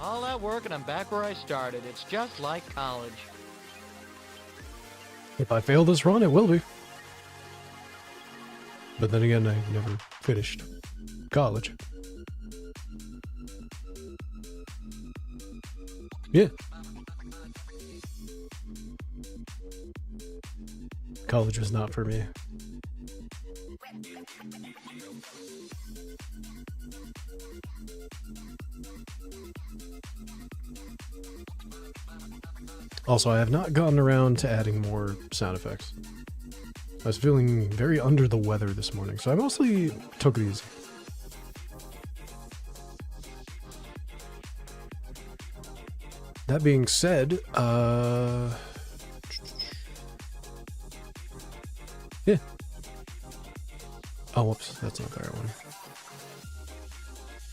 All that work and I'm back where I started. It's just like college. If I fail this run, it will be. But then again, I never finished college. Yeah. College was not for me. Also, I have not gotten around to adding more sound effects. I was feeling very under the weather this morning, so I mostly took it easy. That being said, yeah. Oh, whoops, that's not the right one.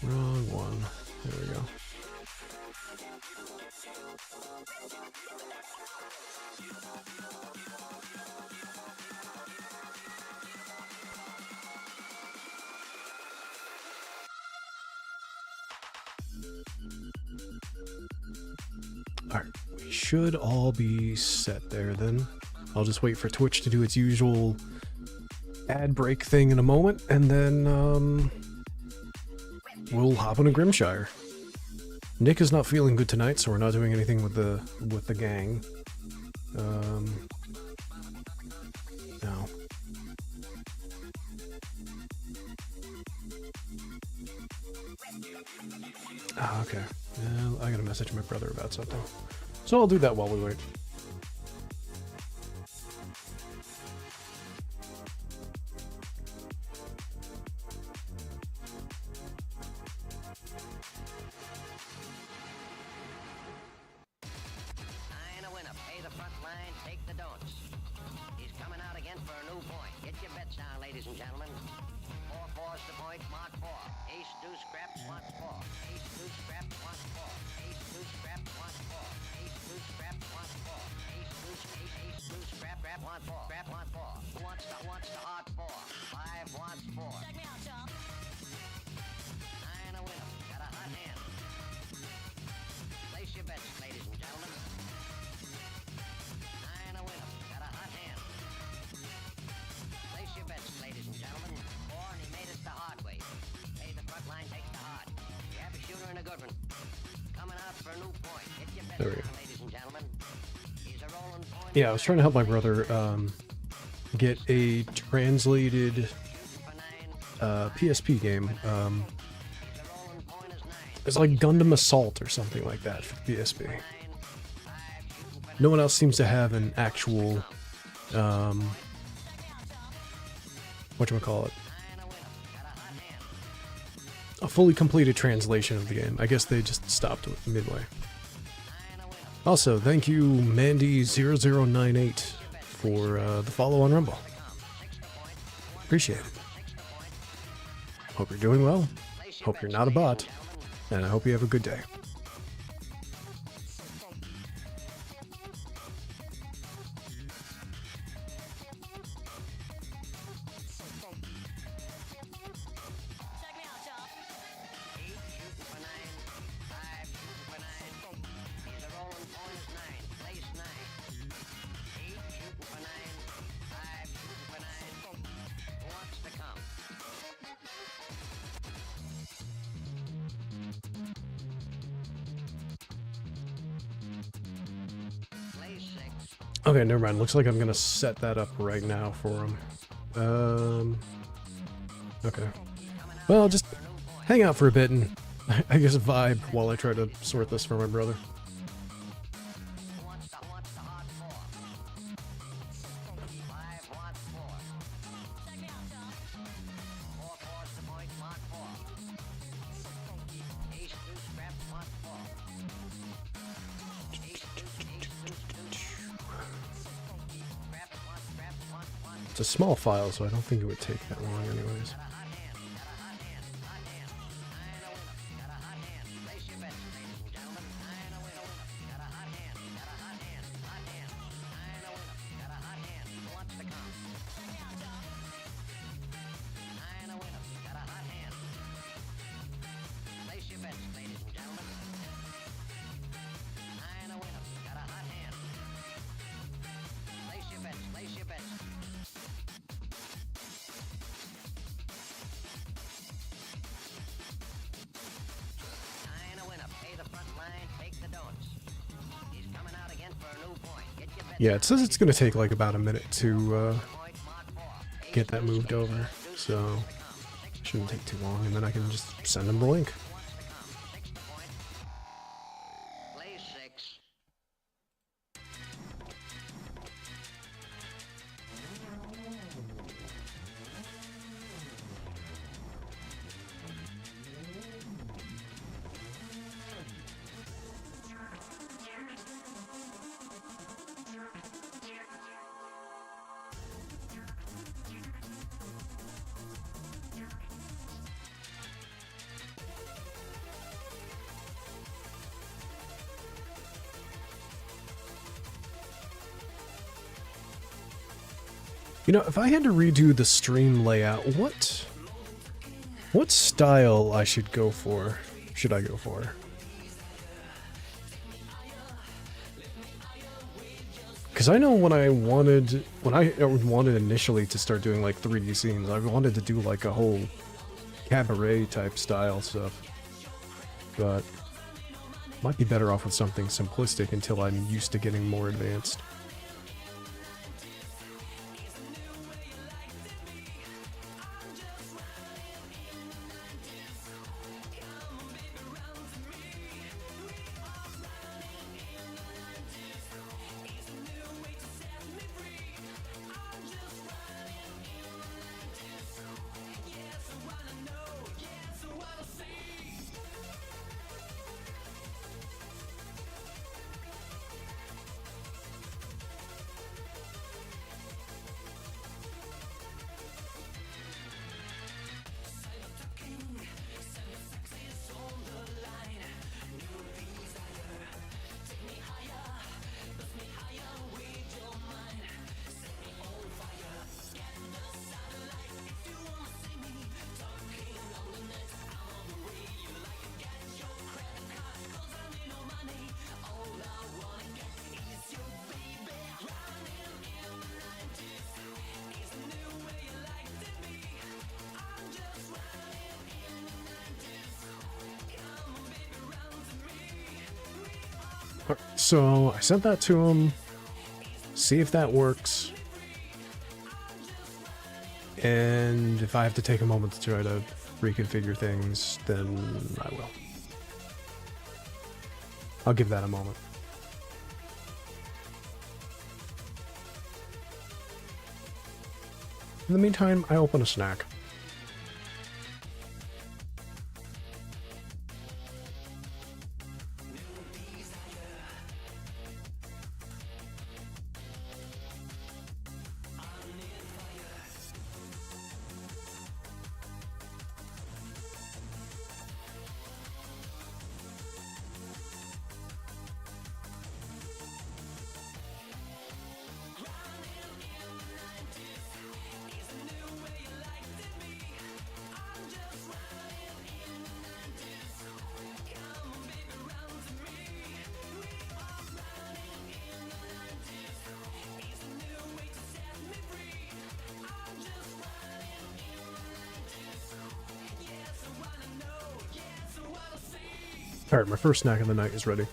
Wrong one. There we go. Alright, we should all be set there then. I'll just wait for Twitch to do its usual ad break thing in a moment, and then we'll hop on a Grimshire. Nick is not feeling good tonight, so we're not doing anything with the gang. No. Ah, okay. I gotta message my brother about something. So I'll do that while we wait. There we go. Yeah, I was trying to help my brother get a translated PSP game. It's like Gundam Assault or something like that for the PSP. No one else seems to have an actual whatchamacallit, a fully completed translation of the game. I guess they just stopped midway. Also, thank you Mandy0098 for the follow on Rumble. Appreciate it. Hope you're doing well. Hope you're not a bot. And I hope you have a good day. Okay, never mind. Looks like I'm gonna set that up right now for him. Okay. Well, just hang out for a bit and I guess vibe while I try to sort this for my brother. It's a small file, so I don't think it would take that long anyways. Yeah, it says it's going to take like about a minute to get that moved over, so it shouldn't take too long, and then I can just send them the link. You know, if I had to redo the stream layout, what style I should go for? Should I go for? Because I know when I wanted initially to start doing like 3D scenes, I wanted to do like a whole cabaret type style stuff, but might be better off with something simplistic until I'm used to getting more advanced. So I sent that to him, see if that works, and if I have to take a moment to try to reconfigure things, then I will. I'll give that a moment. In the meantime, I open a snack. Alright, my first snack of the night is ready.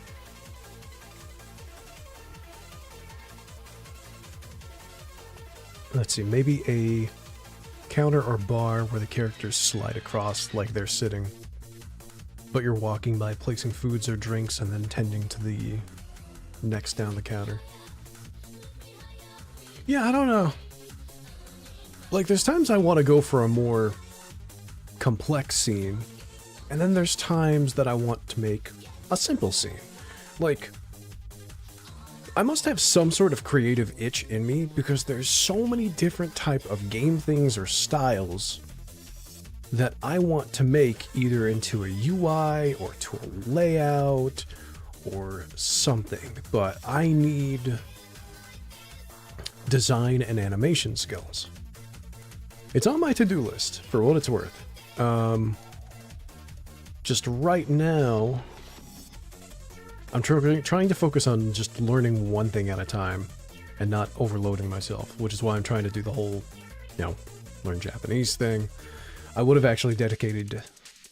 Let's see, maybe a counter or bar where the characters slide across like they're sitting, but you're walking by placing foods or drinks and then tending to the next down the counter. Yeah, I don't know. Like, there's times I want to go for a more complex scene, and then there's times that I want to make a simple scene. Like, I must have some sort of creative itch in me because there's so many different type of game things or styles that I want to make either into a UI or to a layout or something, but I need design and animation skills. It's on my to-do list, for what it's worth. Just right now, I'm trying to focus on just learning one thing at a time and not overloading myself, which is why I'm trying to do the whole, learn Japanese thing. I would have actually dedicated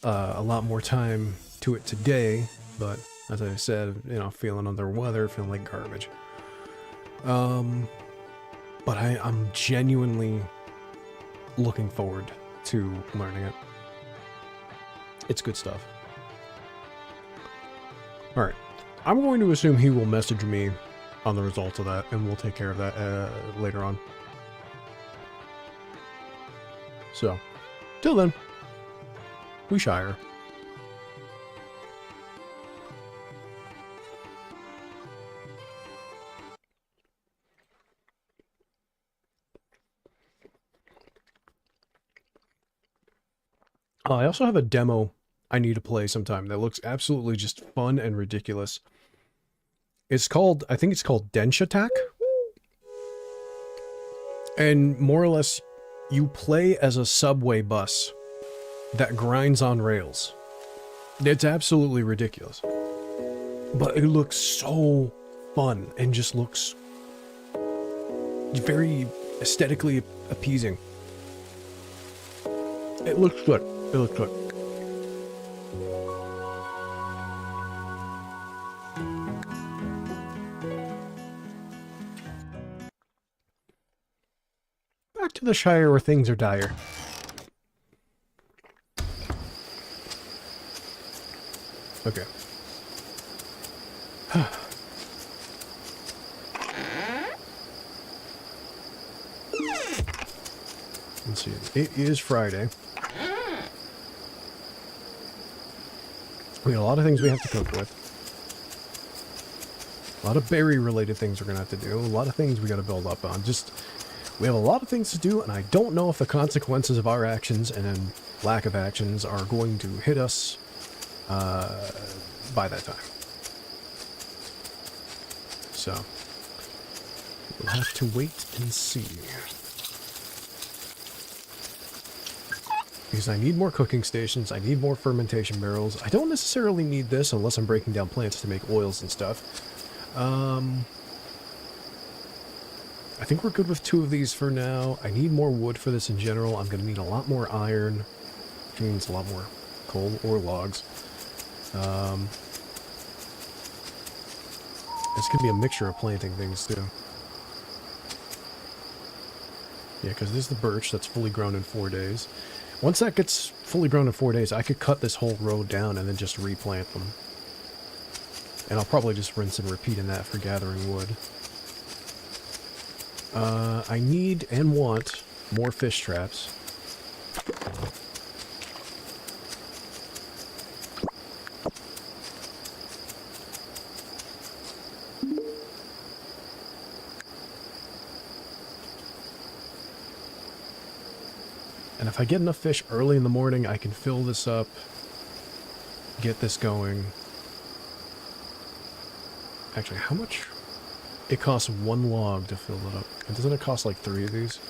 a lot more time to it today, but as I said, feeling under the weather, feeling like garbage. But I'm genuinely looking forward to learning it. It's good stuff. Alright. I'm going to assume he will message me on the results of that, and we'll take care of that later on. So, till then, we Shire. I also have a demo I need to play sometime that looks absolutely just fun and ridiculous. It's called, I think it's called Dench Attack. And more or less, you play as a subway bus that grinds on rails. It's absolutely ridiculous. But it looks so fun and just looks very aesthetically appeasing. It looks good. It looks good. Back to the Shire where things are dire. Okay. Let's see. It is Friday. We got a lot of things we have to cook with. A lot of berry-related things we're going to have to do. A lot of things we got to build up on. We have a lot of things to do, and I don't know if the consequences of our actions and lack of actions are going to hit us by that time. So, we'll have to wait and see. Because I need more cooking stations, I need more fermentation barrels. I don't necessarily need this unless I'm breaking down plants to make oils and stuff. I think we're good with 2 of these for now. I need more wood for this in general. I'm going to need a lot more iron, which means a lot more coal or logs. It's going to be a mixture of planting things too. Yeah, because this is the birch that's fully grown in 4 days. Once that gets fully grown in 4 days, I could cut this whole road down and then just replant them. And I'll probably just rinse and repeat in that for gathering wood. I need and want more fish traps. And if I get enough fish early in the morning, I can fill this up, get this going. Actually, how much? It costs 1 log to fill it up. And doesn't it cost like 3 of these?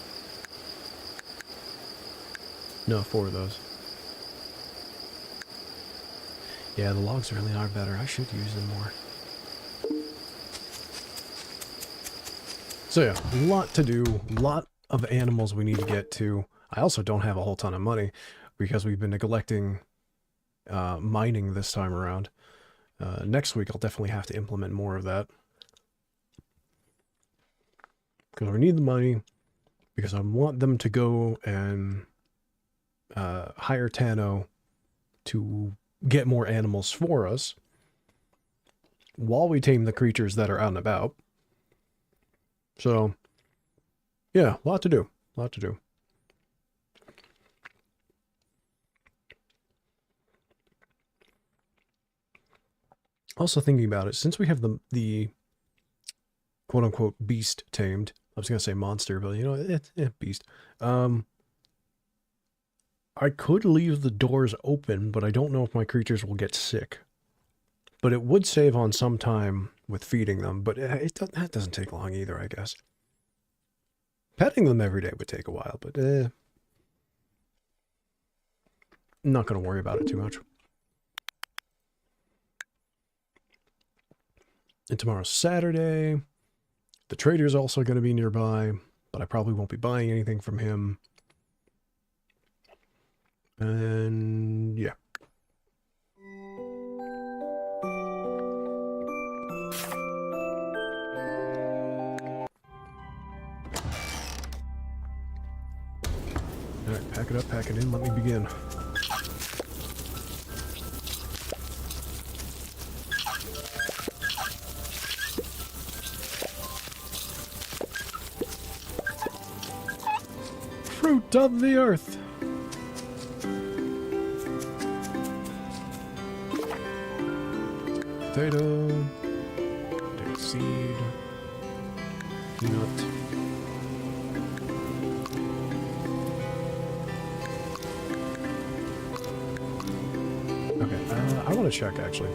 No, 4 of those. Yeah, the logs really are better. I should use them more. So yeah, a lot to do. A lot of animals we need to get to. I also don't have a whole ton of money because we've been neglecting mining this time around. Next week I'll definitely have to implement more of that. Because we need the money, because I want them to go and hire Tano to get more animals for us while we tame the creatures that are out and about. So, yeah, a lot to do. A lot to do. Also thinking about it, since we have the quote-unquote beast tamed, I was going to say monster, but you know, it's beast. I could leave the doors open, but I don't know if my creatures will get sick. But it would save on some time with feeding them, but that doesn't take long either, I guess. Petting them every day would take a while, but I'm not going to worry about it too much. And tomorrow's Saturday. The trader's also going to be nearby, but I probably won't be buying anything from him. And yeah. Pack it up, pack it in, let me begin. Fruit of the earth! Potato, potato seed, nut. Okay, I want to check actually.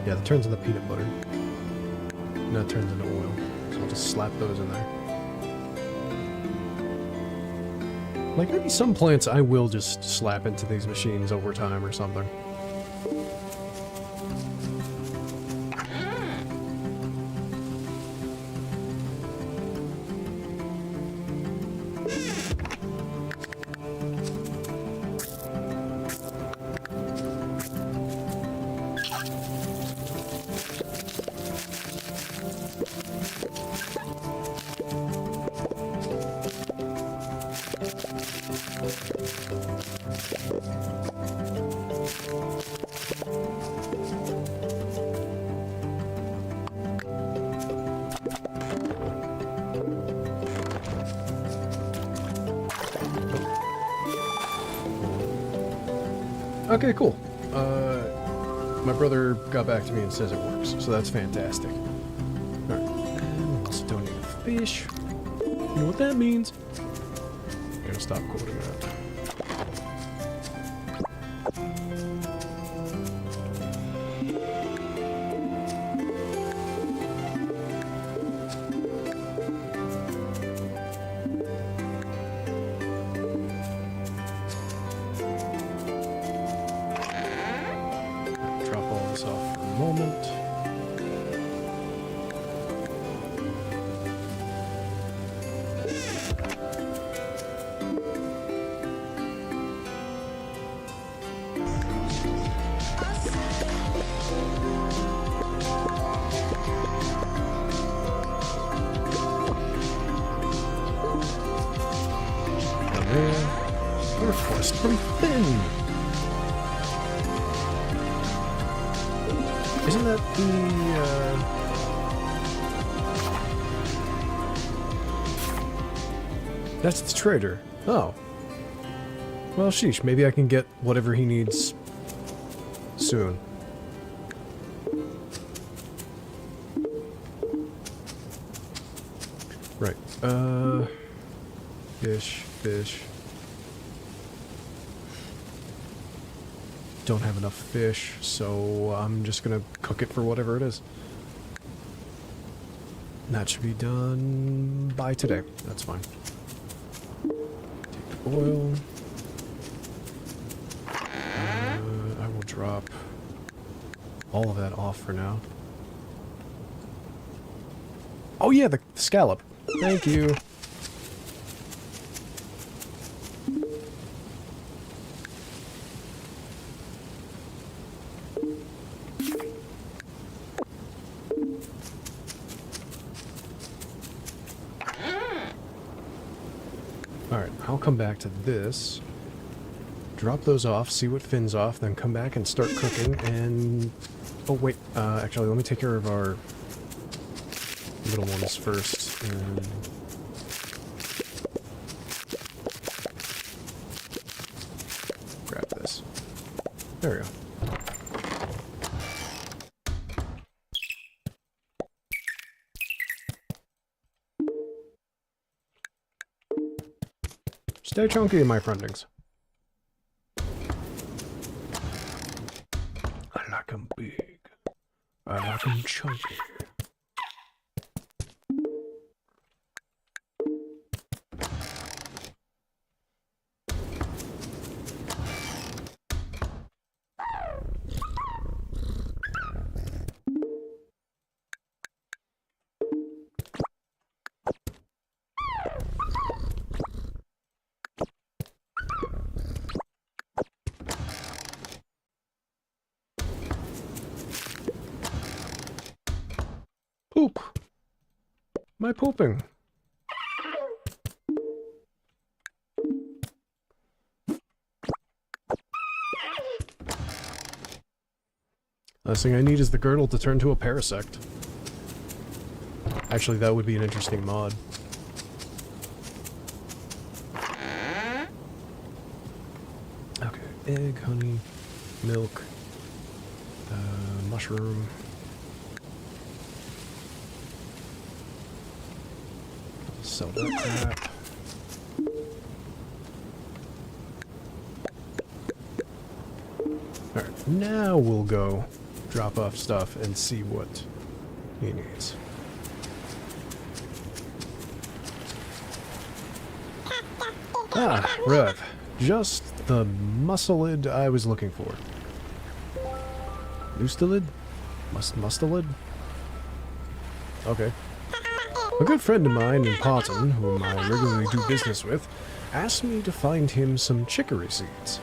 Yeah, that turns into peanut butter. No, it turns into oil. So I'll just slap those in there. Like, maybe some plants I will just slap into these machines over time or something. Okay, cool. My brother got back to me and says it works, so that's fantastic. Alright, and we also don't need a fish. You know what that means? I'm gonna stop quoting that. Drop all this off for a moment. Request from Finn. Isn't that the, That's the trader. Oh. Well, sheesh, maybe I can get whatever he needs soon. Right. Fish. Don't have enough fish, so I'm just gonna cook it for whatever it is. That should be done by today. That's fine. Take the oil. I will drop all of that off for now. Oh yeah, the scallop. Thank you. Alright, I'll come back to this. Drop those off, see what Finn's off, then come back and start cooking, and... Oh, wait, actually, let me take care of our little ones first, and... Grab this. There we go. Stay chunky, my friendings. I like 'em big. I like 'em chunky. Poop. My pooping. Last thing I need is the girdle to turn to a parasect. Actually, that would be an interesting mod. Okay, egg, honey, milk, mushroom. Sell that crap. Alright, now we'll go drop off stuff and see what he needs. Ah, Rev. Just the mustelid I was looking for. Mustelid? Mustelid? Okay. A good friend of mine in Parton, whom I regularly do business with, asked me to find him some chicory seeds.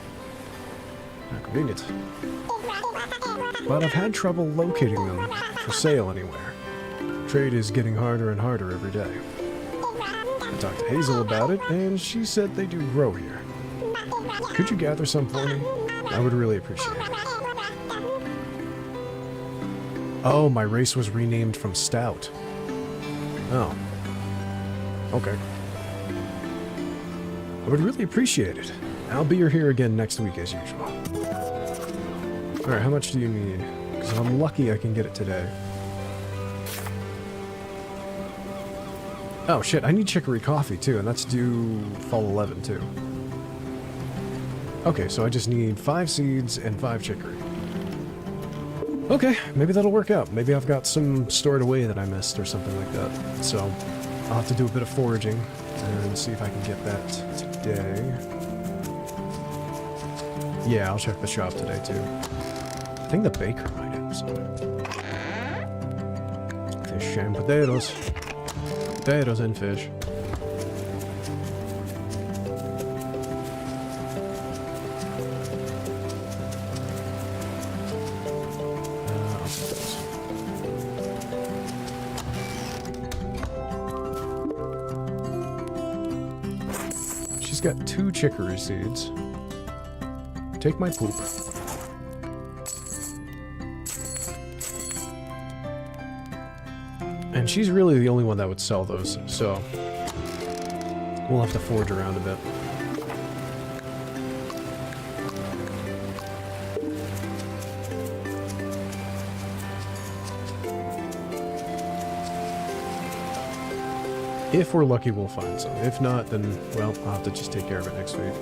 How convenient. But I've had trouble locating them for sale anywhere. Trade is getting harder and harder every day. I talked to Hazel about it, and she said they do grow here. Could you gather some for me? I would really appreciate it. Oh, my race was renamed from Stout. Oh. Okay. I would really appreciate it. I'll be here again next week as usual. Alright, how much do you need? Because if I'm lucky, I can get it today. Oh shit, I need chicory coffee too, and that's due fall 11 too. Okay, so I just need 5 seeds and 5 chicory. Okay, maybe that'll work out. Maybe I've got some stored away that I missed or something like that. So, I'll have to do a bit of foraging and see if I can get that today. Yeah, I'll check the shop today too. I think the baker might have some. Fish and potatoes. Potatoes and fish. She's got 2 chicory seeds. Take my poop. And she's really the only one that would sell those, so we'll have to forge around a bit. If we're lucky, we'll find some. If not, then, well, I'll have to just take care of it next week.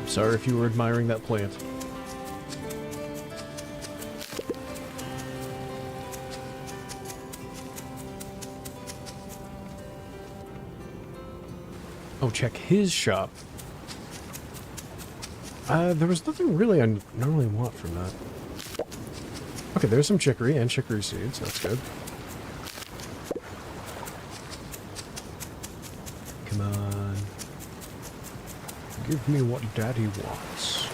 Sorry if you were admiring that plant. Oh, check his shop. There was nothing really I normally want from that. Okay, there's some chicory and chicory seeds. That's good. Come on. Give me what Daddy wants.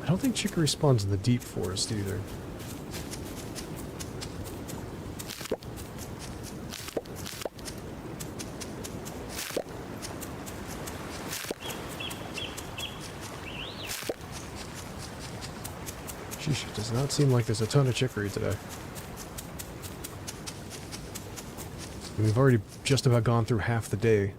I don't think chicory spawns in the deep forest either. Sheesh, it does not seem like there's a ton of chicory today. And we've already just about gone through half the day.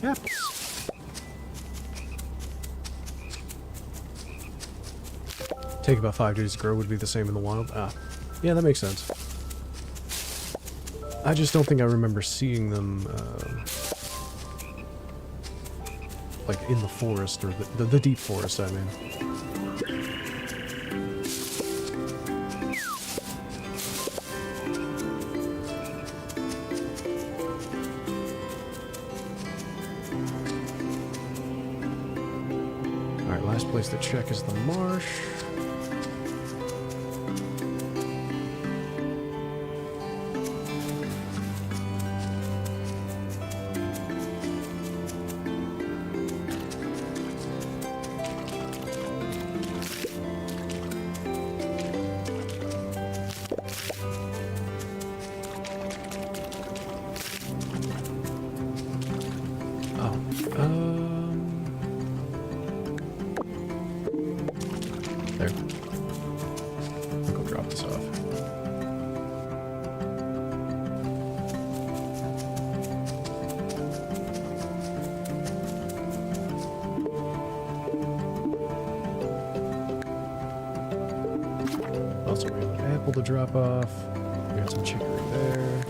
Apples. take about 5 days to grow would be the same in the wild. Ah, yeah, that makes sense. I just don't think I remember seeing them, like, in the forest, or the deep forest, I mean. Alright, last place to check is the marsh. There. I'll go drop this off. Also, we have an apple to drop off. We got some chicory there.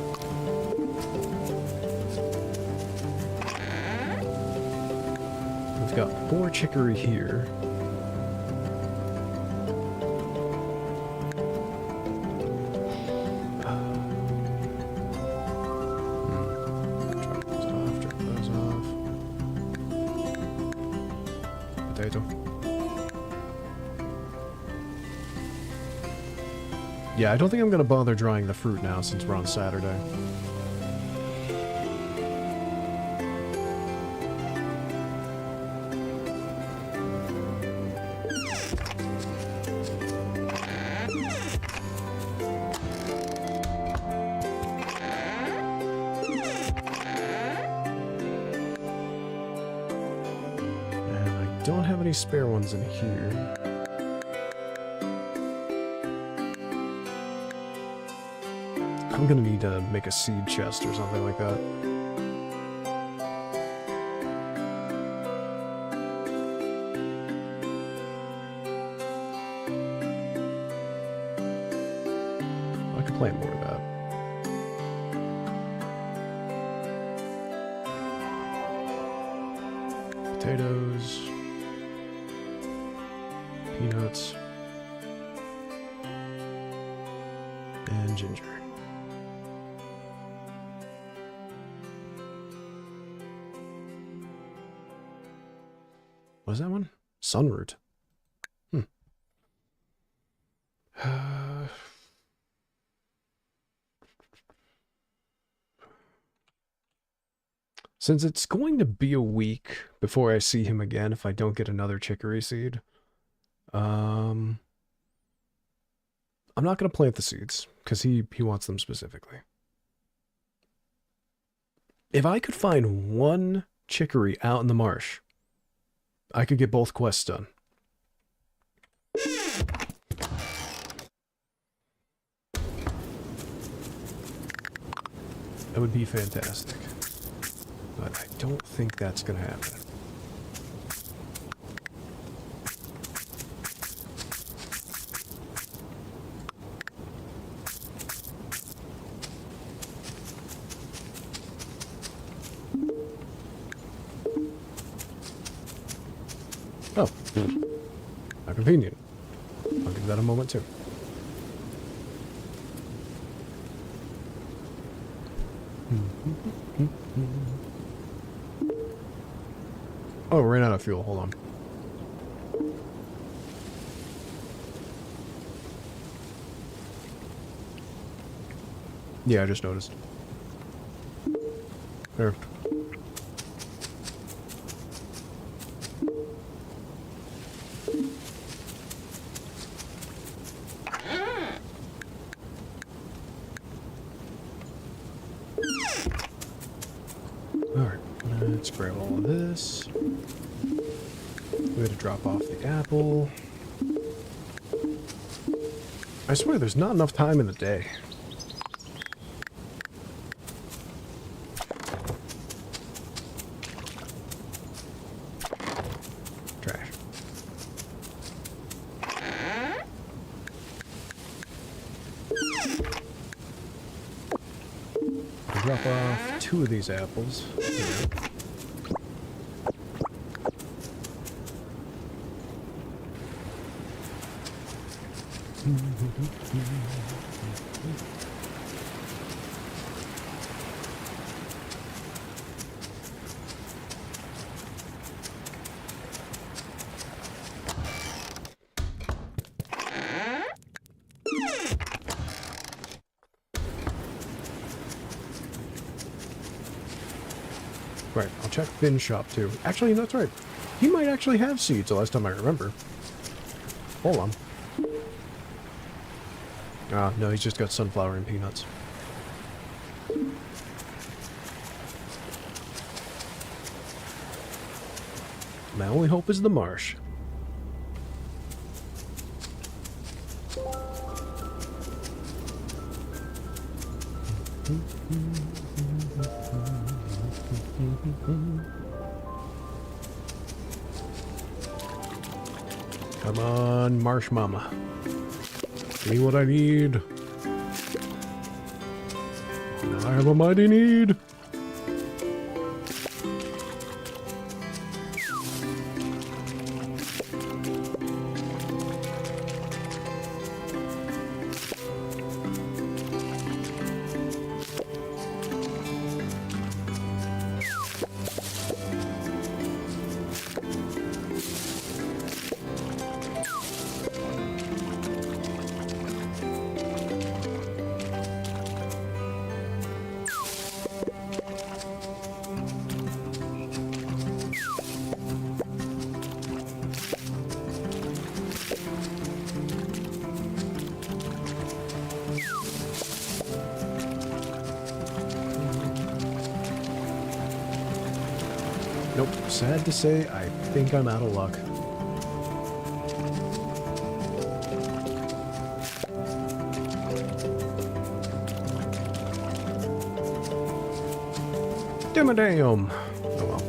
We've got more chicory here. Yeah, I don't think I'm going to bother drying the fruit now since we're on Saturday. And I don't have any spare ones in here. I'm gonna need to make a seed chest or something like that. I could plant more of that. Potatoes. Peanuts. And ginger. What is that one? Sunroot. Since it's going to be a week before I see him again if I don't get another chicory seed, I'm not going to plant the seeds, because he wants them specifically. If I could find one chicory out in the marsh, I could get both quests done. That would be fantastic. But I don't think that's gonna happen. Oh. How convenient. I'll give that a moment too. Oh, ran out of fuel. Hold on. Yeah, I just noticed. There. Alright, let's grab all of this. We had to drop off the apple. I swear there's not enough time in the day. Trash. 2 of these apples. Yeah. Right, I'll check Finn's shop too. Actually, that's right. He might actually have seeds the last time I remember. Hold on. Ah, no, he's just got sunflower and peanuts. My only hope is the marsh. Come on, Marsh Mama. Give me what I need. I have a mighty need. Nope, sad to say, I think I'm out of luck. Damn. Oh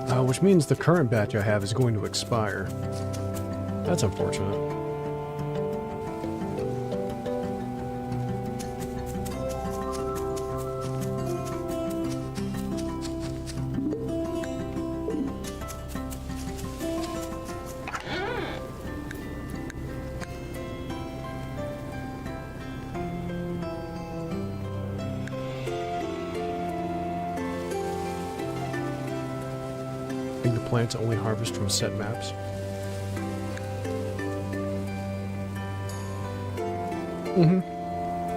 well. Which means the current batch I have is going to expire. That's unfortunate. I think the plants only harvest from set maps.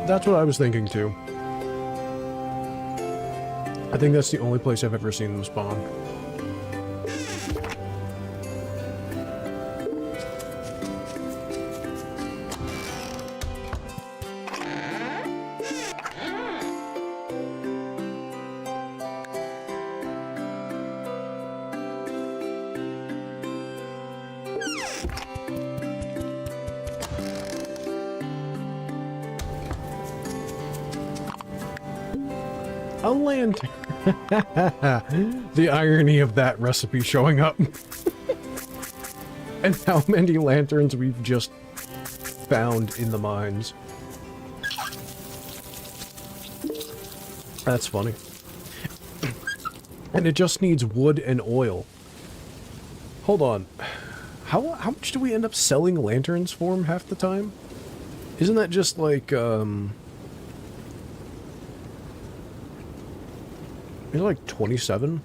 That's what I was thinking too. I think that's the only place I've ever seen them spawn. A lantern. The irony of that recipe showing up. And how many lanterns we've just found in the mines. That's funny. And it just needs wood and oil. Hold on. How much do we end up selling lanterns for half the time? Isn't that just like, Is it like 27?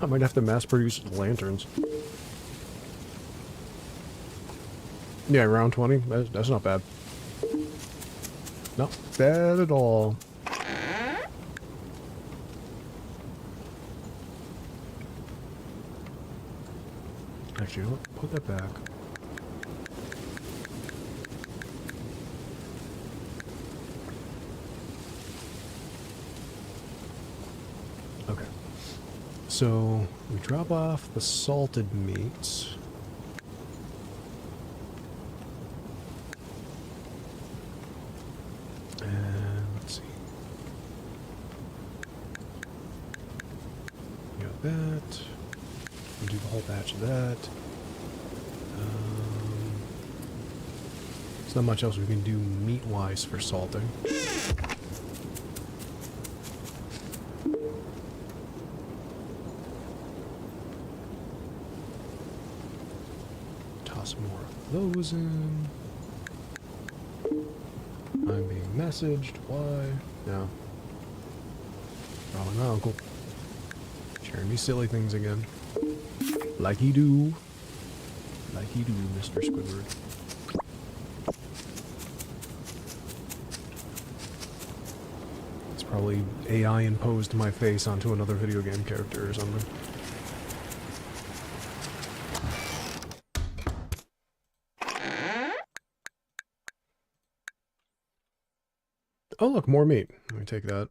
I might have to mass produce lanterns. Yeah, around 20. That's not bad. Not bad at all. Actually, put that back. Okay. So, we drop off the salted meats. And let's see. Got that. do the whole batch of that. There's not much else we can do meat-wise for salting. Toss more of those in. I'm being messaged. Why? No. Probably my uncle. Sharing me silly things again. Like he do. Like he do, Mr. Squidward. It's probably AI imposed my face onto another video game character or something. Oh look, more meat. Let me take that.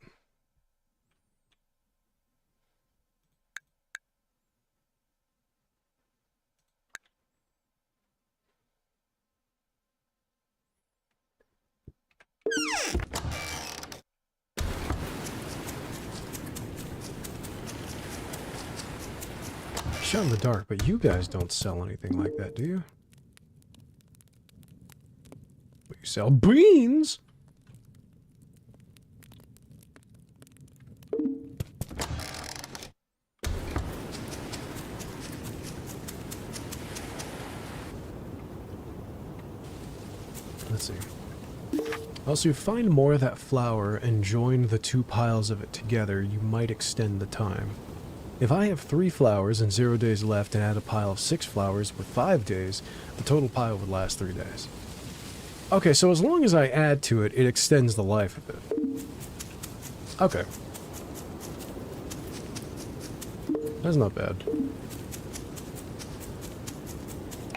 Shot in the dark, but you guys don't sell anything like that, do you? You sell beans? Let's see. Also, if you find more of that flour and join the two piles of it together, you might extend the time. If I have 3 flowers and 0 days left and add a pile of 6 flowers with 5 days, the total pile would last 3 days. Okay, so as long as I add to it, it extends the life of it. Okay. That's not bad.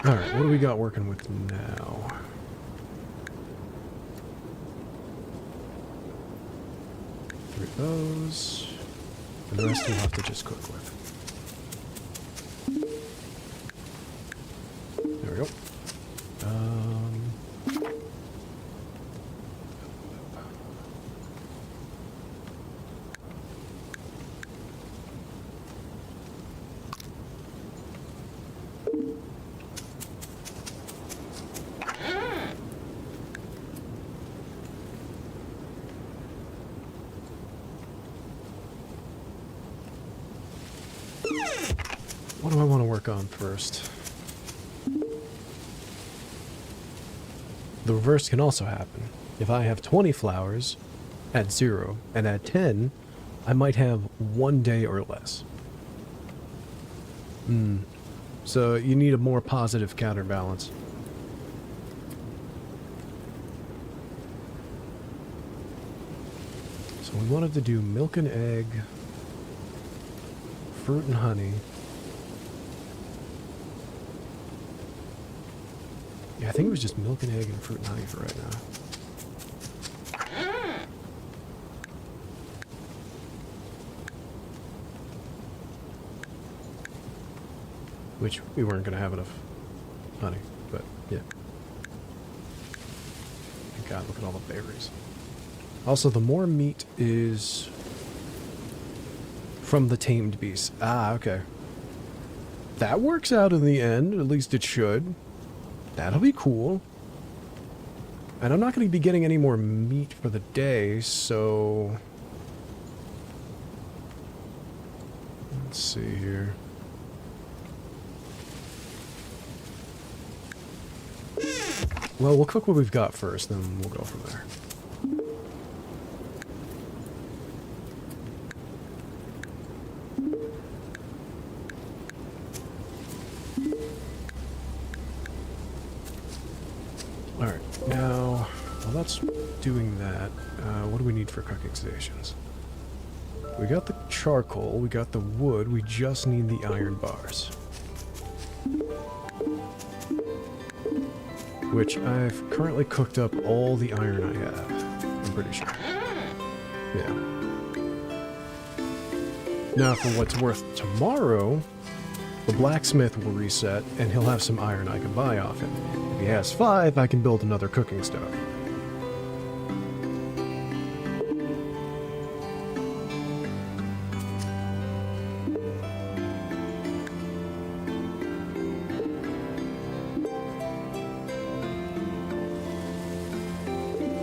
Alright, what do we got working with now? Those, and the rest we'll have to just cook with. There we go. What do I want to work on first? The reverse can also happen. If I have 20 flowers, add 0, and add 10, I might have 1 day or less. So you need a more positive counterbalance. So we wanted to do milk and egg, fruit and honey. Yeah, I think it was just milk and egg and fruit and honey for right now. Which we weren't going to have enough honey, but yeah. Thank God, look at all the berries. Also, the more meat is from the tamed beasts. Ah, okay. That works out in the end, at least it should. That'll be cool. And I'm not going to be getting any more meat for the day, so... Let's see here. Well, we'll cook what we've got first, then we'll go from there. Alright, now, while that's doing that, what do we need for cooking stations? We got the charcoal, we got the wood, we just need the iron bars. Which I've currently cooked up all the iron I have, I'm pretty sure. Yeah. Now, for what's worth, tomorrow, the blacksmith will reset, and he'll have some iron I can buy off him. If he has 5, I can build another cooking stove.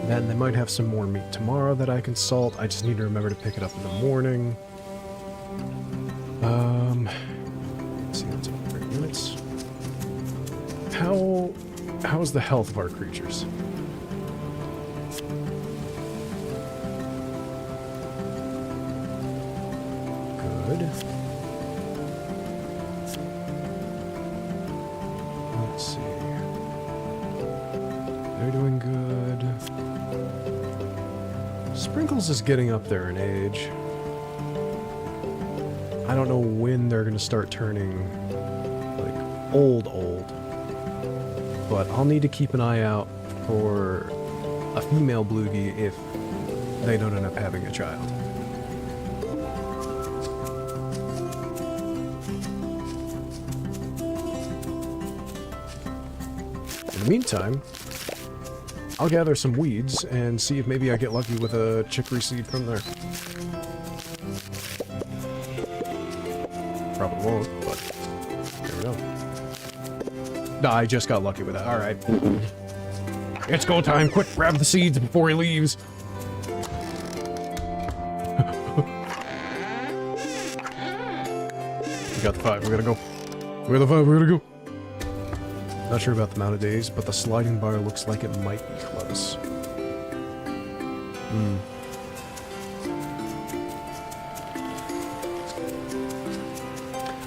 Then they might have some more meat tomorrow that I can salt. I just need to remember to pick it up in the morning. Let's see what's up 3 minutes. How's the health of our creatures? Good. Let's see. They're doing good. Sprinkles is getting up there in age. I don't know when they're going to start turning, like, old. But I'll need to keep an eye out for a female bluegie if they don't end up having a child. In the meantime, I'll gather some weeds and see if maybe I get lucky with a chicory seed from there. Probably won't, but there we go. Nah, I just got lucky with that. Alright. It's go time. Quick, grab the seeds before he leaves. We got the 5. We gotta go. We got the 5. We gotta go. Not sure about the amount of days, but the sliding bar looks like it might be close.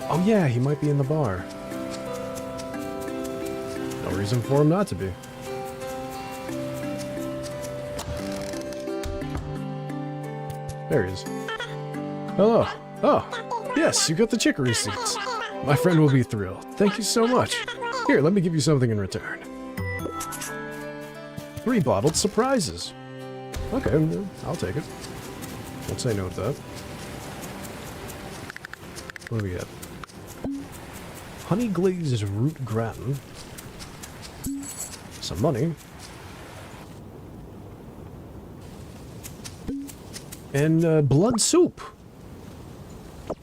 Oh yeah, he might be in the bar. No reason for him not to be. There he is. Hello. Oh, yes, you got the chicory seeds. My friend will be thrilled. Thank you so much. Here, let me give you something in return. 3 bottled surprises. Okay, I'll take it. Won't say no to that. What do we get? Honey glazed root gratin. Some money. And blood soup.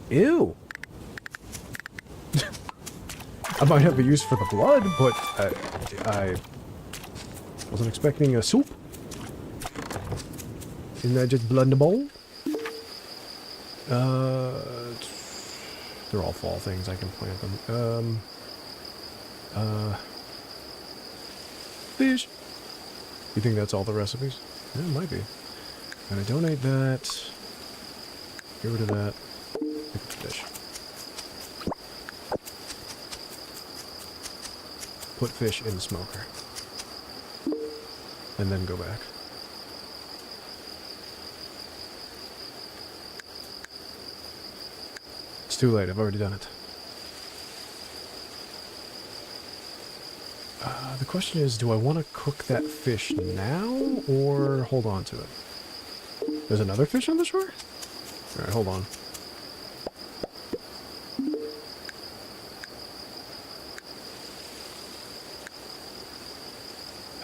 Ew. I might have a use for the blood, but I wasn't expecting a soup. Isn't that just blood in a bowl? They're all fall things. I can plant them. Fish. You think that's all the recipes? Yeah, it might be. I'm gonna donate that. Get rid of that. Pick up the fish. Put fish in the smoker. And then go back. It's too late, I've already done it. The question is, do I want to cook that fish now, or hold on to it? There's another fish on the shore? Alright, hold on.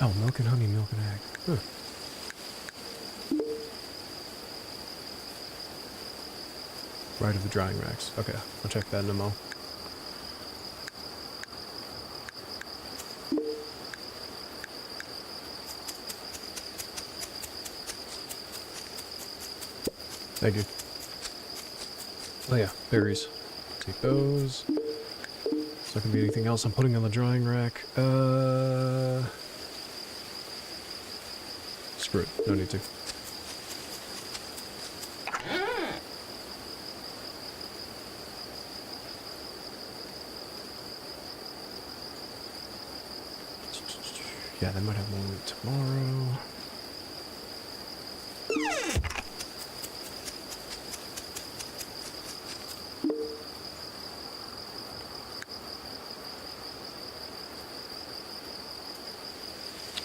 Oh, milk and honey, milk and egg. Huh. Right of the drying racks. Okay, I'll check that in a mo. Thank you. Oh yeah, berries. Take those. It's not gonna be anything else I'm putting on the drying rack. Screw it. No need to. Yeah, they might have more meat tomorrow.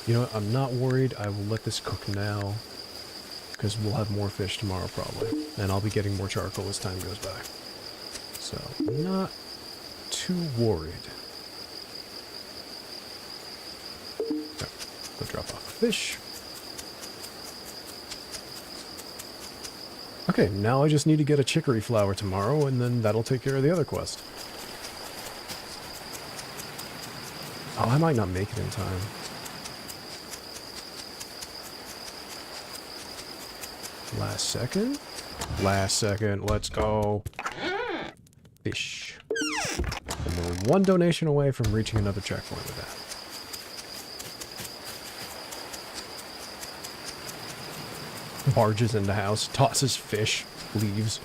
You know what, I'm not worried. I will let this cook now, because we'll have more fish tomorrow probably, and I'll be getting more charcoal as time goes by. So, not too worried. Okay, go drop off the fish. Okay, now I just need to get a chicory flower tomorrow, and then that'll take care of the other quest. Oh, I might not make it in time. Last second. Last second. Let's go. Fish. And we're one donation away from reaching another checkpoint with that. Barges into house. Tosses fish. Leaves.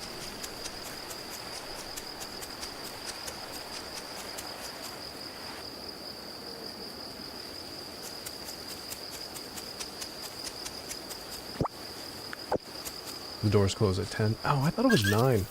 The doors close at 10. Oh, I thought it was 9.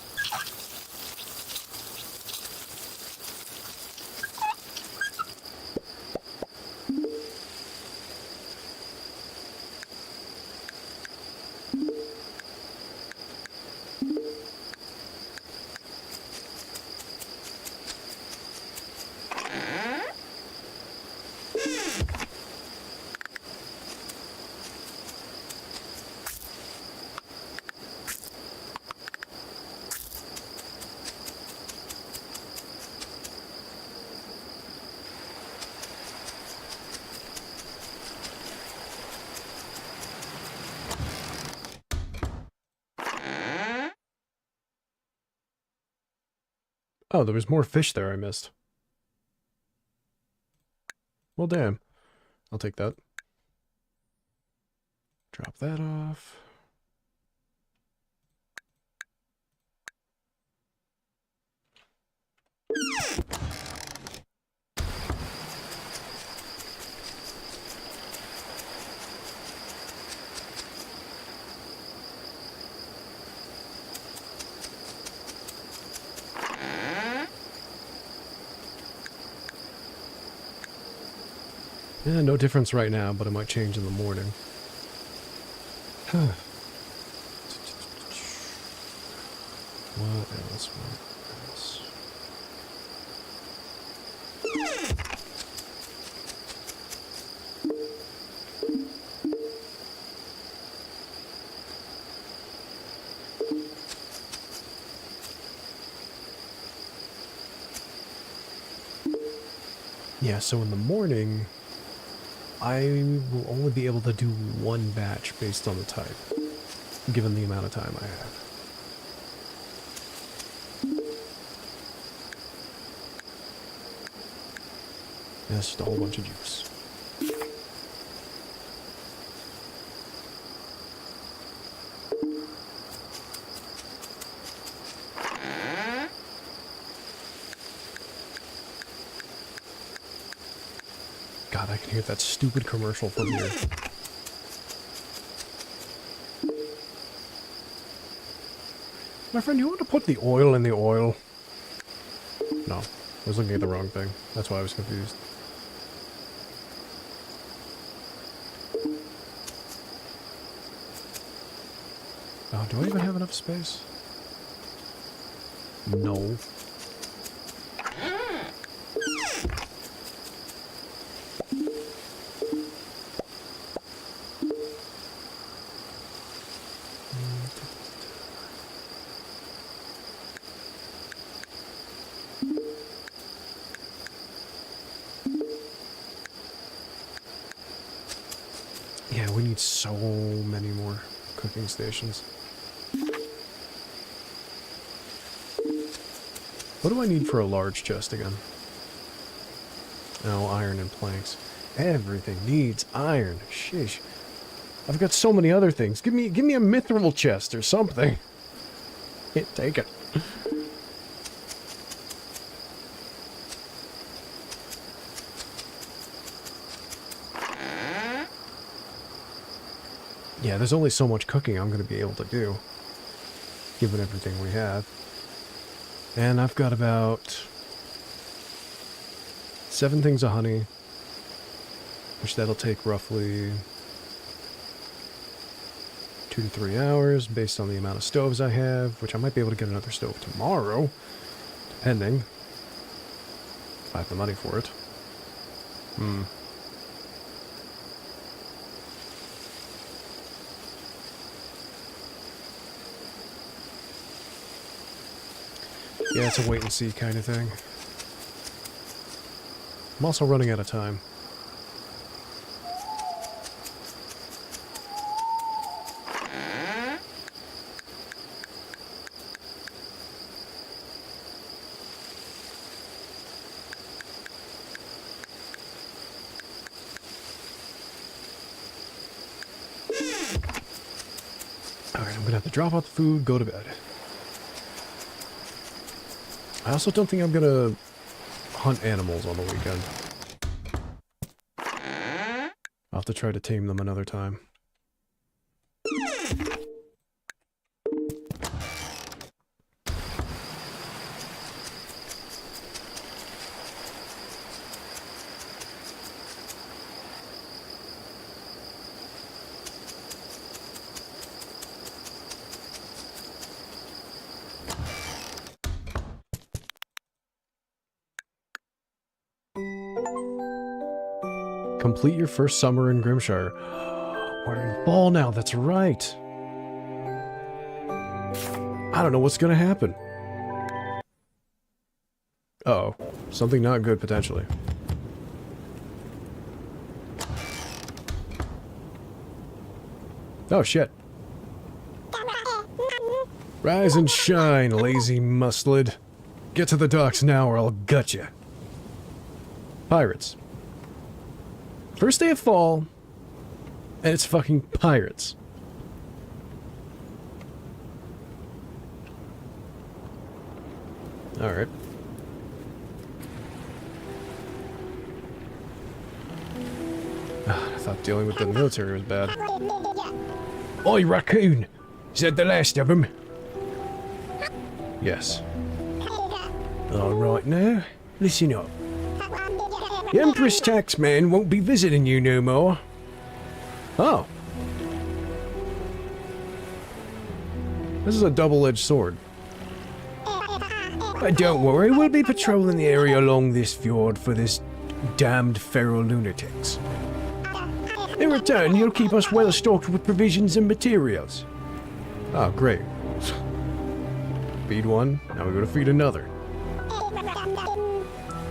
Oh, there was more fish there I missed. Well, damn. I'll take that. Drop that off. Yeah, no difference right now, but it might change in the morning. Huh. What else? What else? Yeah, so in the morning, I will only be able to do one batch based on the type, given the amount of time I have. That's just a whole bunch of juice. God, I can hear that stupid commercial from here. My friend, you want to put the oil in the oil? No, I was looking at the wrong thing. That's why I was confused. Oh, do I even have enough space? No. Yeah, we need so many more cooking stations. What do I need for a large chest again? Oh, iron and planks. Everything needs iron. Sheesh. I've got so many other things. Give me a mithril chest or something. Can't take it. Yeah, there's only so much cooking I'm going to be able to do, given everything we have. And I've got about 7 things of honey, which that'll take roughly 2 to 3 hours based on the amount of stoves I have, which I might be able to get another stove tomorrow, depending if I have the money for it. Yeah, it's a wait and see kind of thing. I'm also running out of time. Alright, I'm gonna have to drop off the food, go to bed. I also don't think I'm gonna hunt animals on the weekend. I'll have to try to tame them another time. Complete your first summer in Grimshire. We're in fall now, that's right. I don't know what's gonna happen. Uh-oh. Something not good, potentially. Oh, shit. Rise and shine, lazy mustlid. Get to the docks now or I'll gut you. Pirates. First day of fall, and it's fucking pirates. Alright. I thought dealing with the military was bad. Oi, raccoon! Is that the last of them? Yes. Alright now, listen up. The Empress Taxman won't be visiting you no more. Oh. This is a double-edged sword. But don't worry, we'll be patrolling the area along this fjord for this damned feral lunatics. In return, you'll keep us well stocked with provisions and materials. Oh, great. Feed one, now we gotta feed another.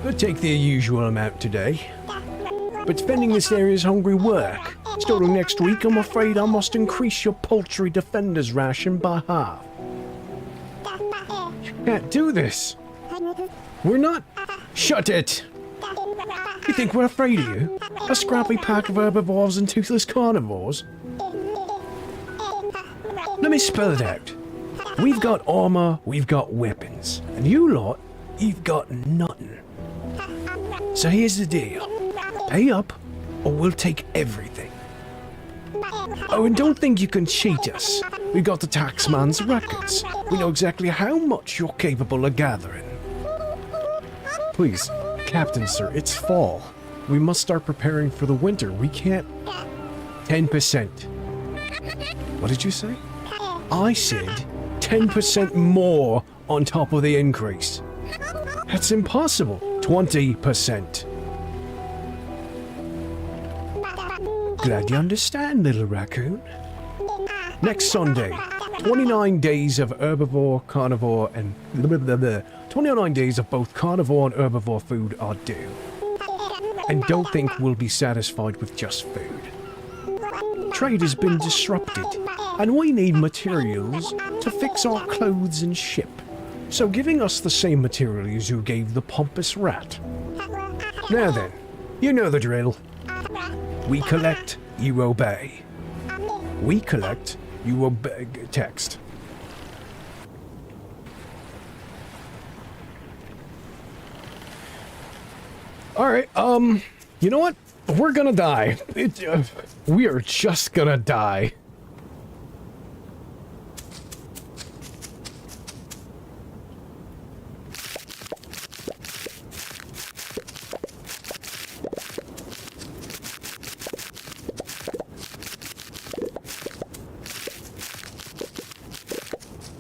We'll take the usual amount today. But spending this area's hungry work. Starting next week, I'm afraid I must increase your poultry defender's ration by half. You can't do this. We're not... Shut it! You think we're afraid of you? A scrappy pack of herbivores and toothless carnivores? Let me spell it out. We've got armor, we've got weapons. And you lot, you've got nothing. So here's the deal. Pay up, or we'll take everything. Oh, and don't think you can cheat us. We got the taxman's records. We know exactly how much you're capable of gathering. Please, Captain, sir, it's fall. We must start preparing for the winter. We can't... 10%. What did you say? I said 10% more on top of the increase. That's impossible. 20%. Glad you understand, little raccoon. Next Sunday, 29 days of herbivore, carnivore, and... 29 days of both carnivore and herbivore food are due. And don't think we'll be satisfied with just food. Trade has been disrupted, and we need materials to fix our clothes and ship. So giving us the same materials you gave the pompous rat. Now then, you know the drill. We collect, you obey. We collect, you obey. Text. Alright, you know what? We're gonna die. We are just gonna die.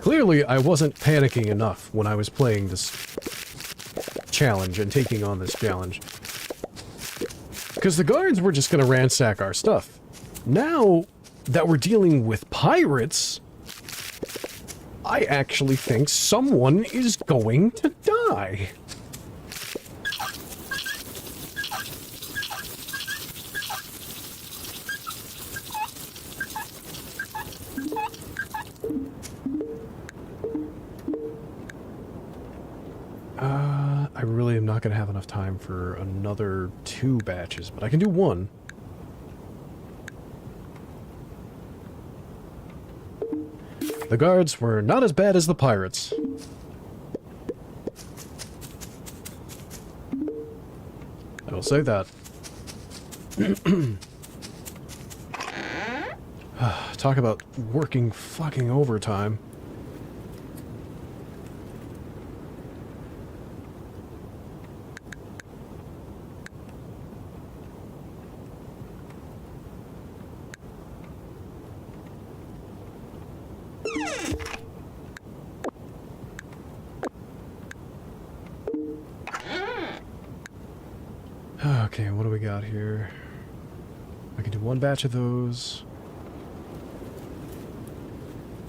Clearly, I wasn't panicking enough when I was playing this challenge and taking on this challenge. Because the guards were just going to ransack our stuff. Now that we're dealing with pirates, I actually think someone is going to die. I really am not going to have enough time for another 2 batches, but I can do 1. The guards were not as bad as the pirates. I will say that. Talk about working fucking overtime. Okay, what do we got here? I can do one batch of those.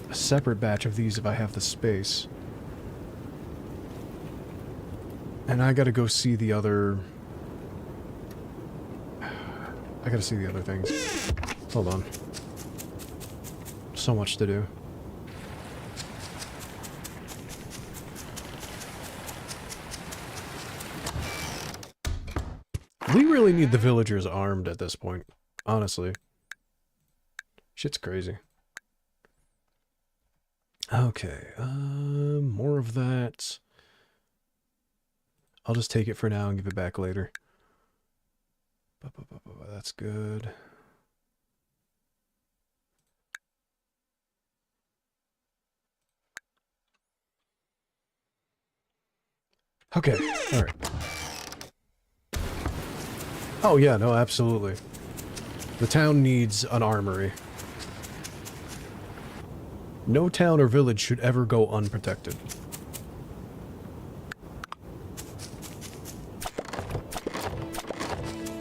A separate batch of these if I have the space. And I gotta go see the other... I gotta see the other things. Hold on. So much to do. We really need the villagers armed at this point, honestly. Shit's crazy. Okay, more of that. I'll just take it for now and give it back later. That's good. Okay, alright. Oh yeah, no, absolutely. The town needs an armory. No town or village should ever go unprotected.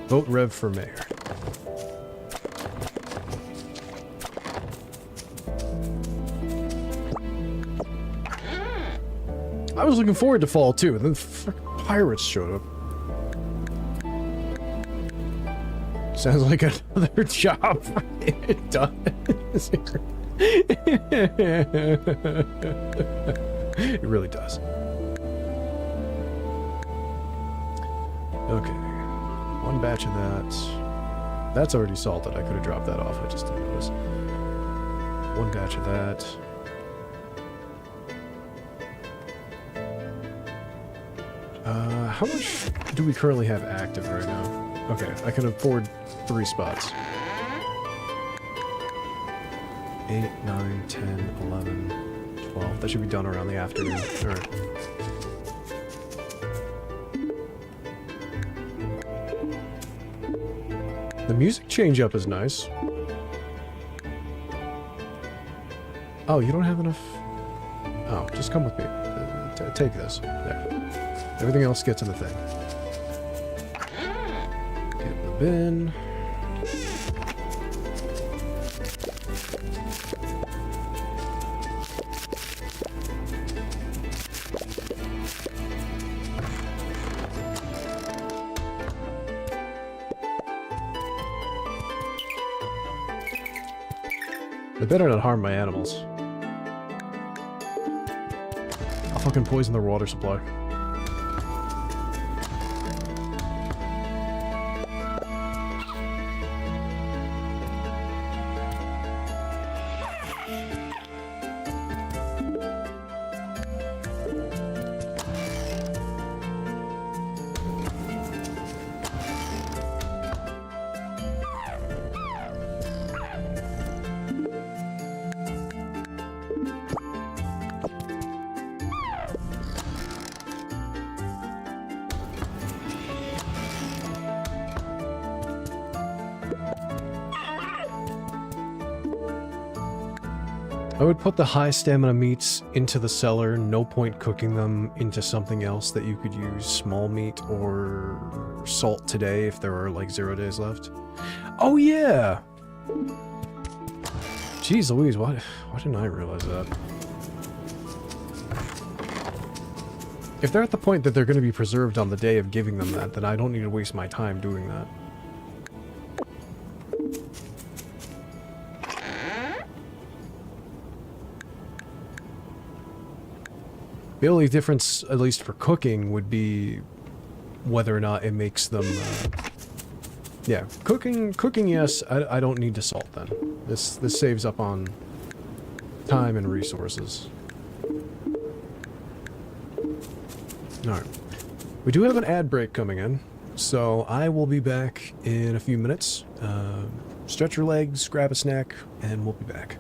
Vote Rev for mayor. I was looking forward to fall too, and then frickin' pirates showed up. Sounds like another job. It does. It really does. Okay. One batch of that. That's already salted. I could have dropped that off. I just didn't notice. One batch of that. How much do we currently have active right now? Okay, I can afford 3 spots. 8, 9, 10, 11, 12. That should be done around the afternoon. Alright. The music change up is nice. Oh, you don't have enough? Oh, just come with me. Take this. There. Everything else gets in the thing. Get in the bin. They better not harm my animals. I'll fucking poison their water supply. I would put the high stamina meats into the cellar, no point cooking them into something else that you could use small meat or salt today if there are like 0 days left. Oh yeah! Jeez Louise, why didn't I realize that? If they're at the point that they're going to be preserved on the day of giving them that, then I don't need to waste my time doing that. The only difference, at least for cooking, would be whether or not it makes them, yeah, cooking, yes, I don't need to salt then. This saves up on time and resources. Alright. We do have an ad break coming in, so I will be back in a few minutes. Stretch your legs, grab a snack, and we'll be back.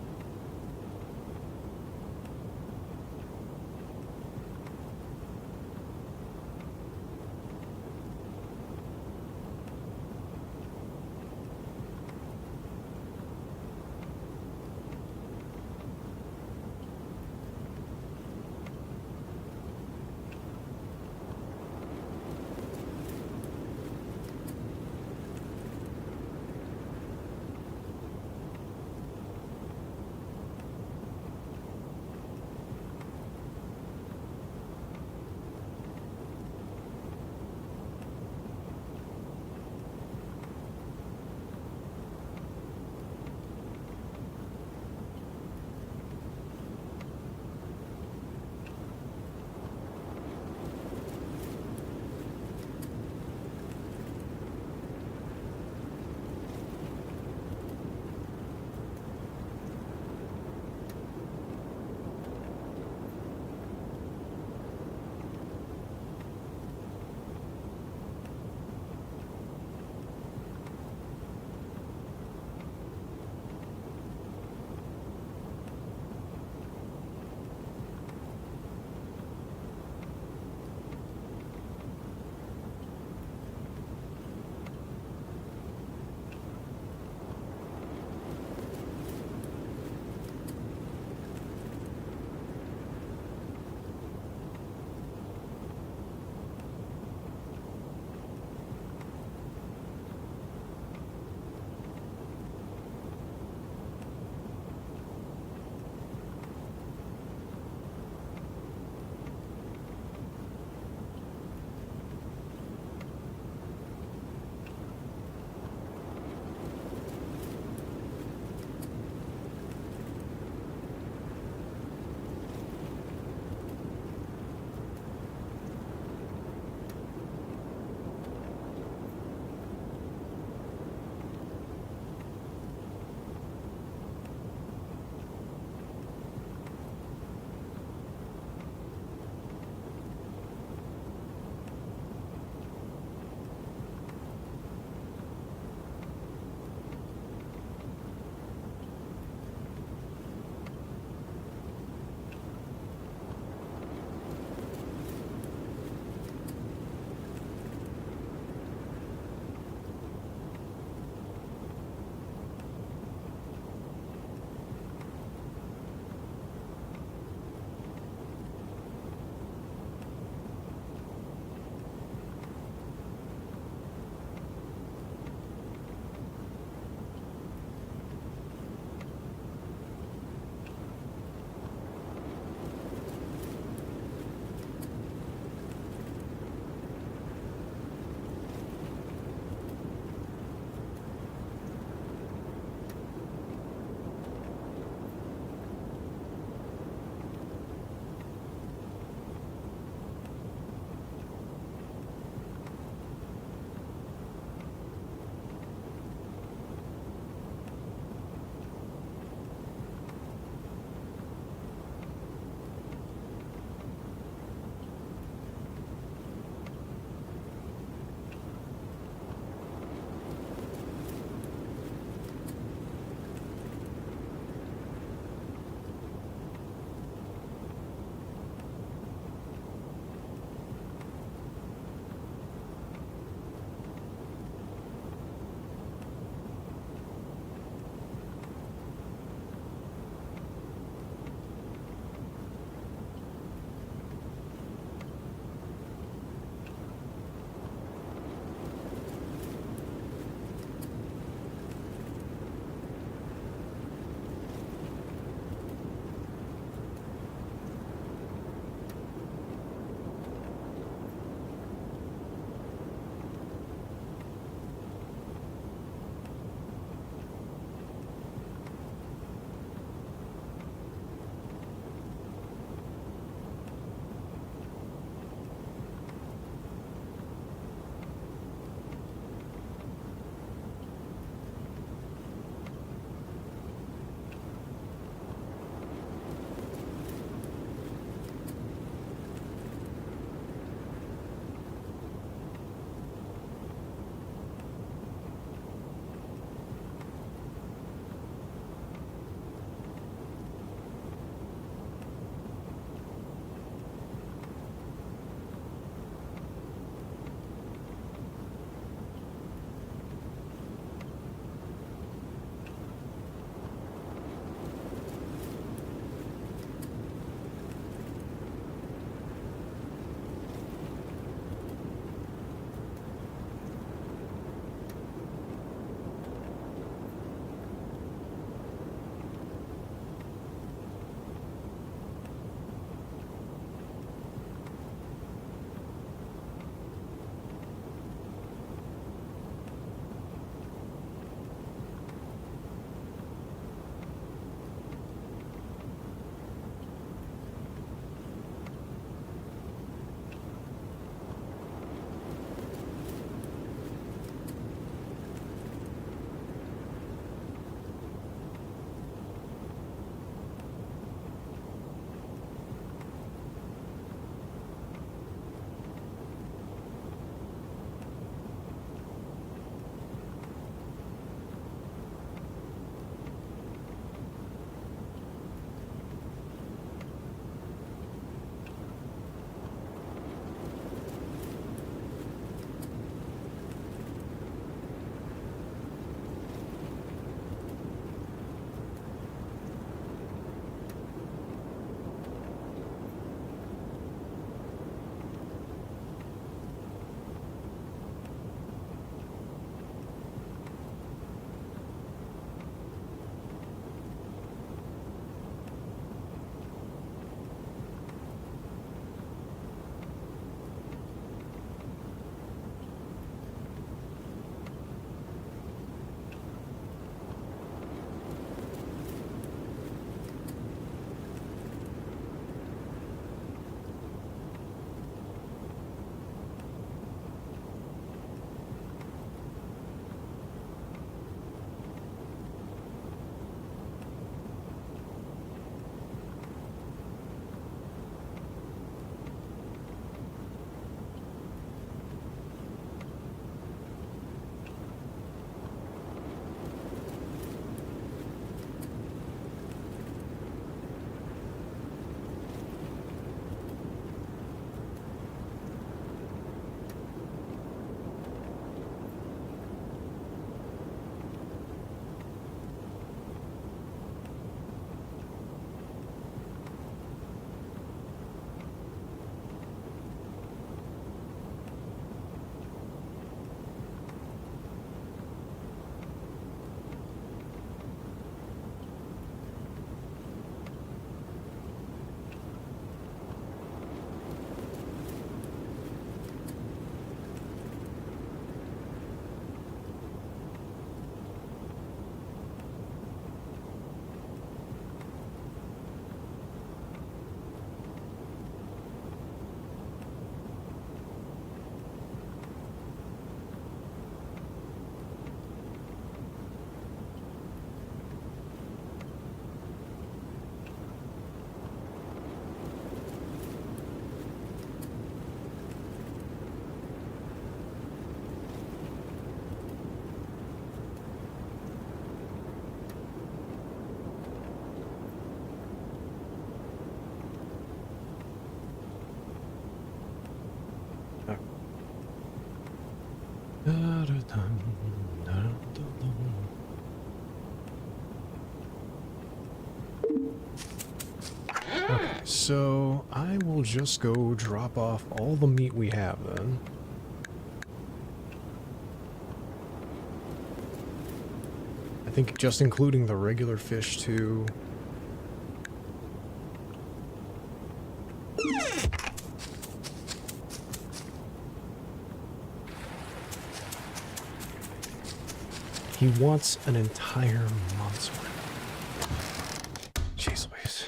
Okay, so I will just go drop off all the meat we have then. I think just including the regular fish too. He wants an entire month's worth. Jeez Louise.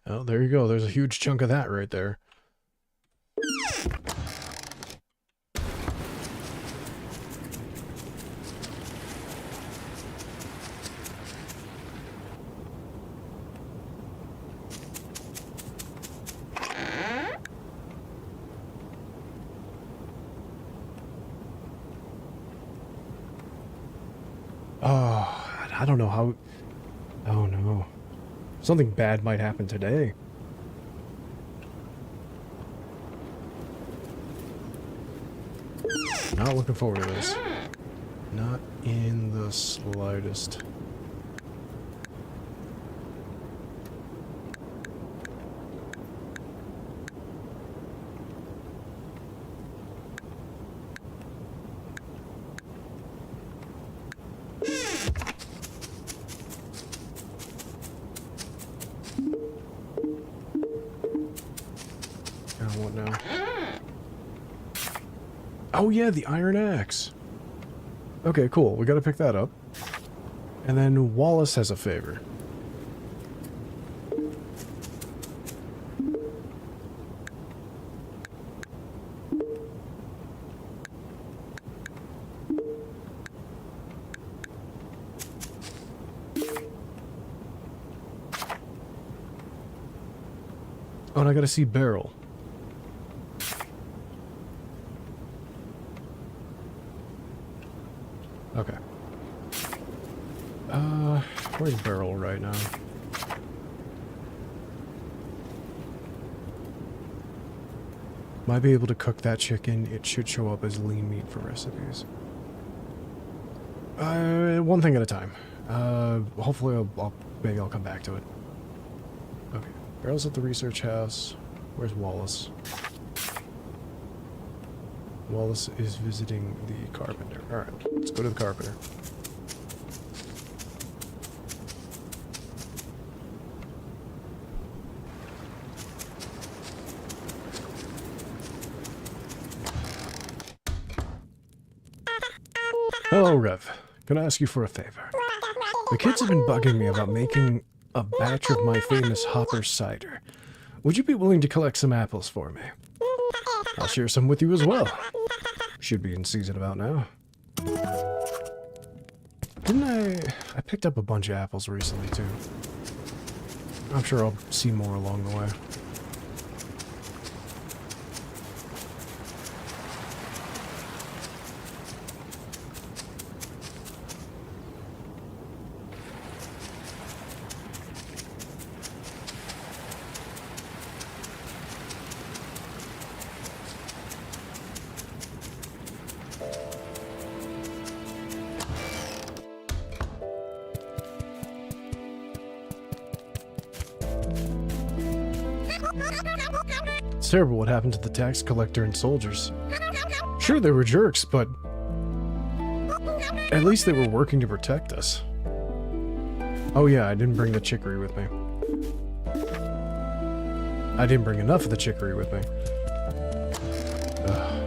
Oh, there you go. There's a huge chunk of that right there. Oh, I don't know how... Oh no. Something bad might happen today. Not looking forward to this. Not in the slightest. What now? Oh yeah, the iron axe. Okay, cool. We gotta pick that up. And then Wallace has a favor. Oh, and I gotta see Beryl. Okay. Where's Beryl right now? Might be able to cook that chicken. It should show up as lean meat for recipes. One thing at a time. Hopefully maybe I'll come back to it. Okay. Beryl's at the research house. Where's Wallace? Wallace is visiting the carpenter. Alright, let's go to the carpenter. Hello, Rev. Can I ask you for a favor? The kids have been bugging me about making a batch of my famous Hopper cider. Would you be willing to collect some apples for me? I'll share some with you as well. Should be in season about now. Didn't I picked up a bunch of apples recently too. I'm sure I'll see more along the way. It's terrible what happened to the tax collector and soldiers. Sure, they were jerks, but at least they were working to protect us. Oh yeah, I didn't bring the chicory with me. I didn't bring enough of the chicory with me. Ugh.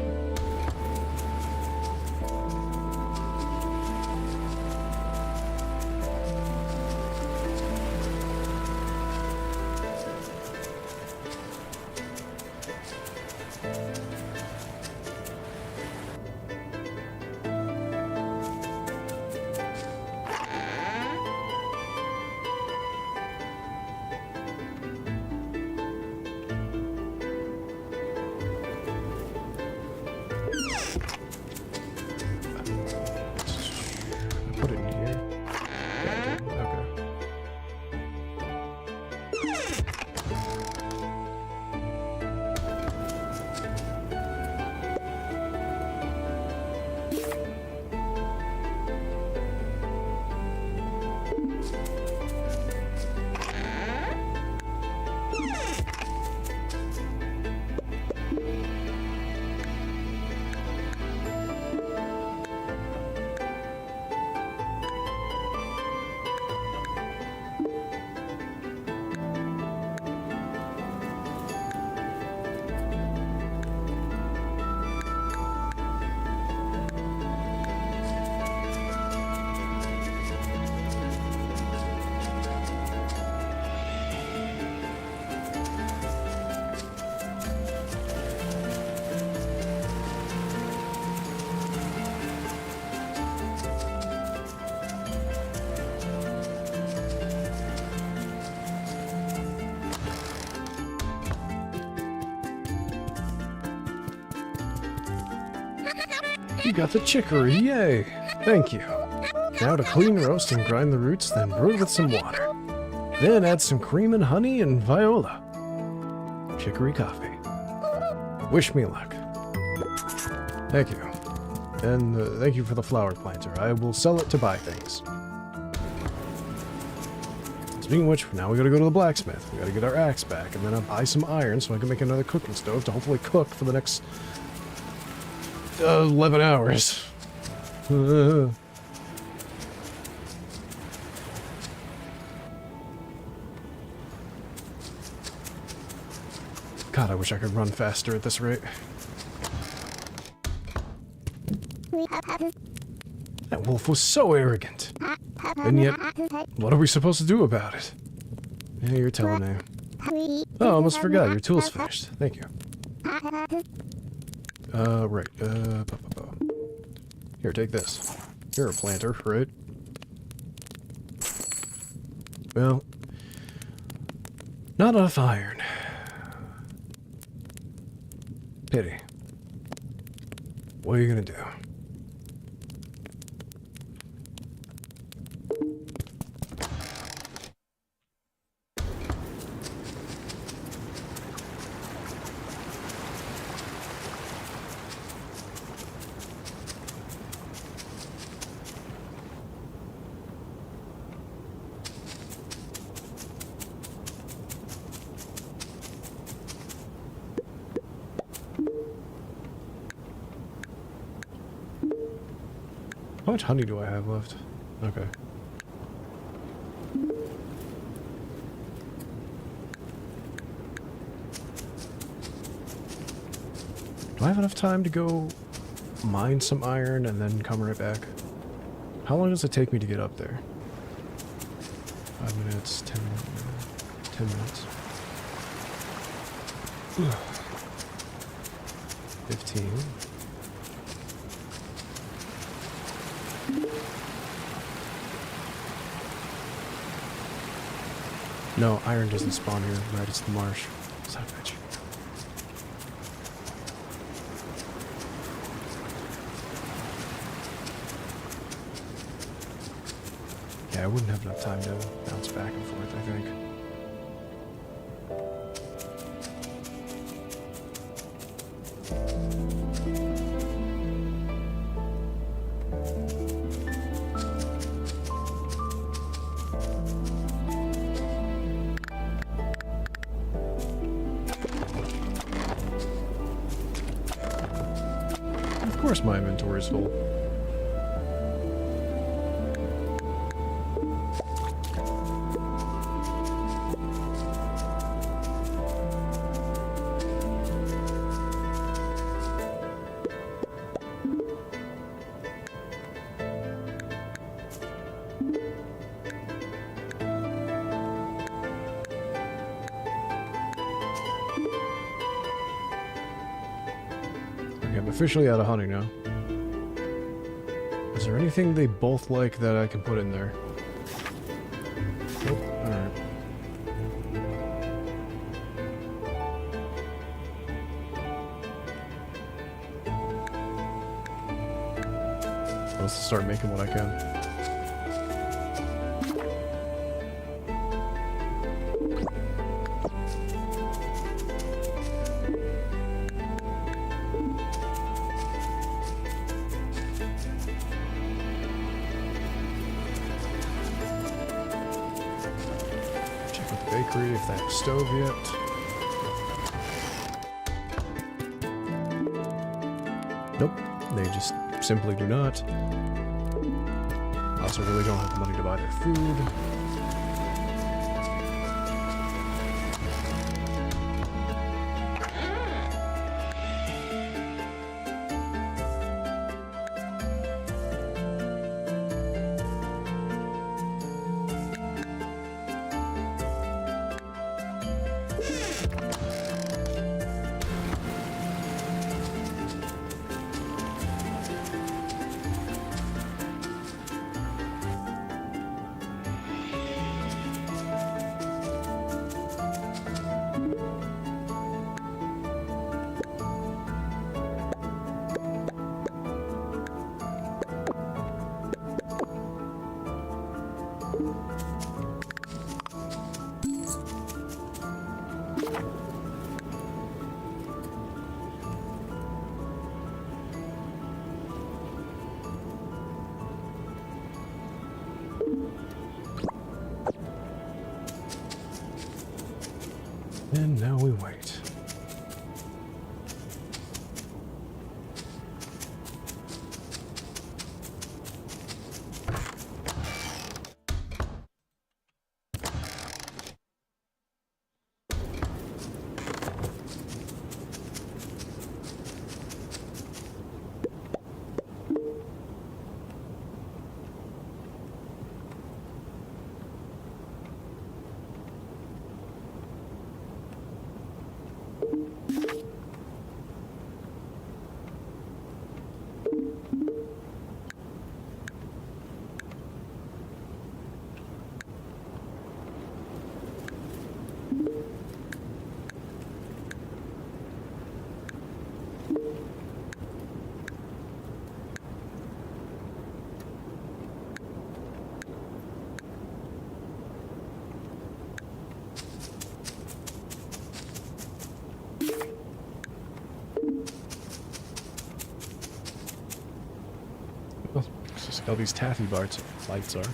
You got the chicory, yay! Thank you. Now to clean, roast, and grind the roots, then brew it with some water. Then add some cream and honey and viola. Chicory coffee. Wish me luck. Thank you. And thank you for the flower planter. I will sell it to buy things. Speaking of which, now we gotta go to the blacksmith. We gotta get our axe back, and then I'll buy some iron so I can make another cooking stove to hopefully cook for the next 11 hours. God, I wish I could run faster at this rate. That wolf was so arrogant. And yet, what are we supposed to do about it? Yeah, you're telling me. Oh, I almost forgot. Your tool's finished. Thank you. Right. Here, take this. You're a planter, right? Well, not enough iron. Pity. What are you gonna do? How much honey do I have left? Okay. Do I have enough time to go mine some iron and then come right back? How long does it take me to get up there? 5 minutes, 10 minutes. 15. No, iron doesn't spawn here. Right, it's the marsh. Son of a bitch. Yeah, I wouldn't have enough time to bounce back and forth, I think. Of course my inventory is full. I'm officially out of honey now. Is there anything they both like that I can put in there? Nope. Alright. Let's start making what I can. Bakery, if they have a stove yet. Nope, they just simply do not. Also really don't have the money to buy their food. All these taffy lights are.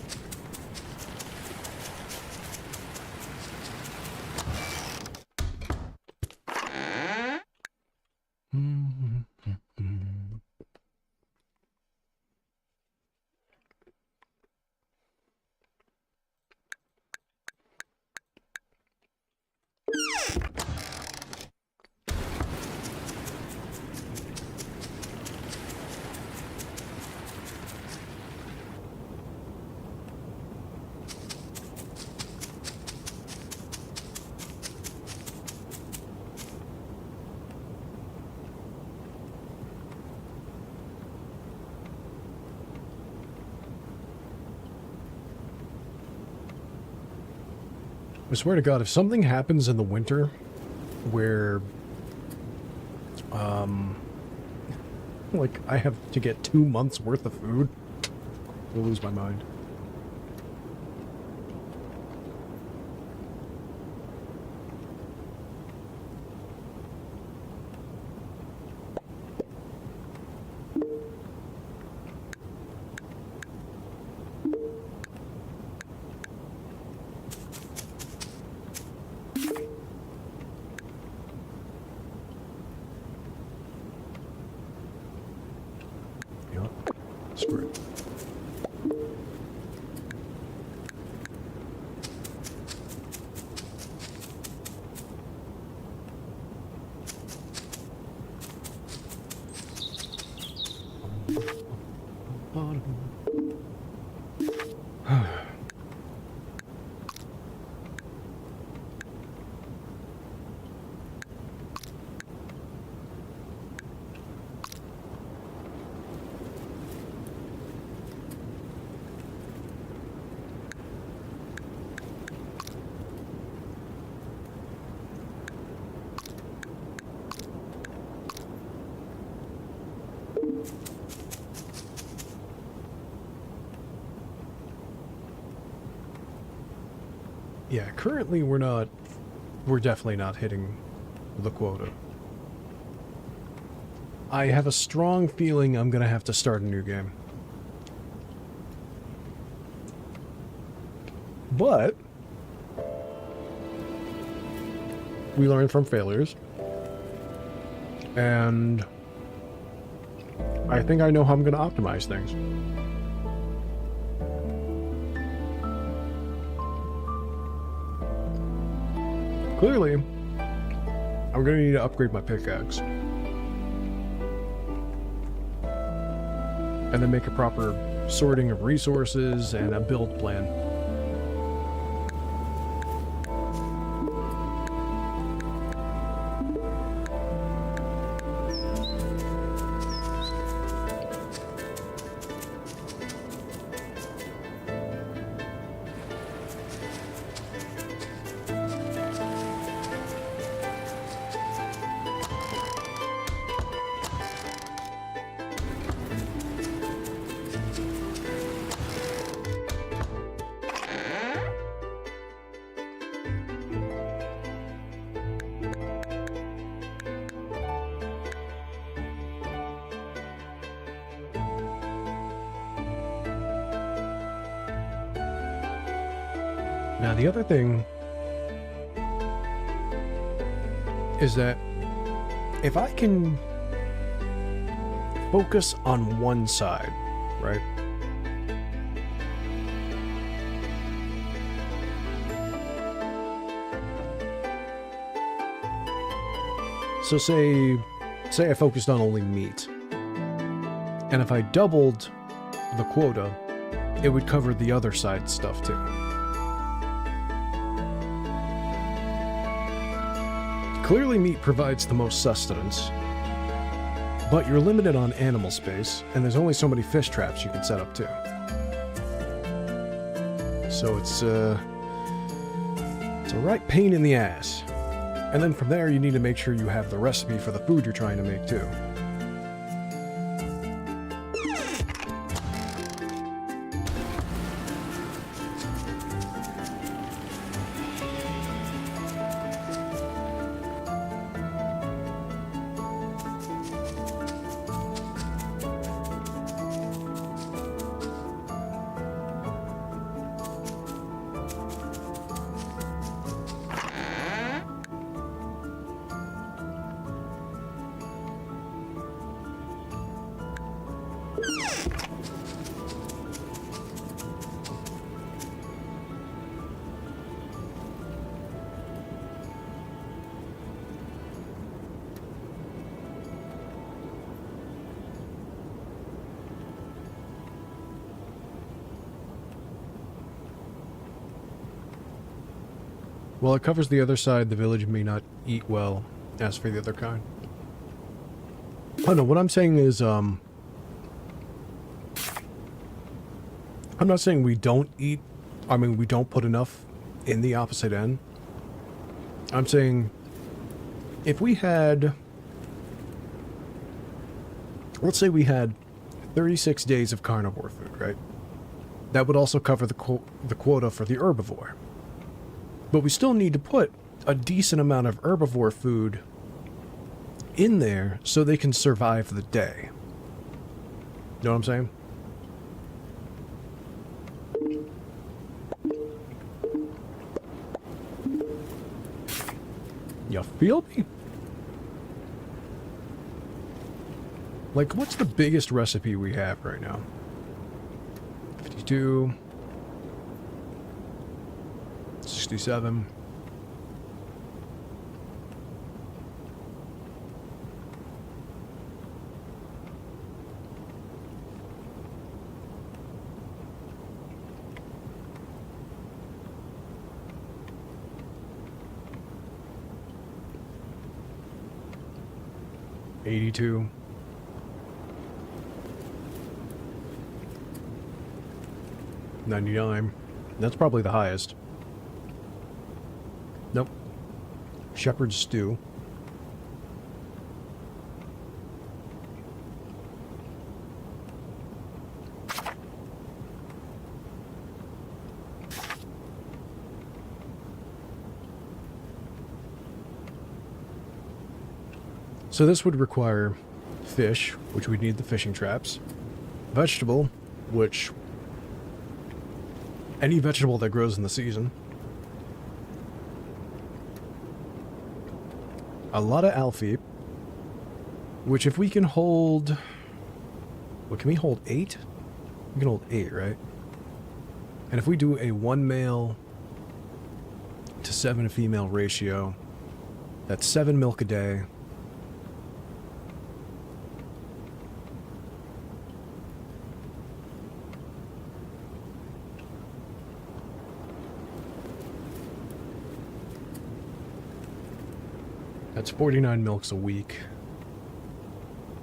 I swear to God, if something happens in the winter where, like, I have to get 2 months worth of food, I'll lose my mind. Screw it. Yeah, currently we're definitely not hitting the quota. I have a strong feeling I'm gonna have to start a new game. But we learn from failures. And I think I know how I'm gonna optimize things. Clearly, I'm gonna need to upgrade my pickaxe. And then make a proper sorting of resources and a build plan. Now, the other thing is that if I can focus on one side, right? So say I focused on only meat, and if I doubled the quota, it would cover the other side stuff too. Clearly, meat provides the most sustenance, but you're limited on animal space, and there's only so many fish traps you can set up too. So it's a right pain in the ass. And then from there, you need to make sure you have the recipe for the food you're trying to make too. While it covers the other side, the village may not eat well, as for the other kind. Oh no, what I'm saying is, I'm not saying we don't eat, I mean, we don't put enough in the opposite end. I'm saying, if we had, let's say we had 36 days of carnivore food, right? That would also cover the quota for the herbivore. But we still need to put a decent amount of herbivore food in there so they can survive the day. You know what I'm saying? You feel me? Like, what's the biggest recipe we have right now? 52. 67. $82. $99. That's probably the highest. Nope. Shepherd's stew. So this would require fish, which we'd need the fishing traps. Vegetable, which any vegetable that grows in the season. A lot of Alfie, which if we can hold... What, can we hold 8? We can hold 8, right? And if we do a 1 male to 7 female ratio, that's 7 milk a day. That's 49 milks a week.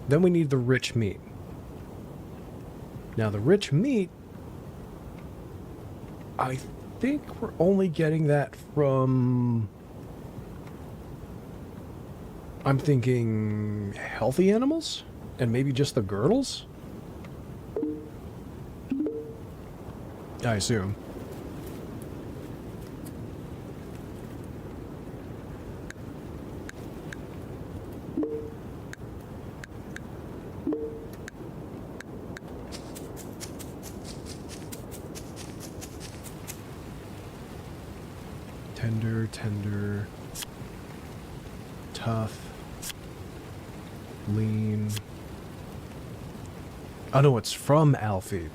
Then we need the rich meat. Now the rich meat, I think we're only getting that from... I'm thinking healthy animals? And maybe just the girdles? I assume. Tender, tough, lean. Oh no, it's from Alfie.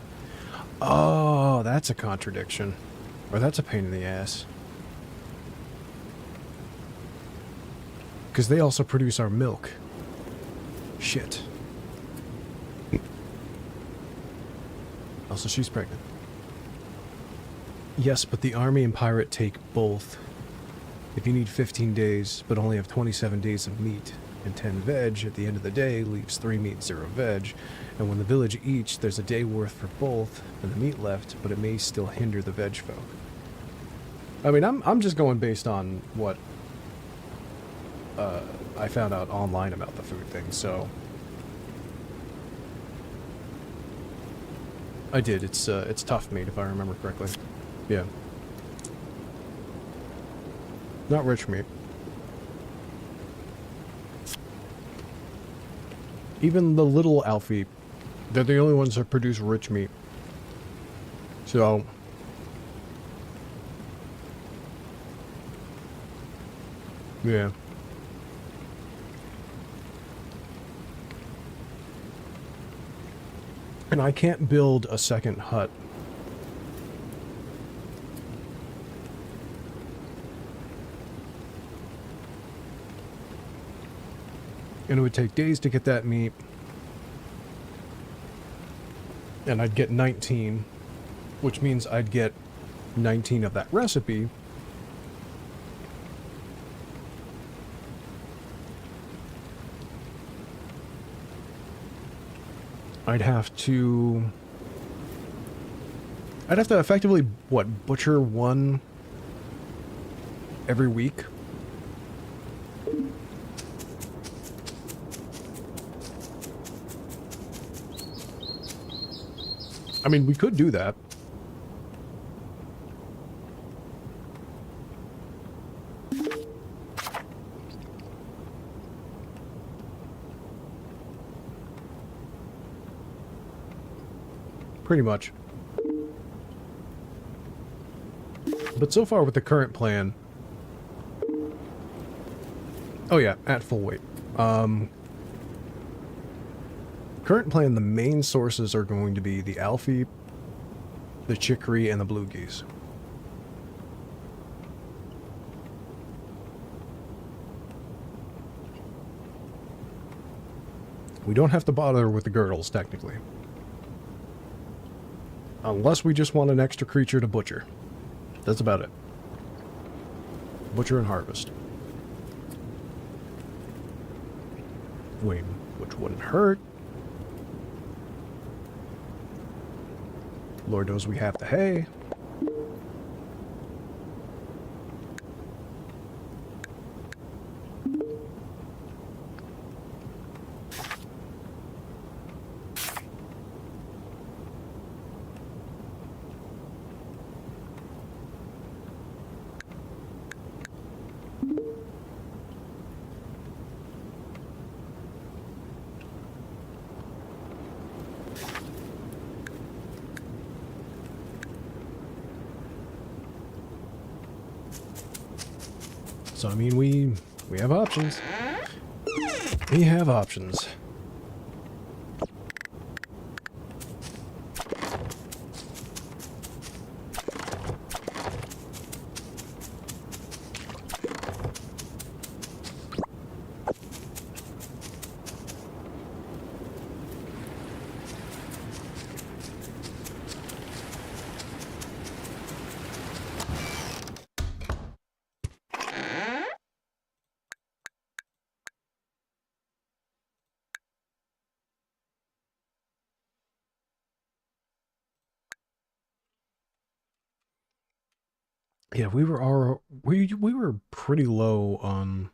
Oh, that's a contradiction. Or that's a pain in the ass. Because they also produce our milk. Shit. Also, she's pregnant. Yes, but the army and pirate take both. If you need 15 days, but only have 27 days of meat and 10 veg, at the end of the day leaves 3 meat, 0 veg. And when the village eats, there's a day worth for both, and the meat left, but it may still hinder the veg folk. I mean, I'm just going based on what I found out online about the food thing, so... I did, it's tough meat, if I remember correctly. Yeah. Not rich meat. Even the little Alfie, they're the only ones that produce rich meat. So... yeah. And I can't build a second hut. And it would take days to get that meat. And I'd get 19, which means I'd get 19 of that recipe. I'd have to effectively, what, butcher one every week? I mean, we could do that. Pretty much. But so far with the current plan... Oh yeah, at full weight. Current plan, the main sources are going to be the Alfie, the chicory, and the blue geese. We don't have to bother with the girdles, technically. Unless we just want an extra creature to butcher. That's about it. Butcher and harvest. Wait, which wouldn't hurt. Lord knows we have the hay. So, I mean, we have options. We have options. Yeah, we were pretty low on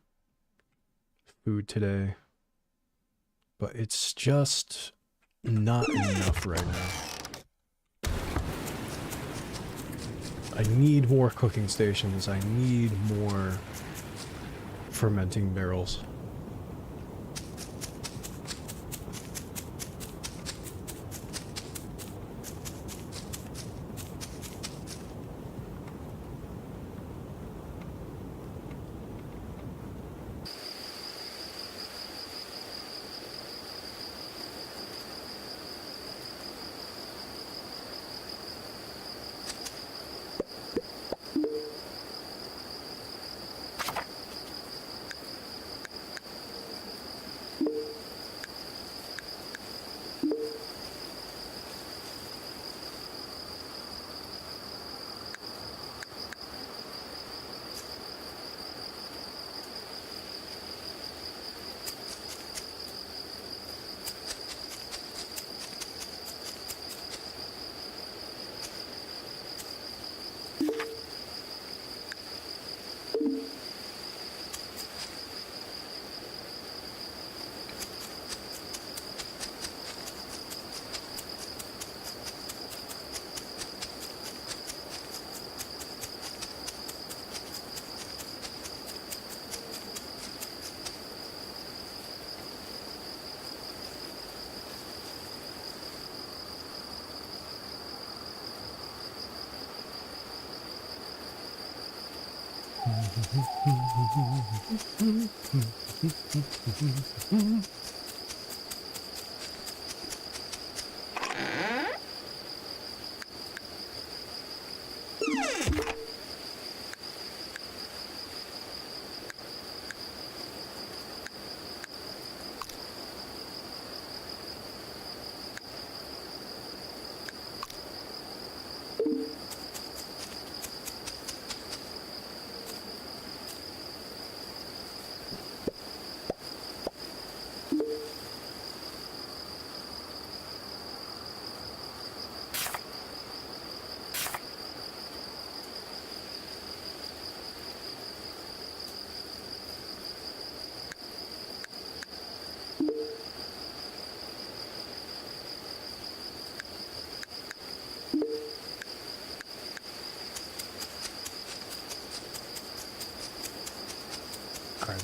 food today, but it's just not enough right now. I need more cooking stations. I need more fermenting barrels.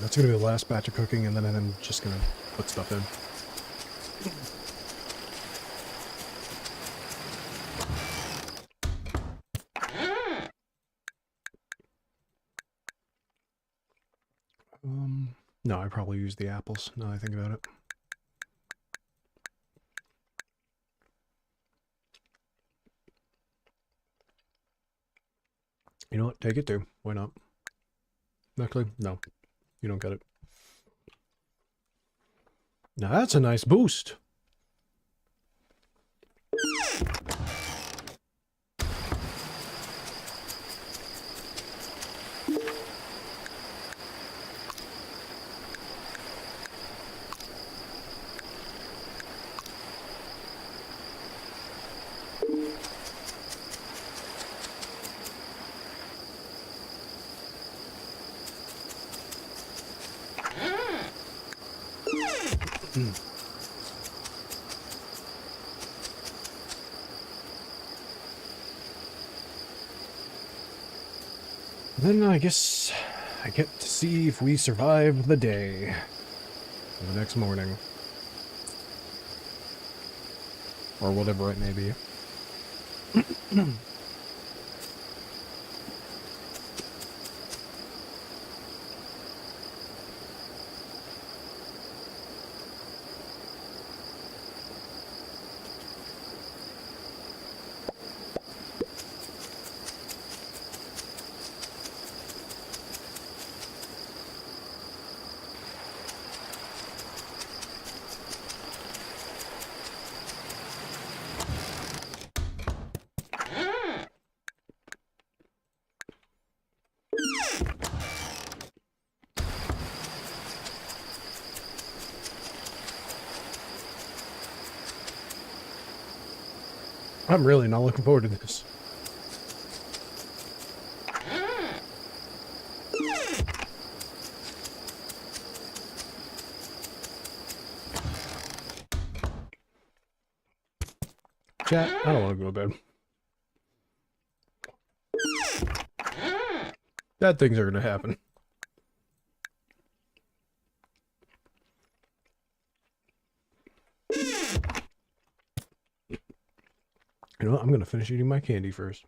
that's gonna be the last batch of cooking, and then I'm just gonna put stuff in. No, I probably use the apples, now that I think about it. You know what? Take it too. Why not? Actually, no. You don't get it. Now that's a nice boost. Then I guess I get to see if we survive the day. The next morning. Or whatever it may be. I'm really not looking forward to this. Chat, I don't want to go to bed. Bad things are going to happen. You know what? I'm going to finish eating my candy first.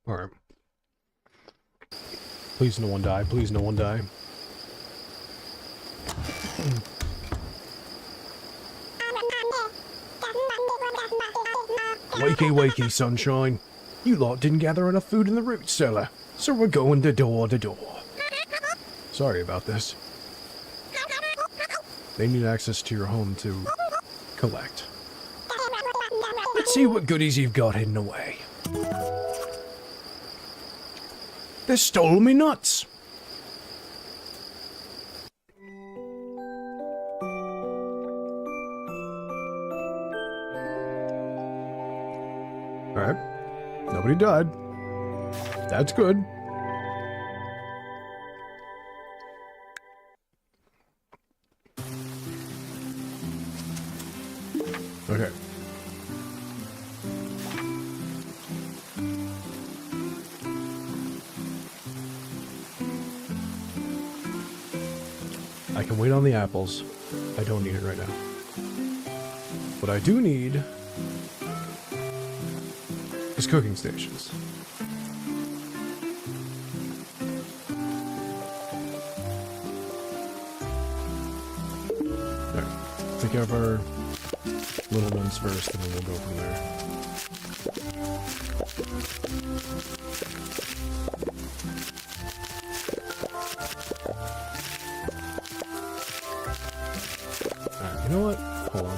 Alright. Please no one die. Please no one die. Wakey, wakey, sunshine. You lot didn't gather enough food in the root cellar, so we're going to door to door. Sorry about this. They need access to your home to collect. Let's see what goodies you've got hidden away. They stole me nuts! Alright. Nobody died. That's good. Okay. I can wait on the apples. I don't need it right now. What I do need is cooking stations. There. Take care of our little ones first, and then we'll go from there. Alright, you know what? Hold on.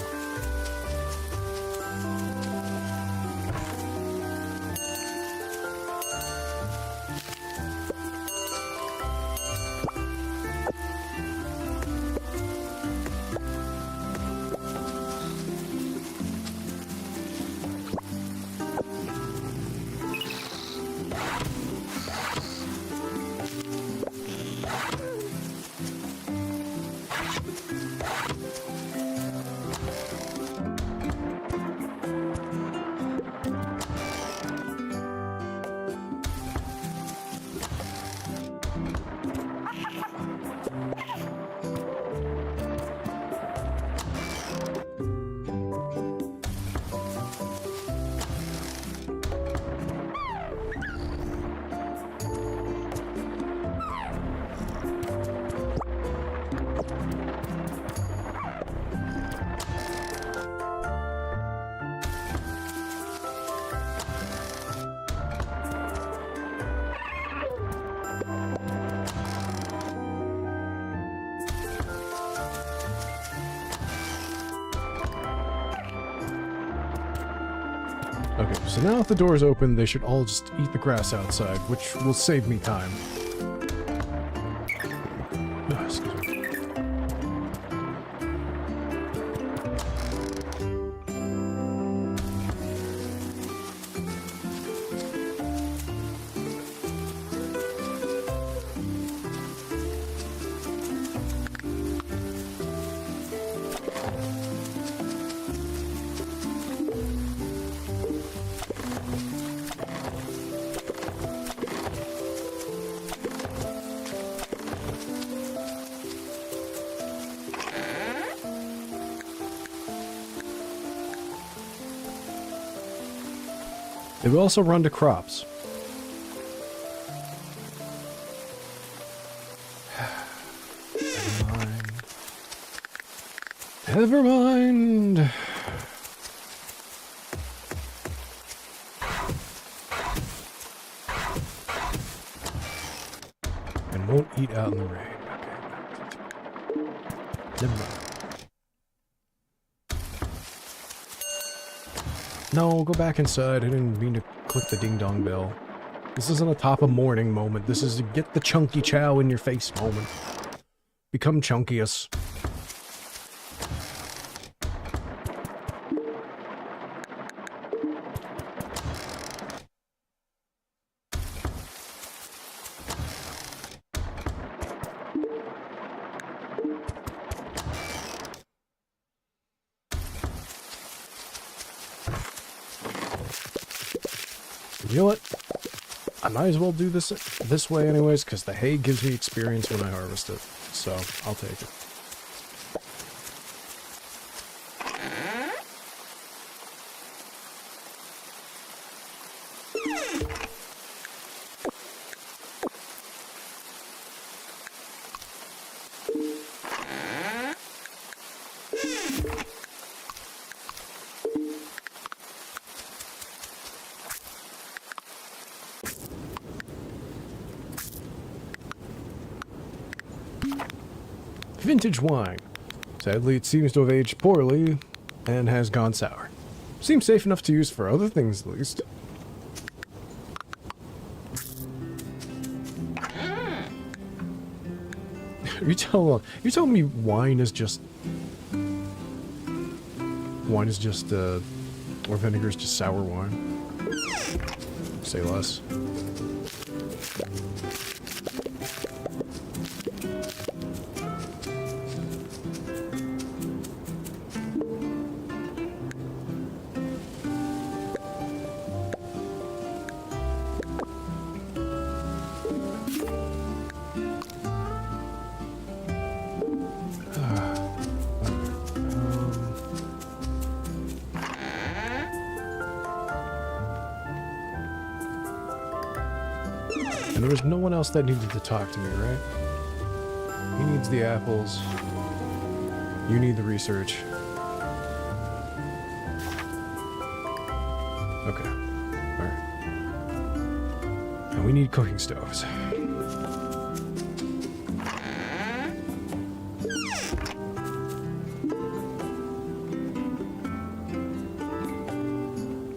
Okay, so now if the door's open, they should all just eat the grass outside, which will save me time. Oh, excuse me. They will also run to crops. Never mind. Never mind. And won't eat out in the rain. Okay. Never mind. No, go back inside. I didn't mean to click the ding-dong bell. This isn't a top of morning moment. This is a get the chunky chow in your face moment. Become chunkiest. You know what? I might as well do this way anyways, because the hay gives me experience when I harvest it. So, I'll take it. Vintage wine. Sadly, it seems to have aged poorly and has gone sour. Seems safe enough to use for other things, at least. You tell me wine is just, or vinegar is just sour wine? Say less. And there was no one else that needed to talk to me, right? He needs the apples. You need the research. Okay. Alright. And we need cooking stoves.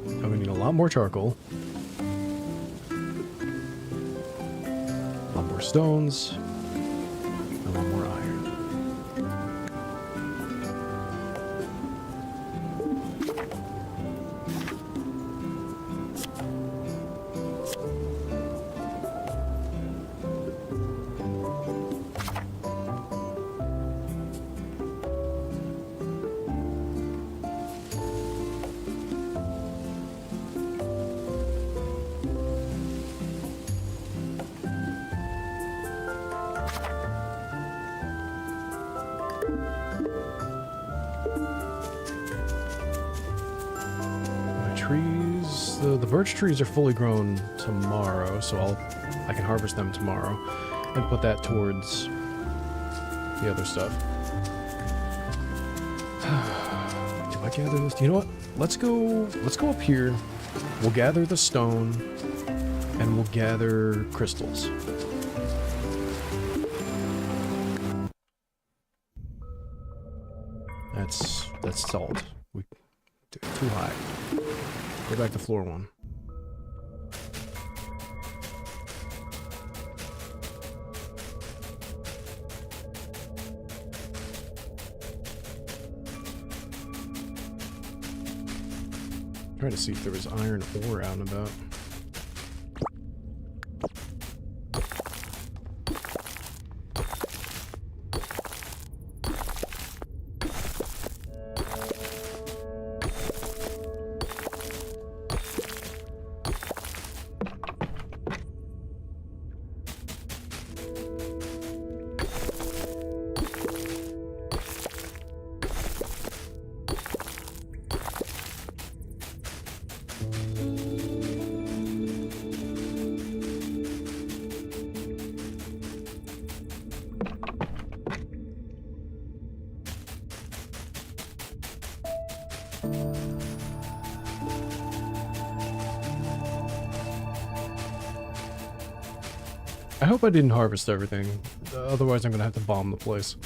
And we need a lot more charcoal. More stones, and one more iron. Trees, the birch trees are fully grown tomorrow, so I can harvest them tomorrow and put that towards the other stuff. Do I gather this? You know what? Let's go up here. We'll gather the stone and we'll gather crystals. That's salt. Too high. Go back to floor 1. Trying to see if there was iron ore out and about. I hope I didn't harvest everything, otherwise I'm gonna have to bomb the place.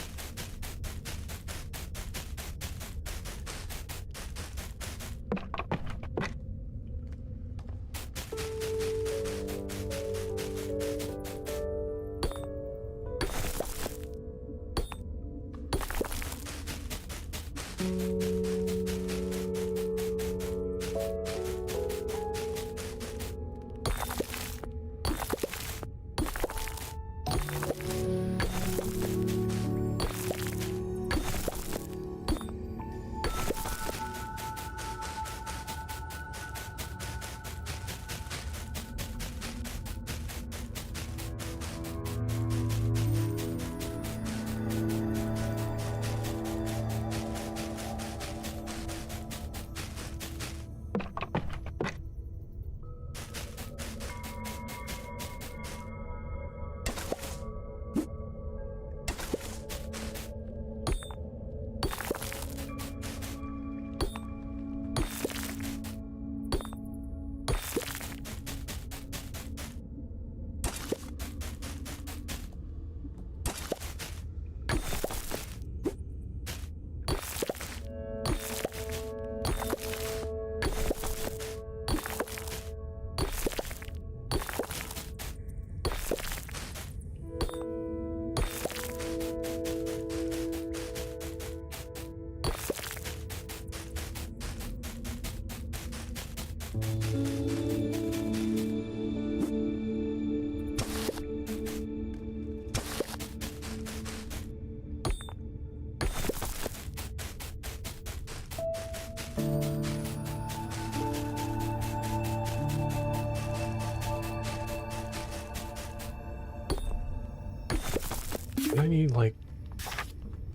I need, like,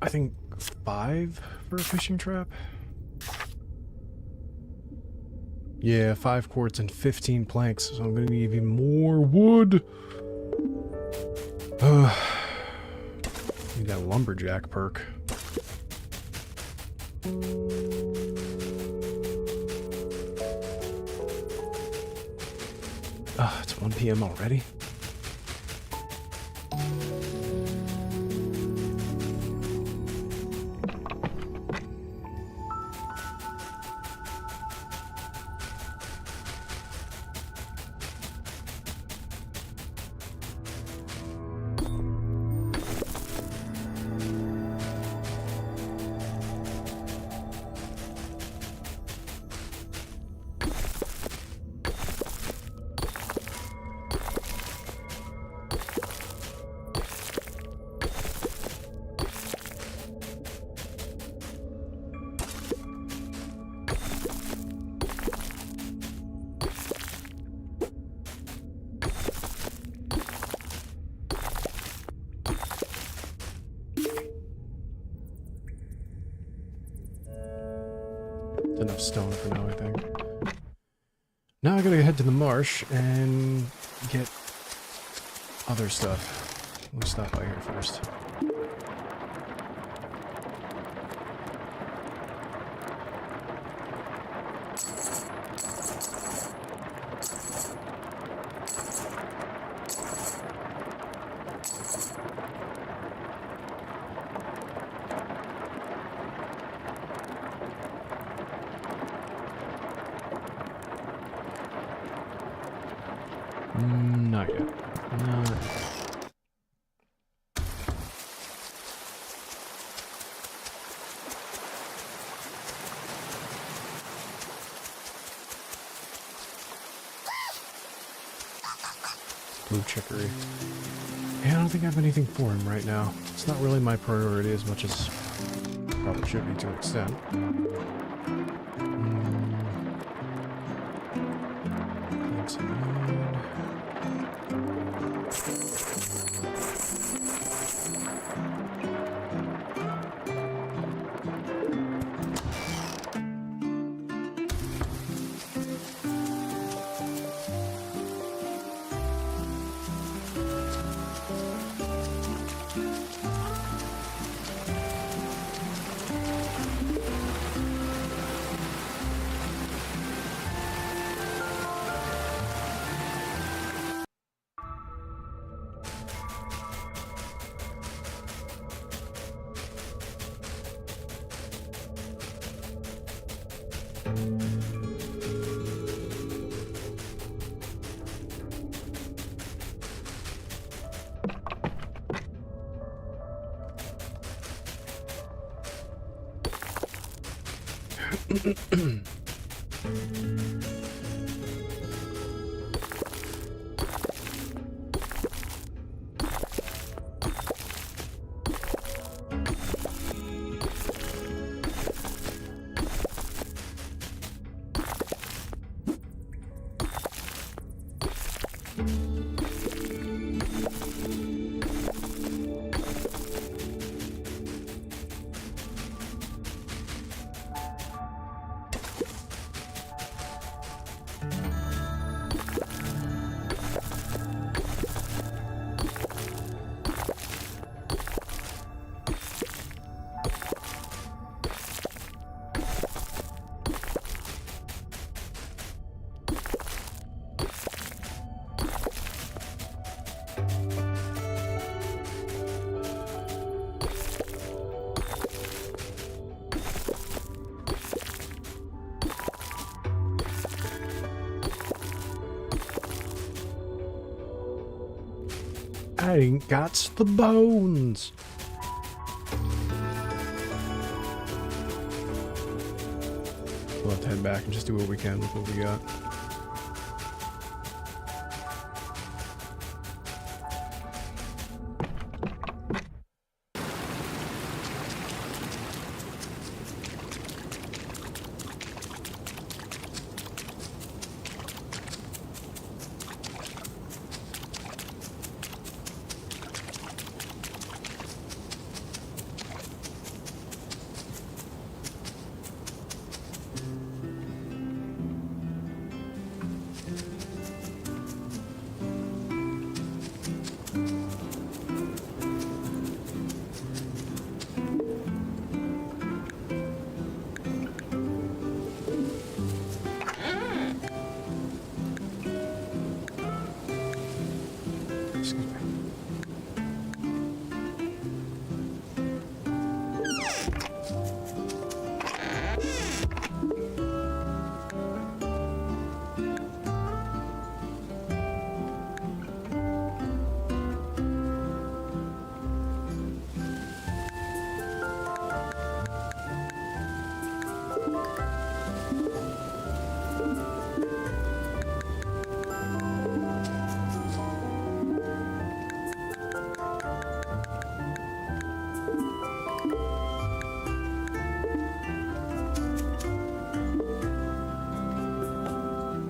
I think 5 for a fishing trap? Yeah, 5 quartz and 15 planks, so I'm gonna need even more wood. Need that lumberjack perk. It's 1 PM already? Enough stone for now, I think. Now I gotta head to the marsh and get other stuff. Let me stop by here first. Not yet. Not yet. Blue chicory. Yeah, I don't think I have anything for him right now. It's not really my priority as much as probably should be to an extent. Thanks, I ain't got the bones. We'll have to head back and just do what we can with what we got.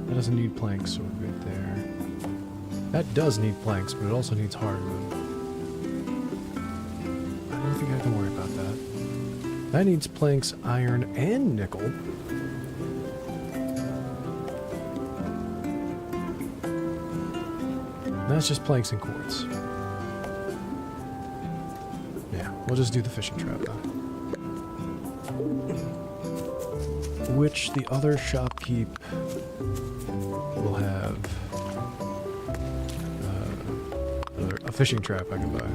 That doesn't need planks, so we're good there. That does need planks, but it also needs hardwood. I don't think I have to worry about that. That needs planks, iron, and nickel. That's just planks and quartz. Yeah, we'll just do the fishing trap then. Which the other shopkeep will have a fishing trap I can buy.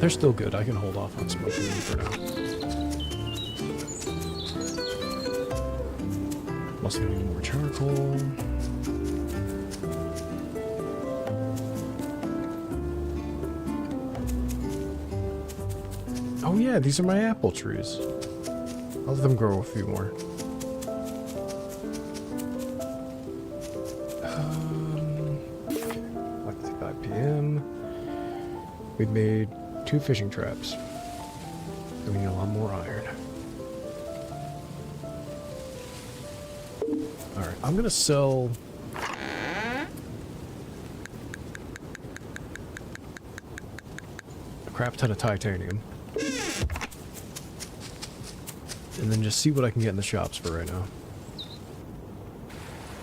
They're still good. I can hold off on smoking them for now. I'm also gonna need more charcoal. Oh yeah, these are my apple trees. I'll let them grow a few more. Okay, like 5 p.m. We've made 2 fishing traps. And we need a lot more iron. Alright, I'm gonna sell... a crap ton of titanium. And then just see what I can get in the shops for right now.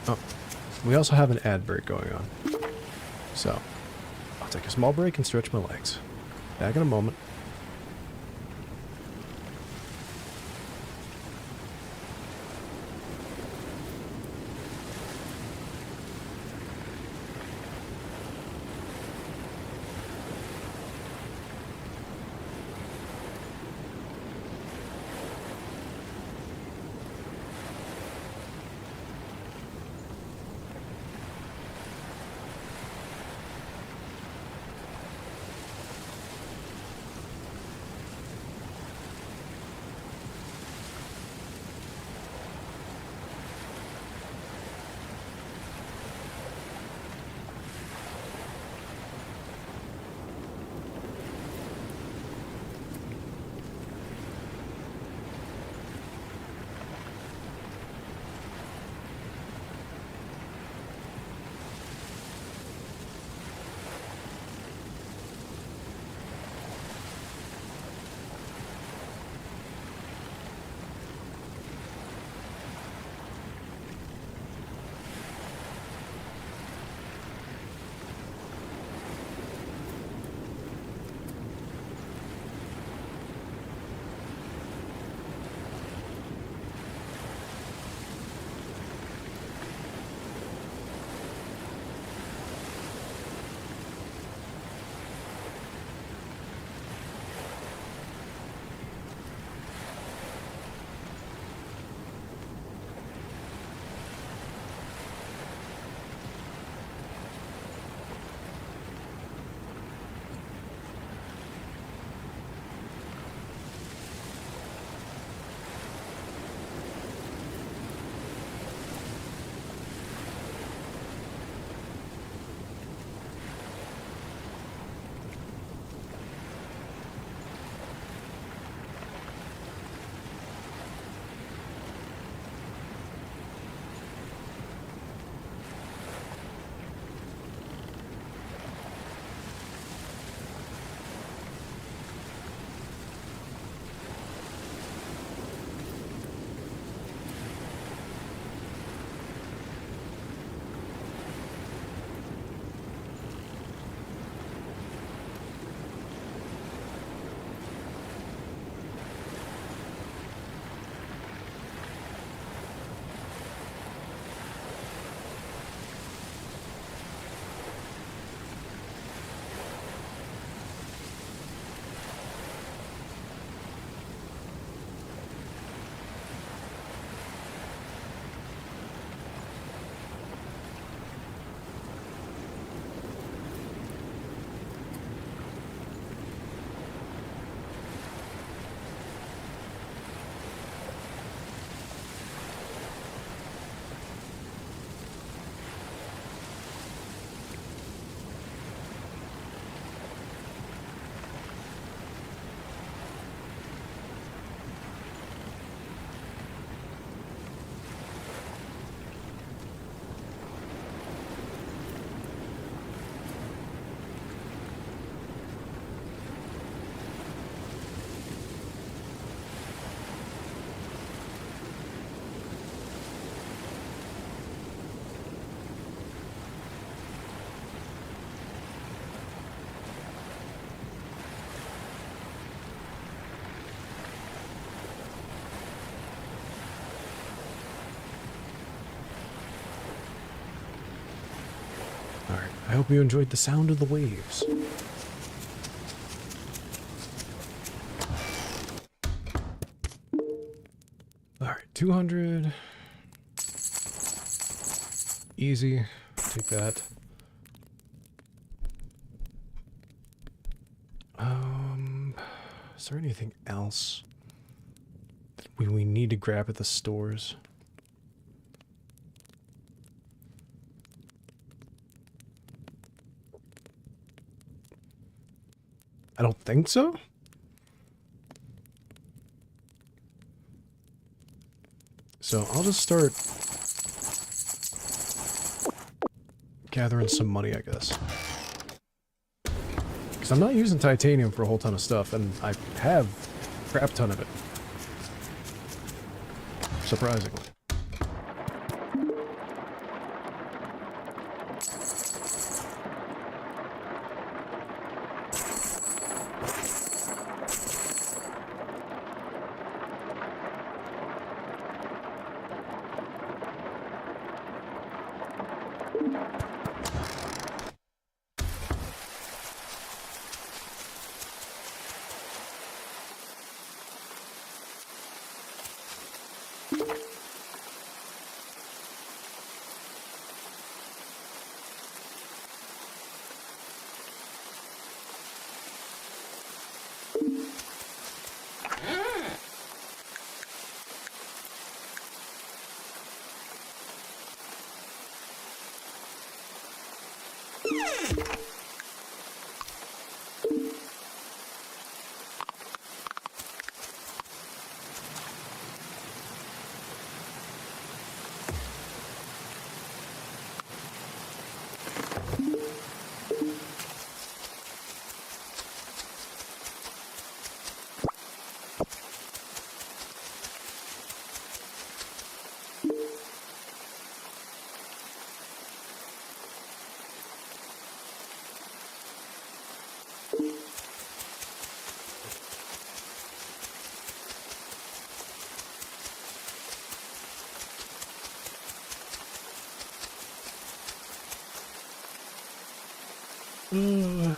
Oh, we also have an ad break going on. So, I'll take a small break and stretch my legs. Back in a moment. I hope you enjoyed the sound of the waves. Alright, 200. Easy. Take that. Is there anything else that we need to grab at the stores? I don't think so. So I'll just start gathering some money, I guess. Because I'm not using titanium for a whole ton of stuff, and I have a crap ton of it. Surprisingly.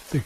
Think.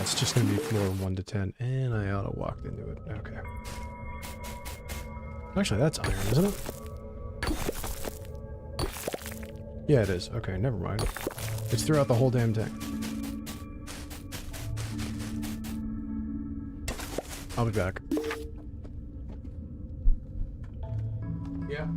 It's just going to be floor 1 to 10, and I ought to walk into it. Okay. Actually, that's iron, isn't it? Yeah, it is. Okay, never mind. It's throughout the whole damn thing. I'll be back. Yeah.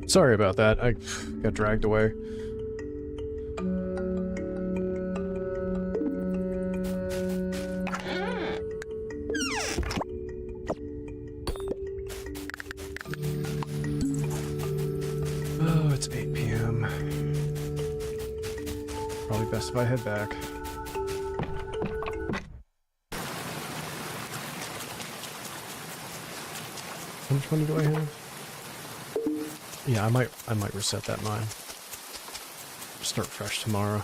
Sorry about that. I got dragged away. Oh, it's 8 p.m. Probably best if I head back. How much money do I have? Yeah, I might reset that mine. Start fresh tomorrow.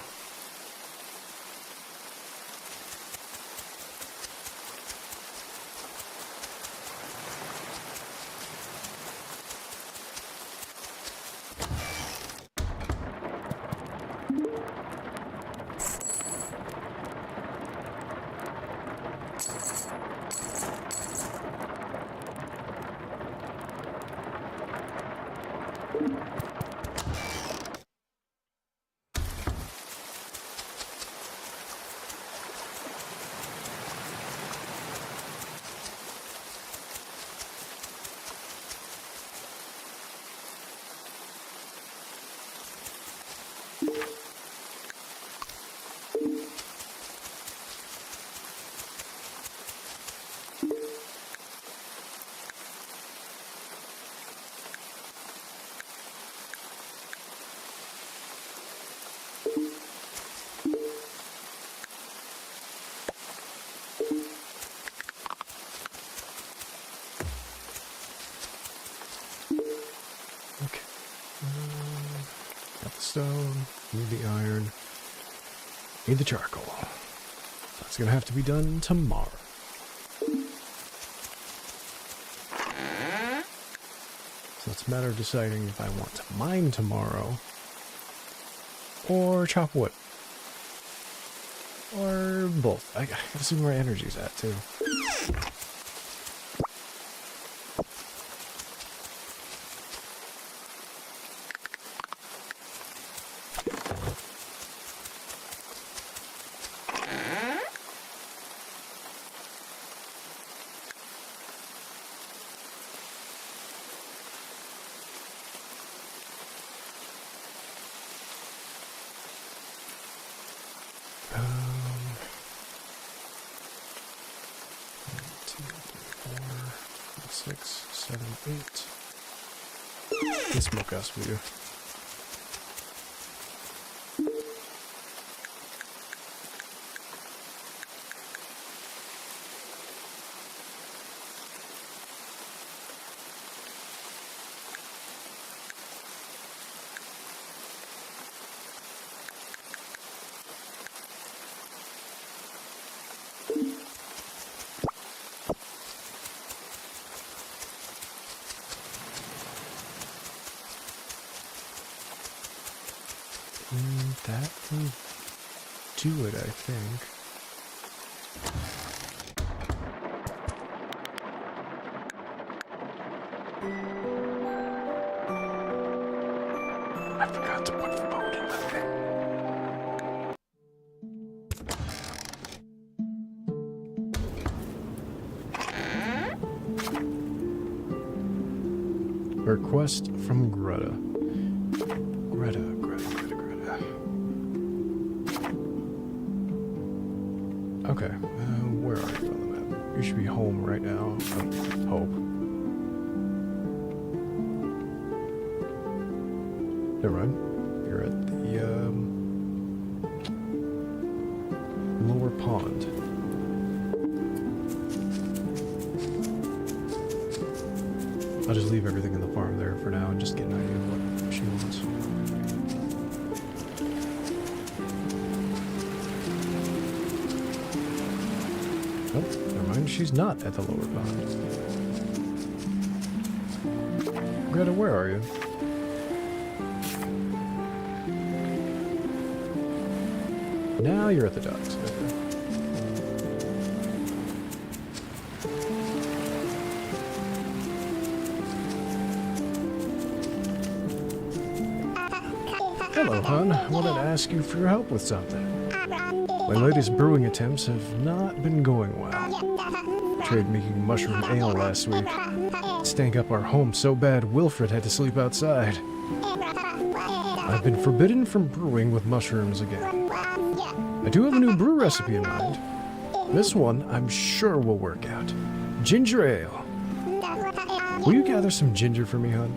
Okay. Got the stone, need the iron, need the charcoal. That's gonna have to be done tomorrow. So it's a matter of deciding if I want to mine tomorrow or chop wood. Or both. I gotta see where my energy's at too. Six, 7, 8. Let's smoke us for you. That will do it, I think. I forgot to put food in the thing. Request from Greta. Greta. Okay, where are you on the map? You should be home right now. I hope. Never mind. You're at the lower pond. I'll just leave everything in the farm there for now and just get an idea of what she wants. Oh, never mind, she's not at the lower pond. Greta, where are you? Now you're at the docks. Okay. Hello, hon. I wanted to ask you for your help with something. My latest brewing attempts have not been going well. Tried making mushroom ale last week. It stank up our home so bad Wilfred had to sleep outside. I've been forbidden from brewing with mushrooms again. I do have a new brew recipe in mind. This one I'm sure will work out. Ginger ale. Will you gather some ginger for me, hon?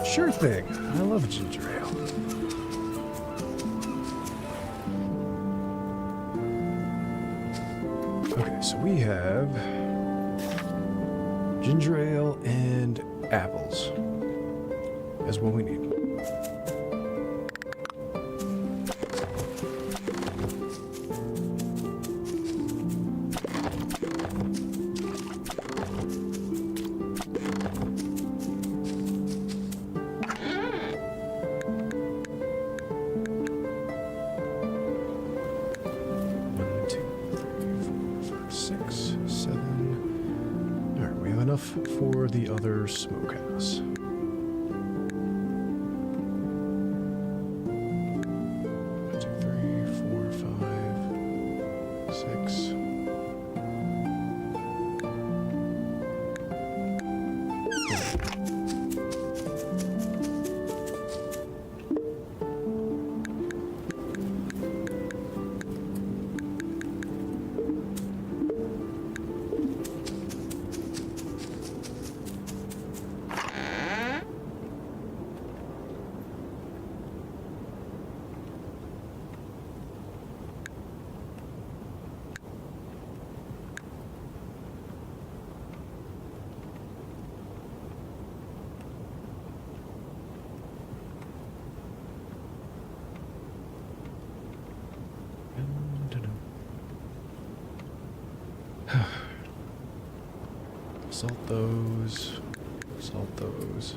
Sure thing. I love ginger ale. Okay, so we have ginger ale and apples. That's what we need. For the other smokehouse. 1, 2, 3, 4, 5, 6. Salt those. Salt those.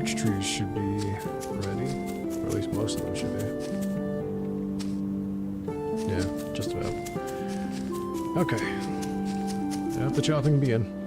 birch trees should be ready. Or at least most of them should be. Yeah, just about. Okay. Let the chopping begin.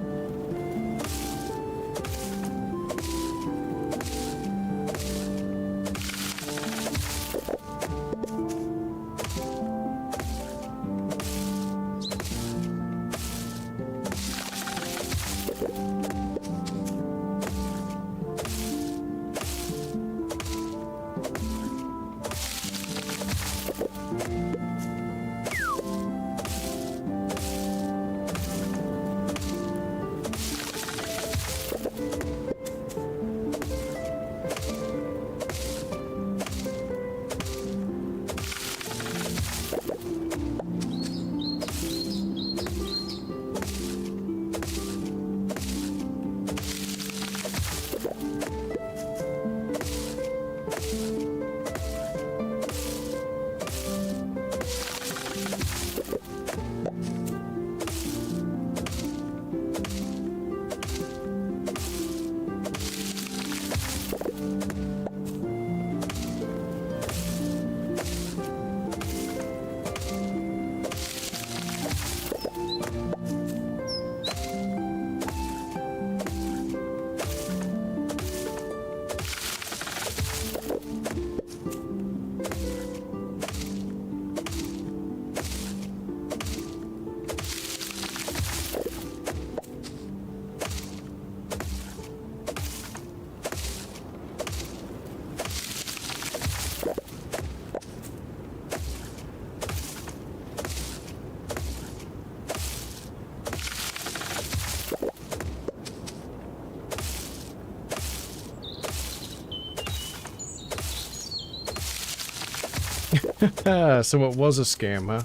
So it was a scam, huh?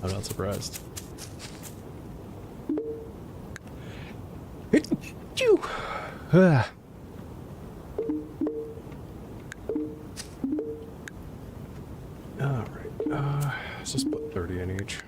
I'm not surprised. Alright, let's just put 30 in each.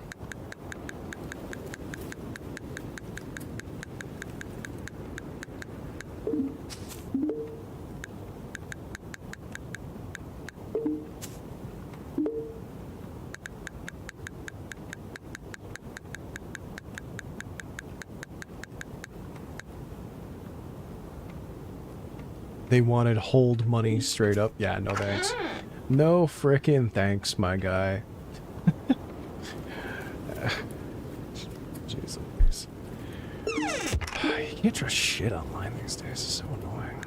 They wanted hold money straight up. Yeah, no thanks. No frickin' thanks, my guy. Jeez Louise. You can't trust shit online these days. It's so annoying.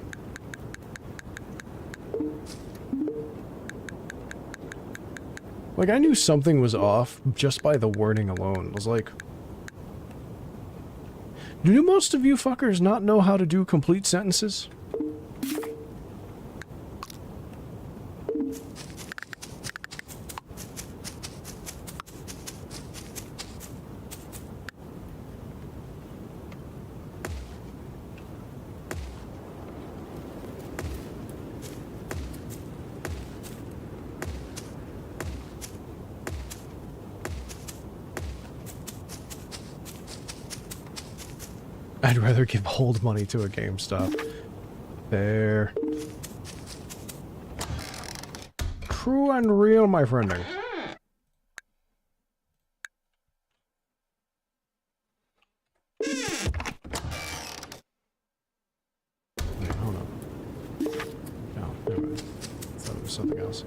Like, I knew something was off just by the wording alone. It was like... Do most of you fuckers not know how to do complete sentences? I'd rather give hold money to a GameStop. There. True and real, my friending. Hold on. No, never mind. I thought it was something else.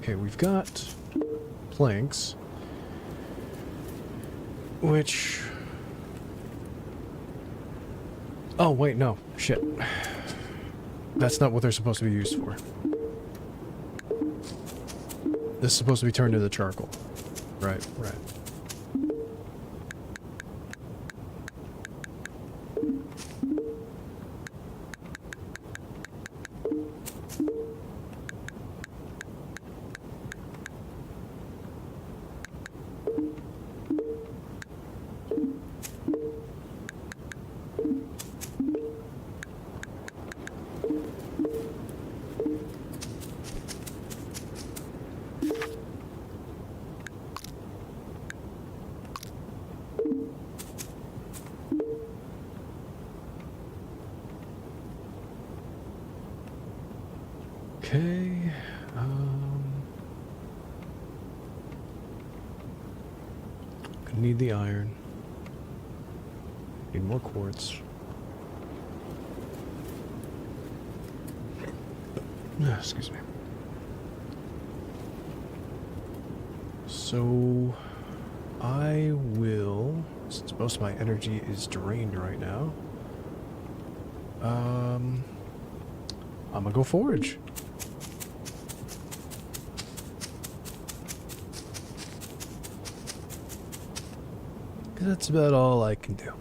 Okay, we've got planks, which... Oh, wait, no. Shit. That's not what they're supposed to be used for. This is supposed to be turned into charcoal. Right, right. need the iron. Need more quartz. Excuse me. So, I will, since most of my energy is drained right now, I'm gonna go forage. Because that's about all I can do.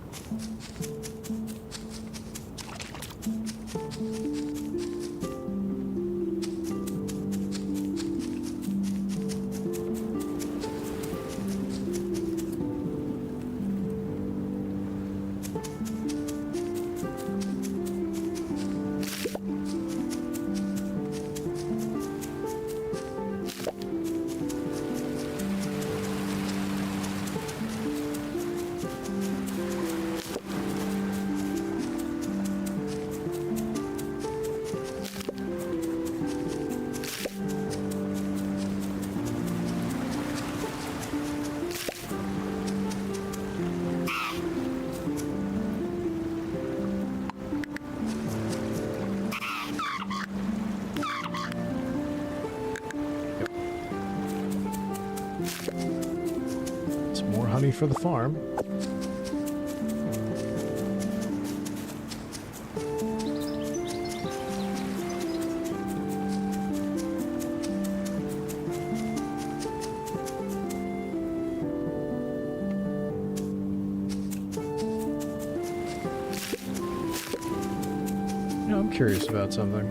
Some more honey for the farm. You know, I'm curious about something.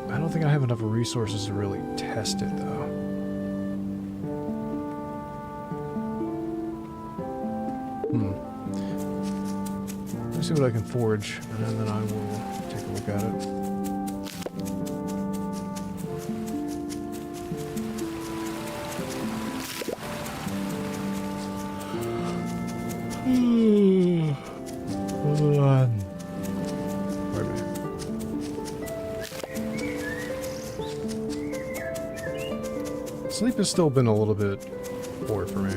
I don't think I have enough resources to really test it, though. Let me see what I can forge, and then I will take a look at it. Hold on. Pardon me. Sleep has still been a little bit poor for me.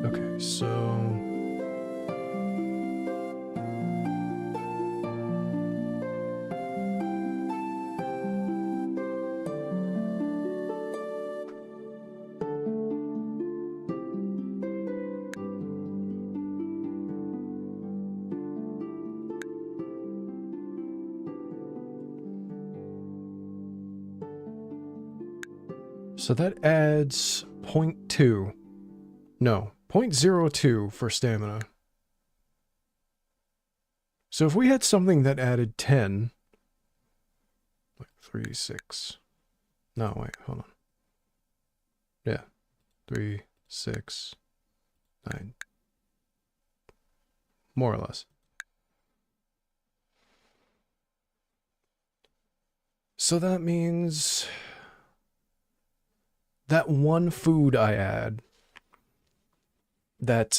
Okay, so that adds 0.2. No, 0.02 for stamina. So if we had something that added 10, like 3, 6. No, wait, hold on. Yeah, 3, 6, 9. More or less. So that means that one food I add, that,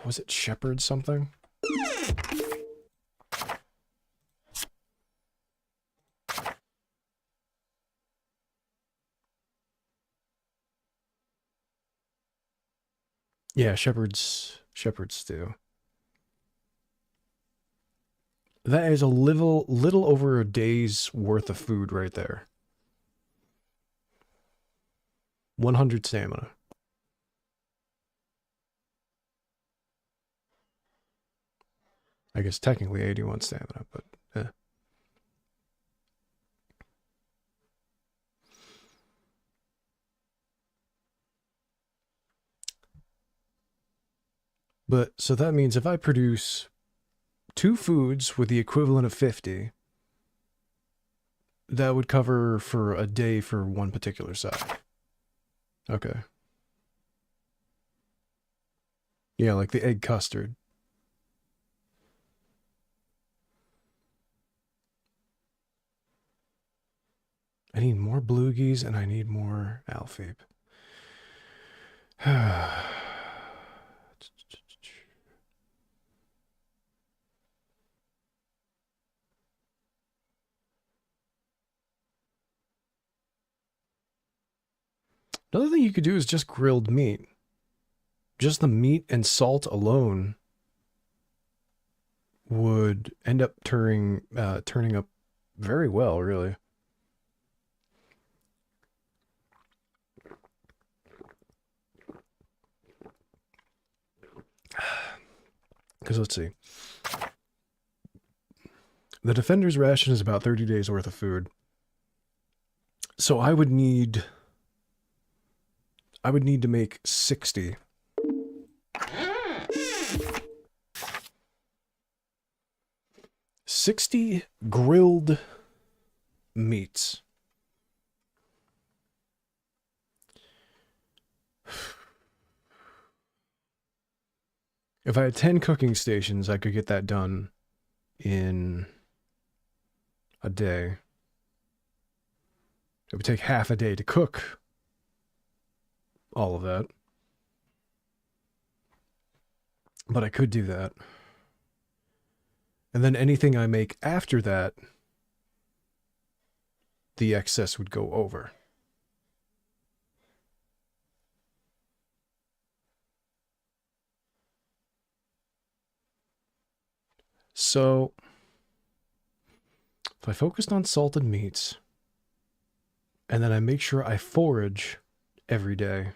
was it shepherd something? Yeah, shepherd's stew. That is a little over a day's worth of food right there. 100 stamina. I guess technically 81 stamina, but eh. But, so that means if I produce 2 foods with the equivalent of 50, that would cover for a day for one particular side. Okay. Yeah, like the egg custard. I need more bloogies and I need more alfabe. Another thing you could do is just grilled meat. Just the meat and salt alone would end up turning up very well, really. Because let's see. The Defender's ration is about 30 days worth of food. So I would need to make 60. $60 grilled meats. If I had 10 cooking stations, I could get that done in a day. It would take half a day to cook all of that. But I could do that. And then anything I make after that, the excess would go over. So, if I focused on salted meats, and then I make sure I forage every day,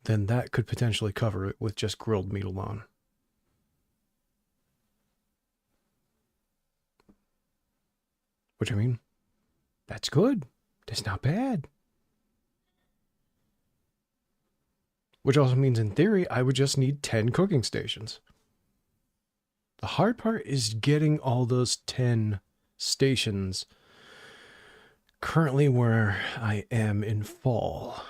then that could potentially cover it with just grilled meat alone. Which, I mean, that's good. That's not bad. Which also means, in theory, I would just need 10 cooking stations. The hard part is getting all those 10 stations currently where I am in fall.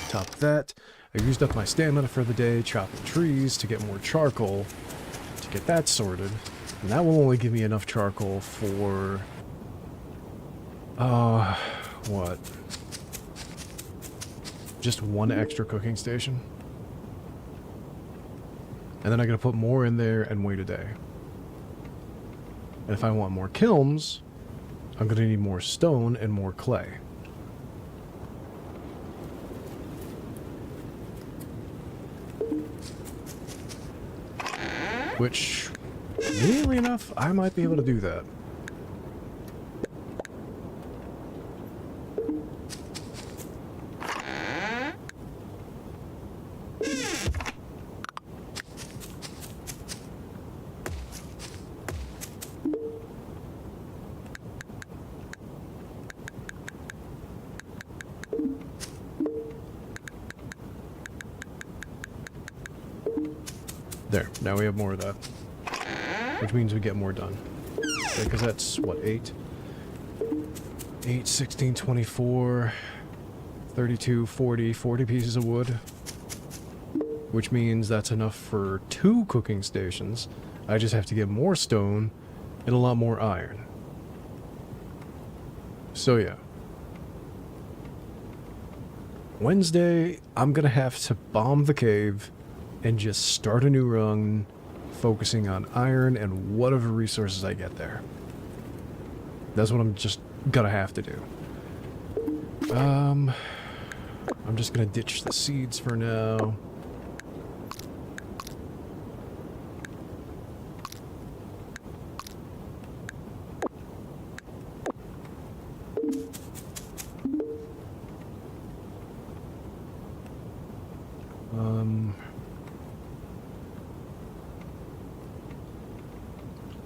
Top of that, I used up my stamina for the day chopping trees to get more charcoal to get that sorted. And that will only give me enough charcoal for... what? Just one extra cooking station? And then I gotta put more in there and wait a day. And if I want more kilns, I'm gonna need more stone and more clay. Which, weirdly enough, I might be able to do that. There, now we have more of that. Which means we get more done. Because that's, what, 8? 8, 16, 24, 32, 40, 40 pieces of wood. Which means that's enough for 2 cooking stations. I just have to get more stone and a lot more iron. So yeah. Wednesday, I'm gonna have to bomb the cave and just start a new run, focusing on iron and whatever resources I get there. That's what I'm just gonna have to do. I'm just gonna ditch the seeds for now.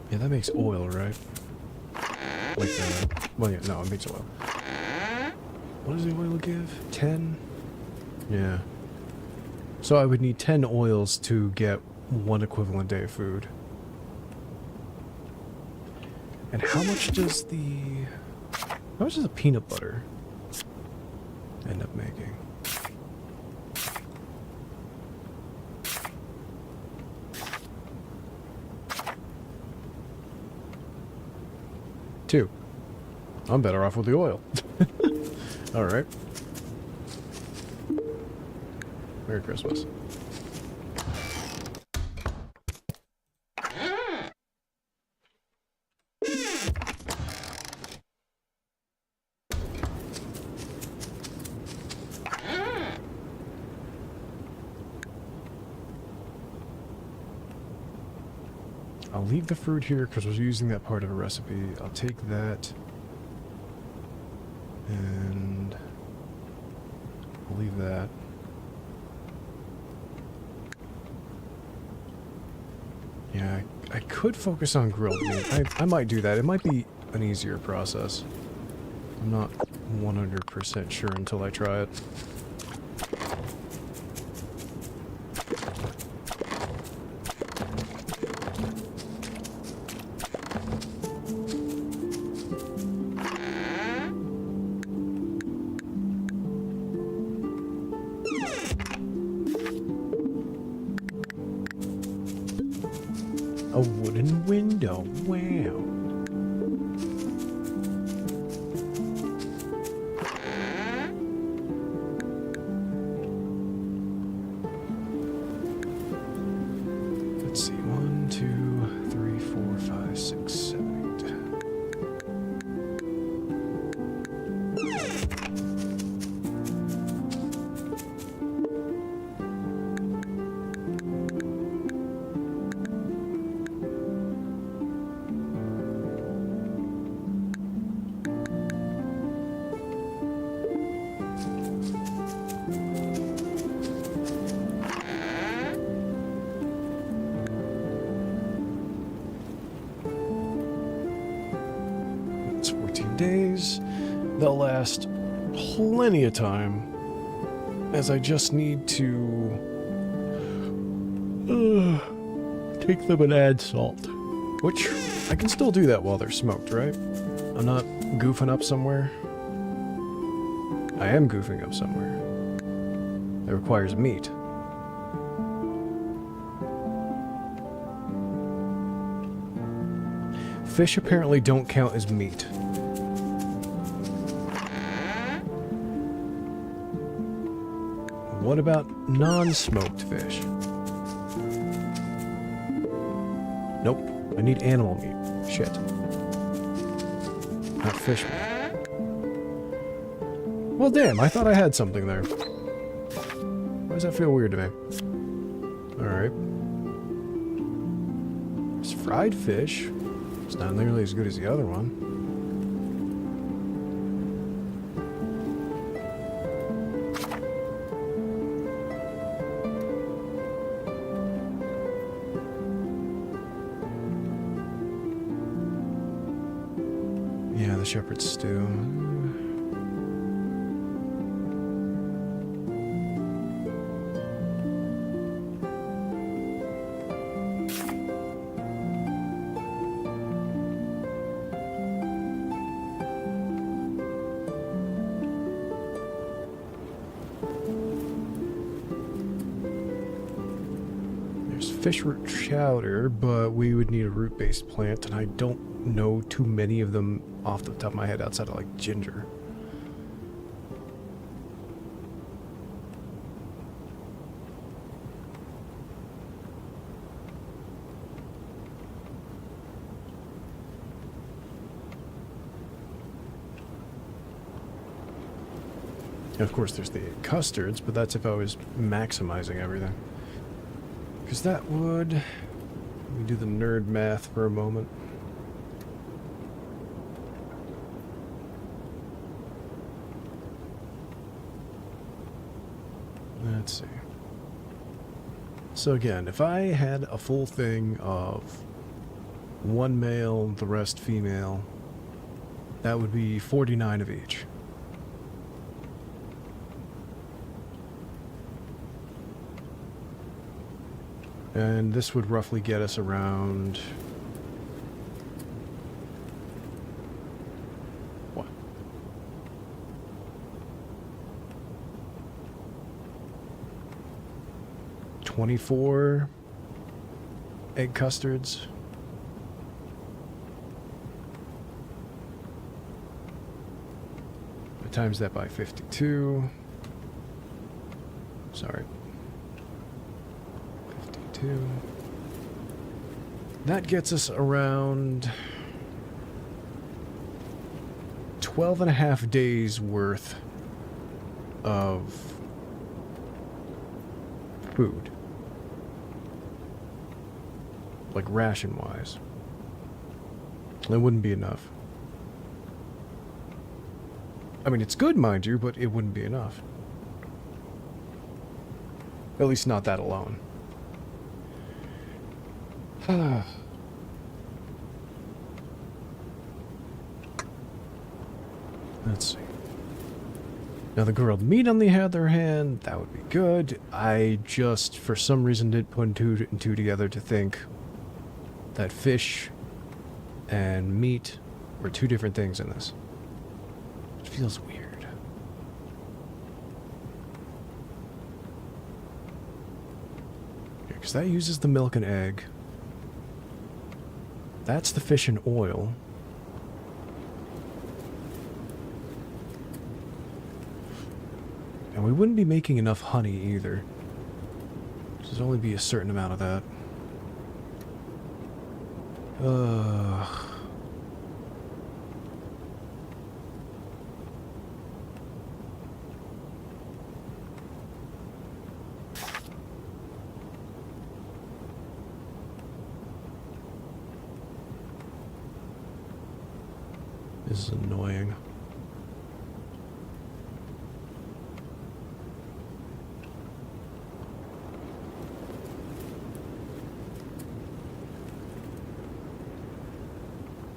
Yeah, that makes oil, right? Like well, yeah, no, it makes oil. What does the oil give? 10? Yeah. So I would need 10 oils to get one equivalent day of food. And how much does the peanut butter end up making? Two. I'm better off with the oil. Alright. Merry Christmas. I'll leave the fruit here because we're using that part of a recipe. I'll take that. And I'll leave that. Yeah, I could focus on grilled meat. I might do that. It might be an easier process. I'm not 100% sure until I try it. A wooden window. Wow. Let's see. 1, 2, 3, 4, 5, 6, 7, 14 days. They'll last plenty of time, as I just need to take them and add salt. Which, I can still do that while they're smoked, right? I'm not goofing up somewhere. I am goofing up somewhere. It requires meat. Fish apparently don't count as meat. What about non-smoked fish? Nope. I need animal meat. Shit. Not fish meat. Well, damn, I thought I had something there. Why does that feel weird to me? Alright. It's fried fish. It's not nearly as good as the other one. Yeah, the shepherd's stew. Fish root chowder, but we would need a root-based plant, and I don't know too many of them off the top of my head outside of, like, ginger. And of course, there's the custards, but that's if I was maximizing everything. Because that would... Let me do the nerd math for a moment. Let's see. So again, if I had a full thing of one male, the rest female, that would be 49 of each. And this would roughly get us around... what? 24 egg custards. I times that by 52. Sorry. 52. That gets us around 12 and a half days worth of food. Like ration-wise. That wouldn't be enough. I mean, it's good, mind you, but it wouldn't be enough. At least not that alone. Let's see. Now the grilled meat on the other hand, that would be good. I just, for some reason, didn't put two and two together to think that fish and meat were two different things in this. It feels weird. Because that uses the milk and egg. That's the fish and oil. And we wouldn't be making enough honey either. There'd only be a certain amount of that. This is annoying.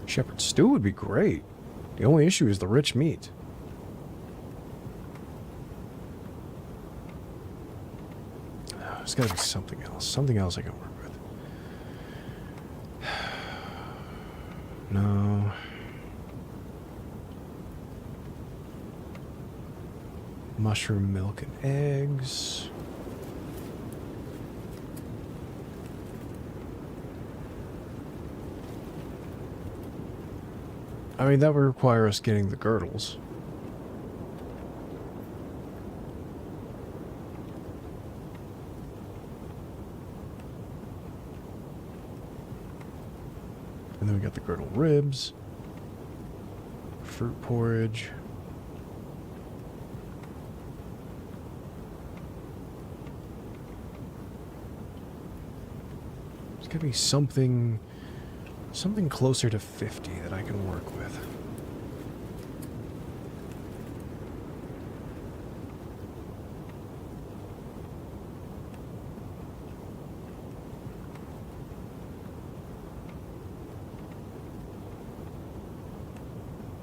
Shepherd's stew would be great. The only issue is the rich meat. There's gotta be something else. Something else I can work with. No. Mushroom milk and eggs. I mean, that would require us getting the girdles. And then we got the girdle ribs. Fruit porridge. There's gotta be something closer to 50 that I can work with.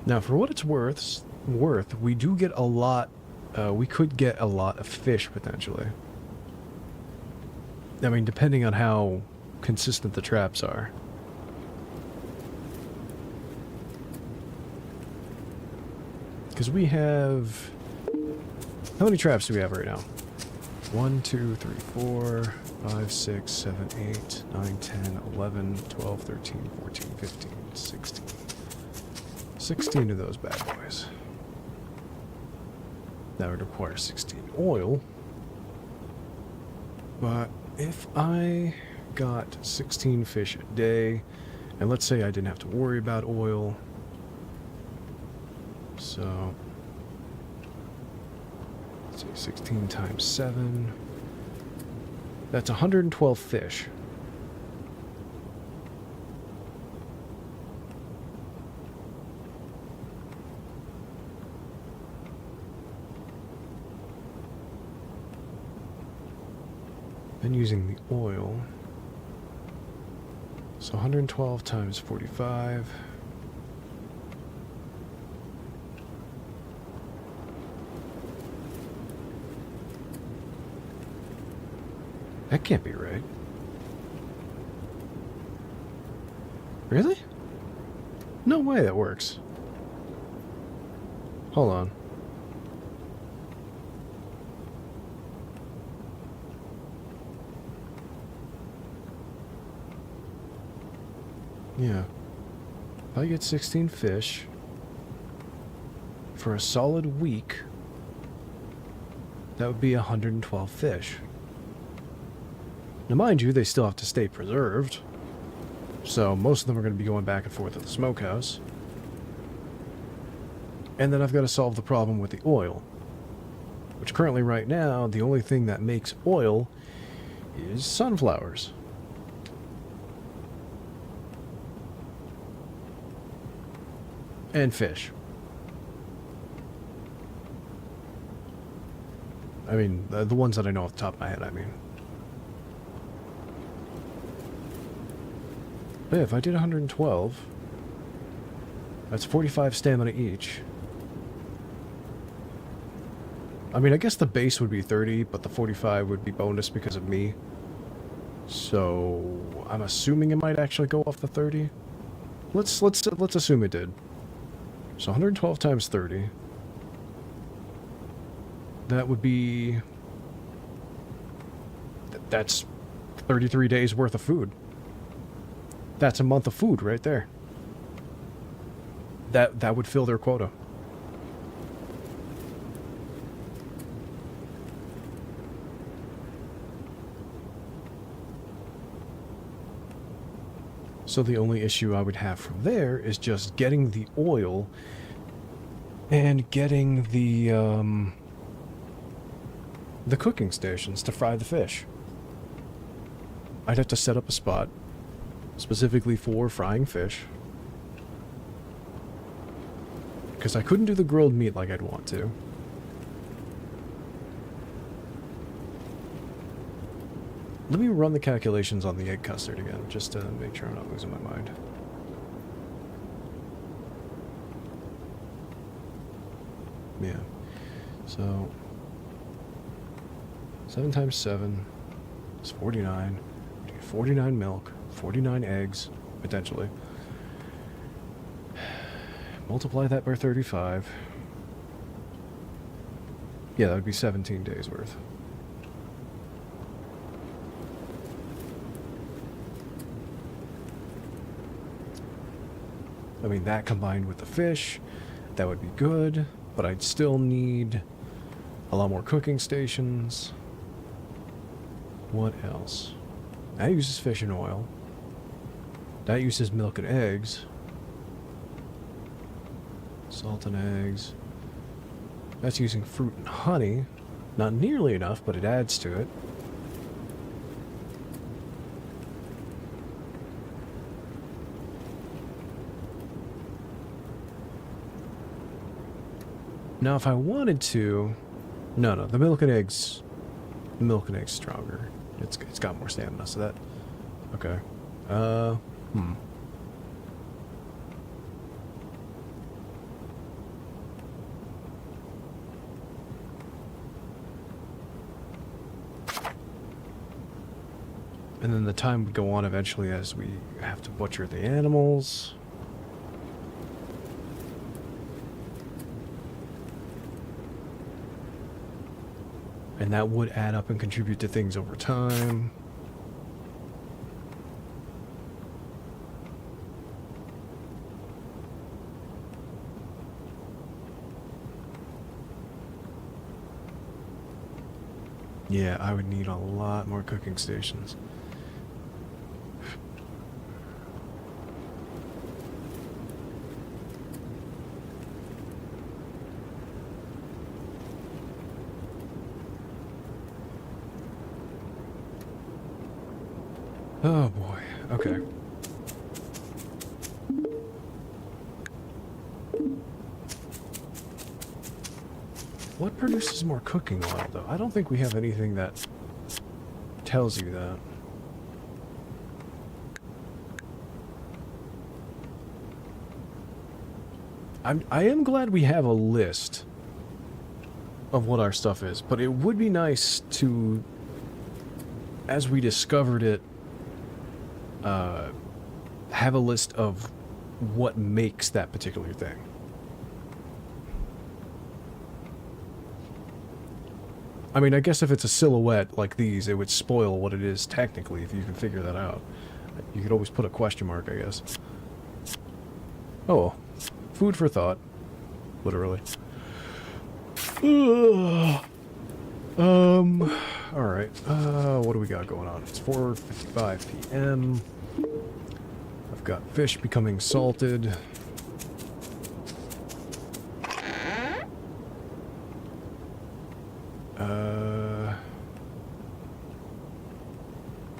Now, for what it's worth, we do get a lot, we could get a lot of fish, potentially. I mean, depending on how consistent the traps are. Because we have... How many traps do we have right now? 1, 2, 3, 4, 5, 6, 7, 8, 9, 10, 11, 12, 13, 14, 15, 16. 16 of those bad boys. That would require 16 oil. But if I got 16 fish a day, and let's say I didn't have to worry about oil, so let's see, 16 times 7, that's 112 fish. Then using the oil, so 112 times 45. That can't be right. Really? No way that works. Hold on. Yeah. If I get 16 fish for a solid week, that would be 112 fish. Now, mind you, they still have to stay preserved. So most of them are going to be going back and forth at the smokehouse. And then I've got to solve the problem with the oil. Which currently, right now, the only thing that makes oil is sunflowers. And fish. I mean, the ones that I know off the top of my head, I mean. But yeah, if I did 112, that's 45 stamina each. I mean, I guess the base would be 30, but the 45 would be bonus because of me. So, I'm assuming it might actually go off the 30. Let's assume it did. So 112 times 30. That would be... That's 33 days worth of food. That's a month of food right there. That would fill their quota. So the only issue I would have from there is just getting the oil and getting the cooking stations to fry the fish. I'd have to set up a spot specifically for frying fish, because I couldn't do the grilled meat like I'd want to. Let me run the calculations on the egg custard again, just to make sure I'm not losing my mind. Yeah. So 7 times 7 is 49. 49 milk, 49 eggs, potentially. Multiply that by 35. Yeah, that would be 17 days worth. I mean, that combined with the fish, that would be good, but I'd still need a lot more cooking stations. What else? That uses fish and oil. That uses milk and eggs. Salt and eggs. That's using fruit and honey. Not nearly enough, but it adds to it. Now, if I wanted to... No, the milk and eggs... The milk and eggs stronger. It's got more stamina, so that... Okay. And then the time would go on eventually as we have to butcher the animals. And that would add up and contribute to things over time. Yeah, I would need a lot more cooking stations. Oh boy, okay. What produces more cooking oil, though? I don't think we have anything that tells you that. I am glad we have a list of what our stuff is, but it would be nice to, as we discovered it, have a list of what makes that particular thing. I mean, I guess if it's a silhouette like these, it would spoil what it is technically if you can figure that out. You could always put a question mark, I guess. Oh, food for thought. Literally. Alright. What do we got going on? It's 4:55 p.m. I've got fish becoming salted.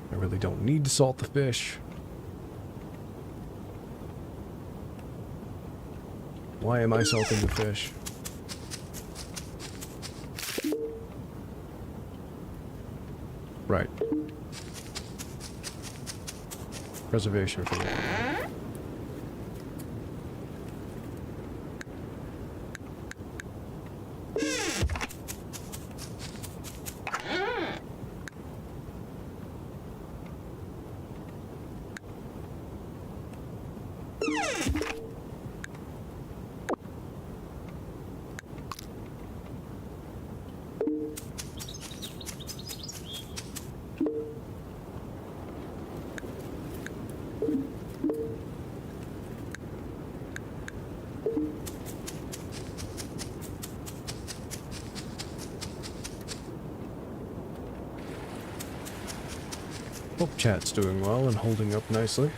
I really don't need to salt the fish. Why am I salting the fish? Right. Preservation for water. Hope chat's doing well and holding up nicely.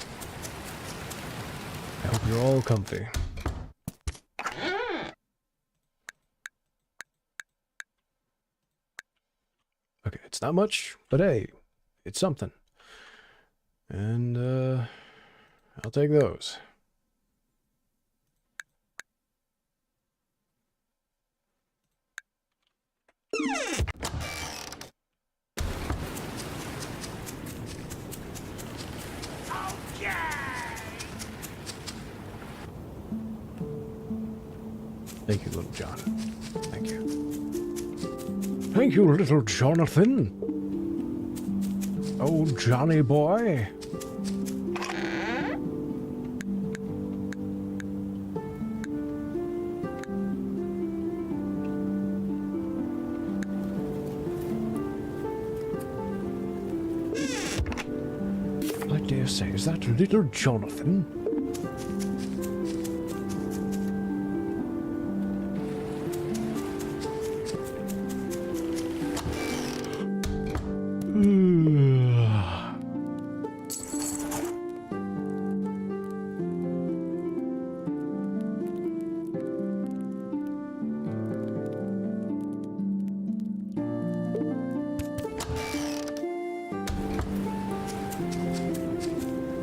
I hope you're all comfy. Okay, it's not much, but hey, it's something. And, I'll take those. Thank you, little John. Thank you. Thank you, little Jonathan. Oh, Johnny boy. I dare say, is that little Jonathan?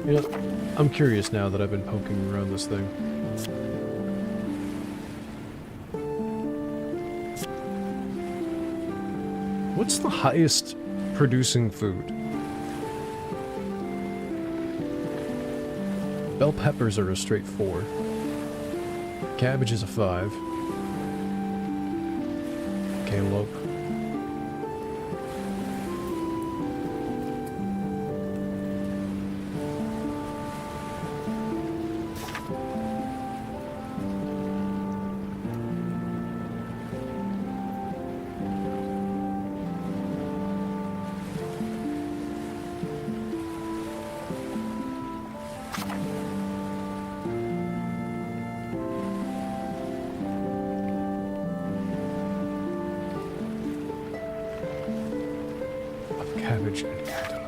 You know, I'm curious now that I've been poking around this thing. What's the highest producing food? Bell peppers are a straight 4. Cabbage is a 5. Cantaloupe. Cabbage and cantaloupe.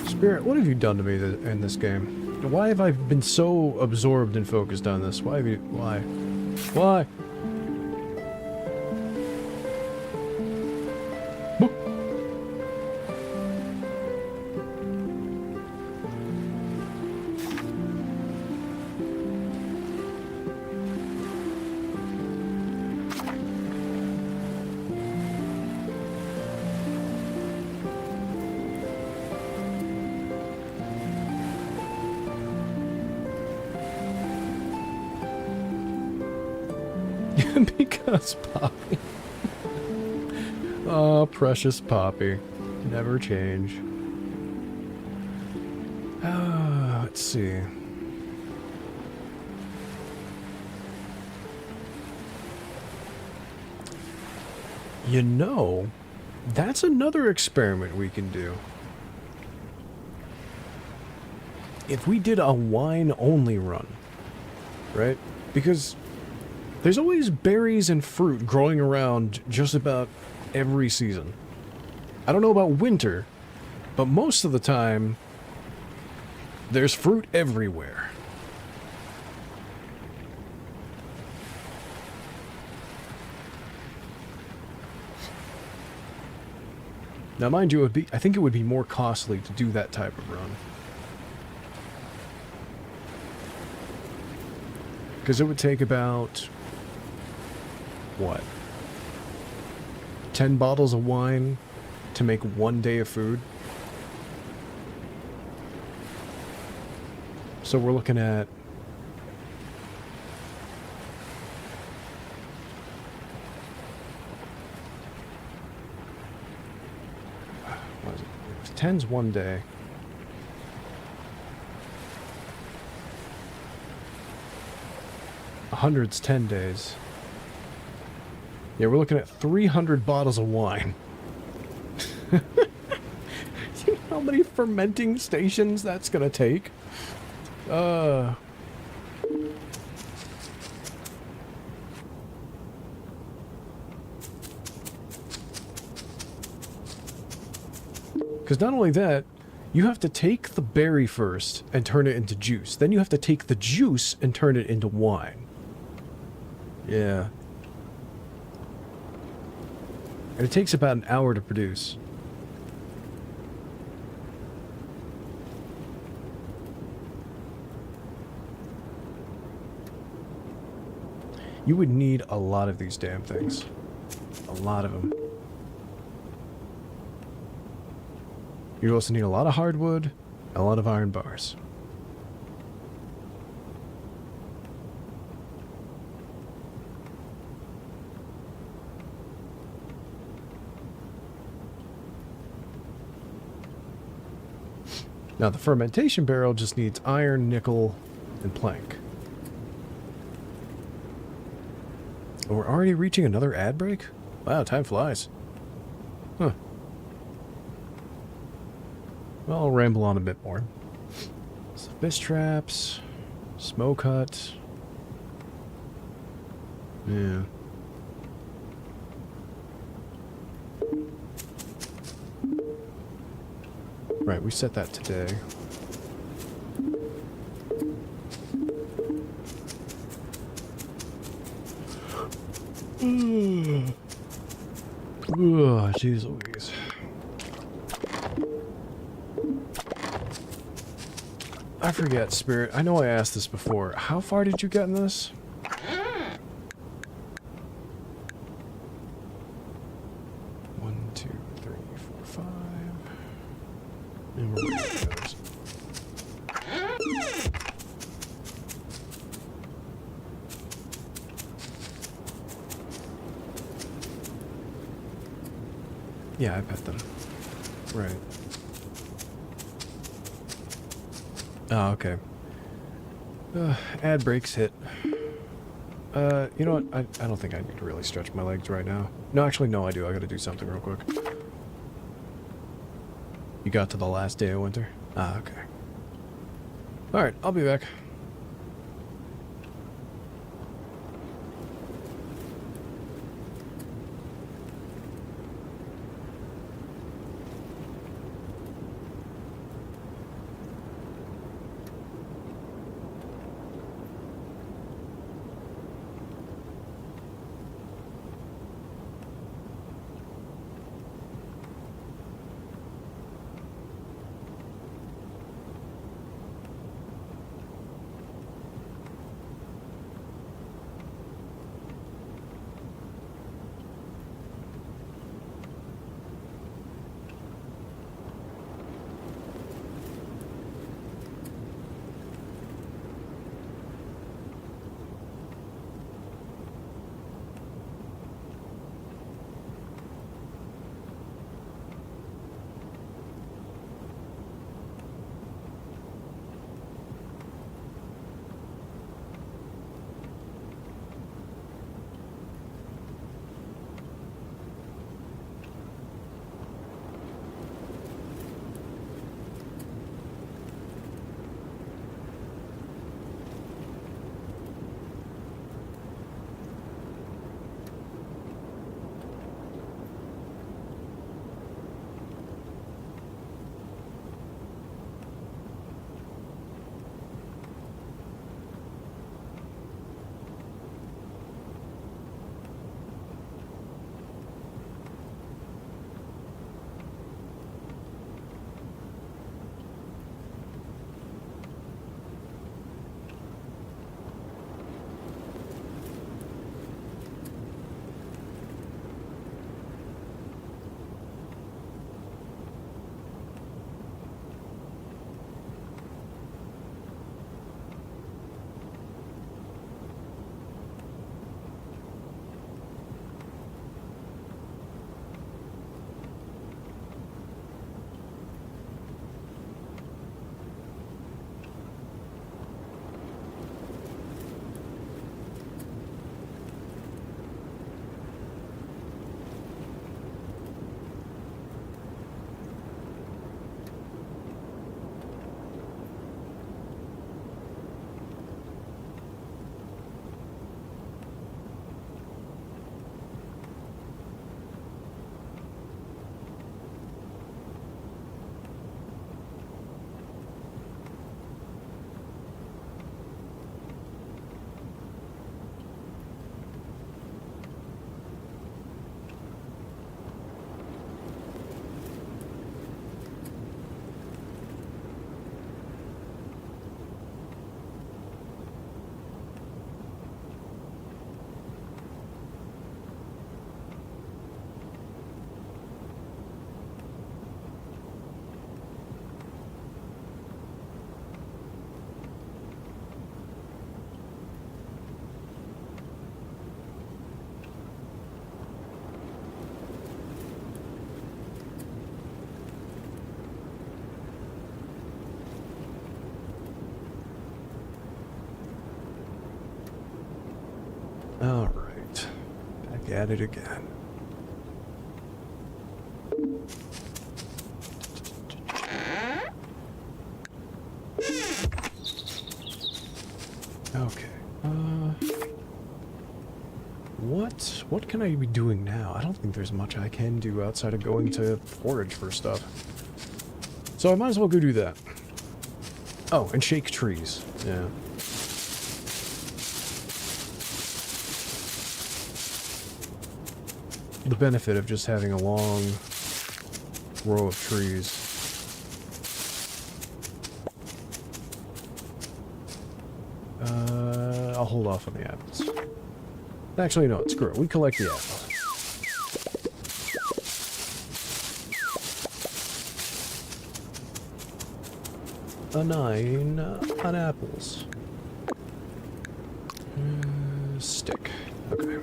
Spirit, what have you done to me in this game? Why have I been so absorbed and focused on this? Why have you... Why? Why? Because Poppy. Oh, precious Poppy. Never change. Let's see. You know, that's another experiment we can do. If we did a wine-only run, right? Because there's always berries and fruit growing around just about every season. I don't know about winter, but most of the time, there's fruit everywhere. Now, mind you, I think it would be more costly to do that type of run. Because it would take about, what, 10 bottles of wine to make 1 day of food? So we're looking at what is it? 10's 1 day. A 100's 10 days. Yeah, we're looking at 300 bottles of wine. You know how many fermenting stations that's gonna take? Because not only that, you have to take the berry first and turn it into juice. Then you have to take the juice and turn it into wine. Yeah. And it takes about an hour to produce. You would need a lot of these damn things. A lot of them. You also need a lot of hardwood, and a lot of iron bars. Now the fermentation barrel just needs iron, nickel, and plank. Oh, we're already reaching another ad break? Wow, time flies. Huh. Well, I'll ramble on a bit more. So, fish traps, smoke hut. Yeah. Right, we set that today. Oh, jeez Louise. I forget, Spirit. I know I asked this before. How far did you get in this? One, two, three, four, five. And we're ready to go. Yeah, I bet them. Right. Oh, okay. Ad breaks hit. You know what? I don't think I need to really stretch my legs right now. No, actually, no, I do. I gotta do something real quick. You got to the last day of winter? Ah, okay. Alright, I'll be back. at it again. Okay. What can I be doing now? I don't think there's much I can do outside of going to forage for stuff. So I might as well go do that. Oh, and shake trees. Yeah. The benefit of just having a long row of trees. I'll hold off on the apples. Actually, no, screw it. We collect the apples. A 9 on apples. Stick. Okay.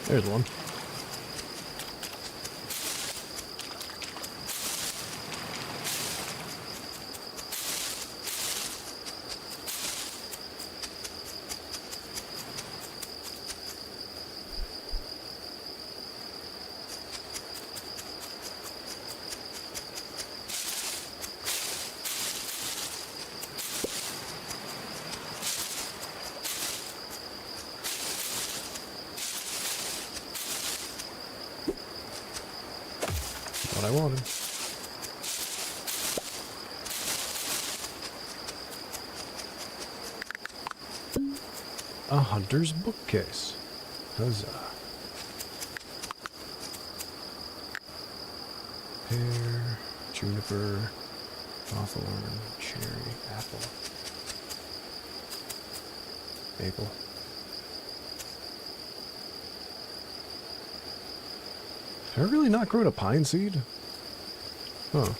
There's one. What I wanted. A hunter's bookcase. Huzzah. Pear, juniper, hawthorn, cherry, apple, maple. Have I really not grown a pine seed? Huh.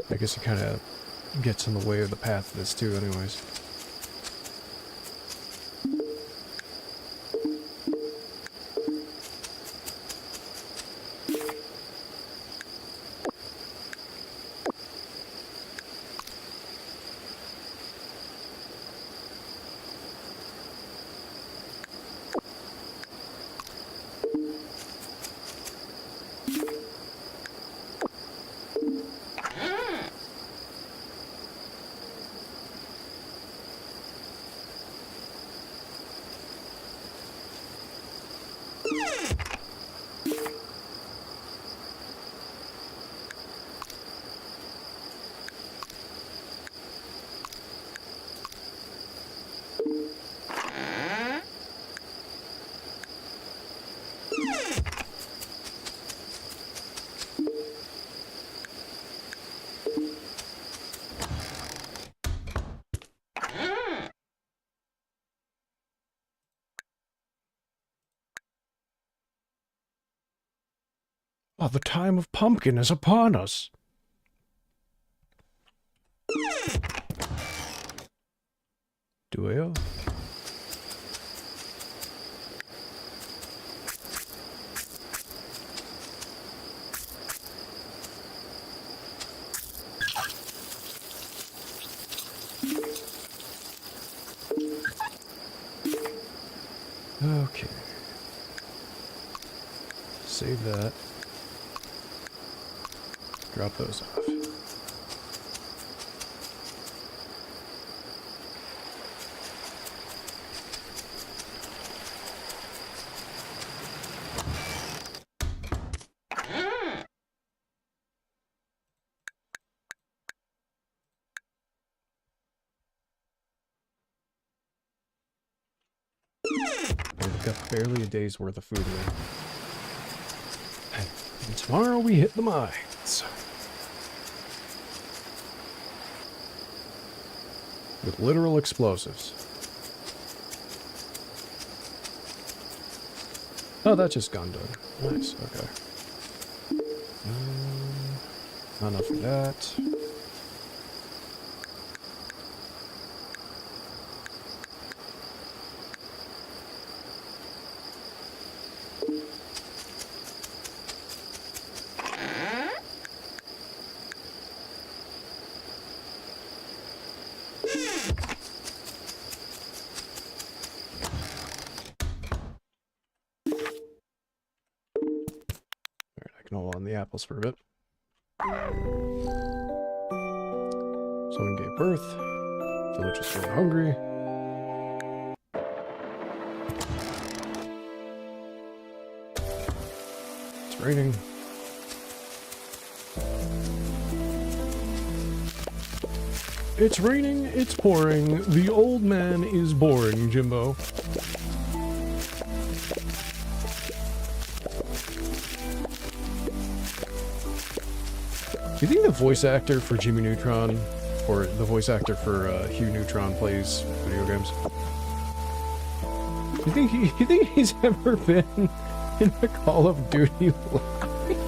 I guess it kind of gets in the way of the path of this too, anyways. Oh, the time of pumpkin is upon us. Duo. Okay. that. Drop those off. We've got barely a day's worth of food here. And tomorrow we hit the mines. With literal explosives. Oh, that just gone done. Nice, okay. Not enough of that. On the apples for a bit. Someone gave birth. Village is really hungry. It's raining. It's raining, it's pouring. The old man is boring, Jimbo. Do you think the voice actor for Jimmy Neutron, or the voice actor for Hugh Neutron, plays video games? You think he's ever been in a Call of Duty live?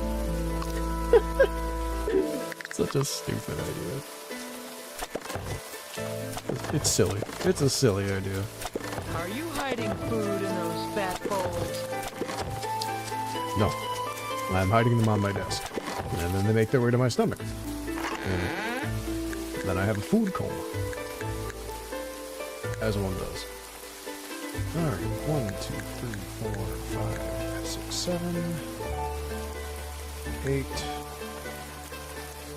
Such a stupid idea. It's silly. It's a silly idea. Are you hiding food in those fat bowls? No. I'm hiding them on my desk. And then they make their way to my stomach. And then I have a food coma. As one does. Alright, 1, 2, 3, 4, 5, 6, 7, 8.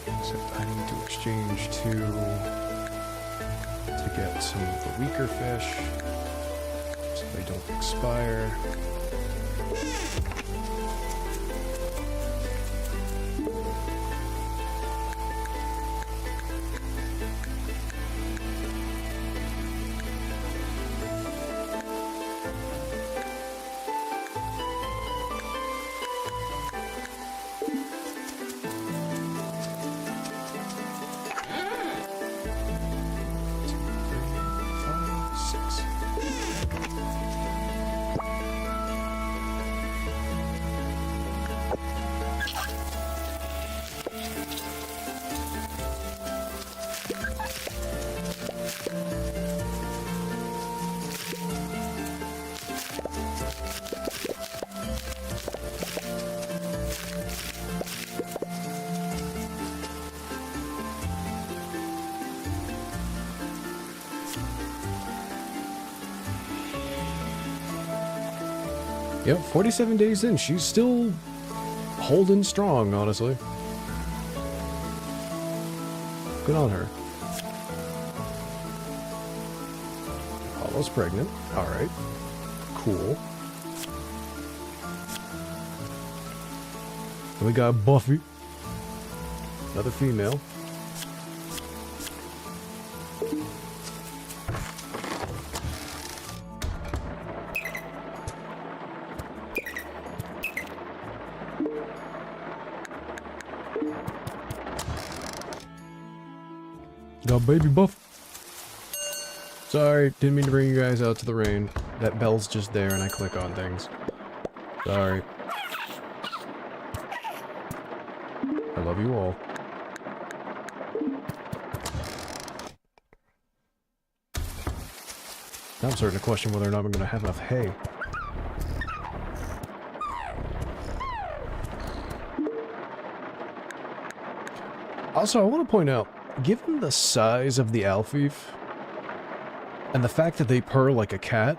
Except I need to exchange 2 to get some of the weaker fish so they don't expire. Yep, 47 days in, she's still holding strong, honestly. Good on her. Paula's pregnant. Alright. Cool. And we got Buffy. Another female. Got baby Buff. Sorry, didn't mean to bring you guys out to the rain. That bell's just there and I click on things. Sorry. I love you all. Now I'm starting to question whether or not I'm going to have enough hay. Also, I want to point out, given the size of the Alfeef, and the fact that they purr like a cat,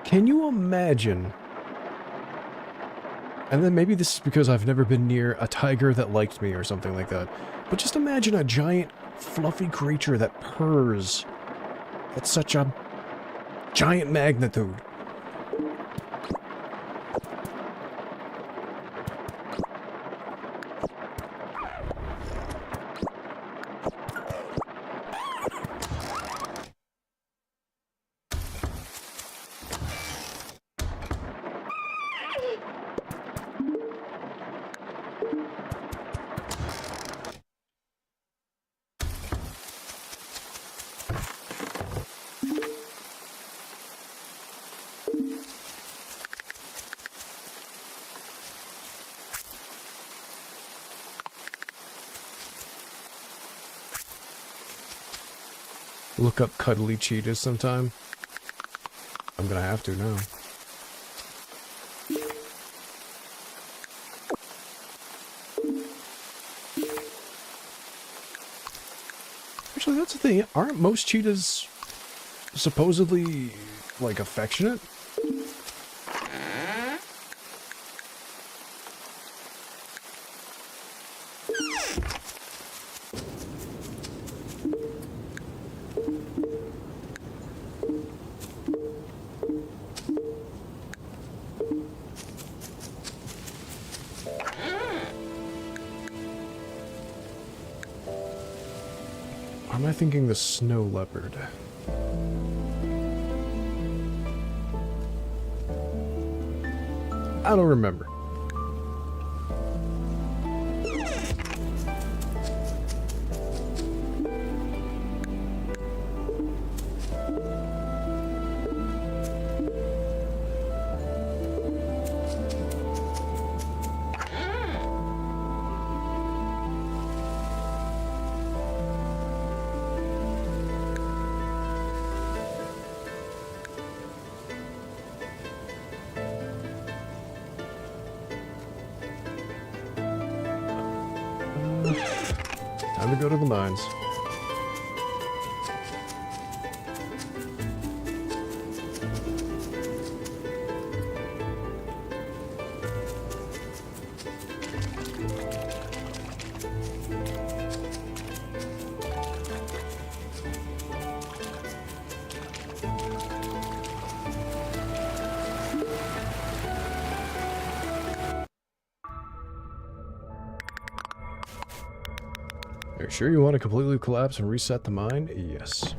can you imagine And then maybe this is because I've never been near a tiger that liked me or something like that. But just imagine a giant, fluffy creature that purrs at such a giant magnitude. Look up cuddly cheetahs sometime. I'm gonna have to now. Actually, that's the thing. Aren't most cheetahs supposedly, like, affectionate? Or am I thinking the snow leopard? I don't remember. Time to go to the mines. Are you sure you want to completely collapse and reset the mine? Yes.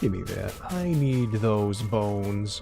Give me that. I need those bones.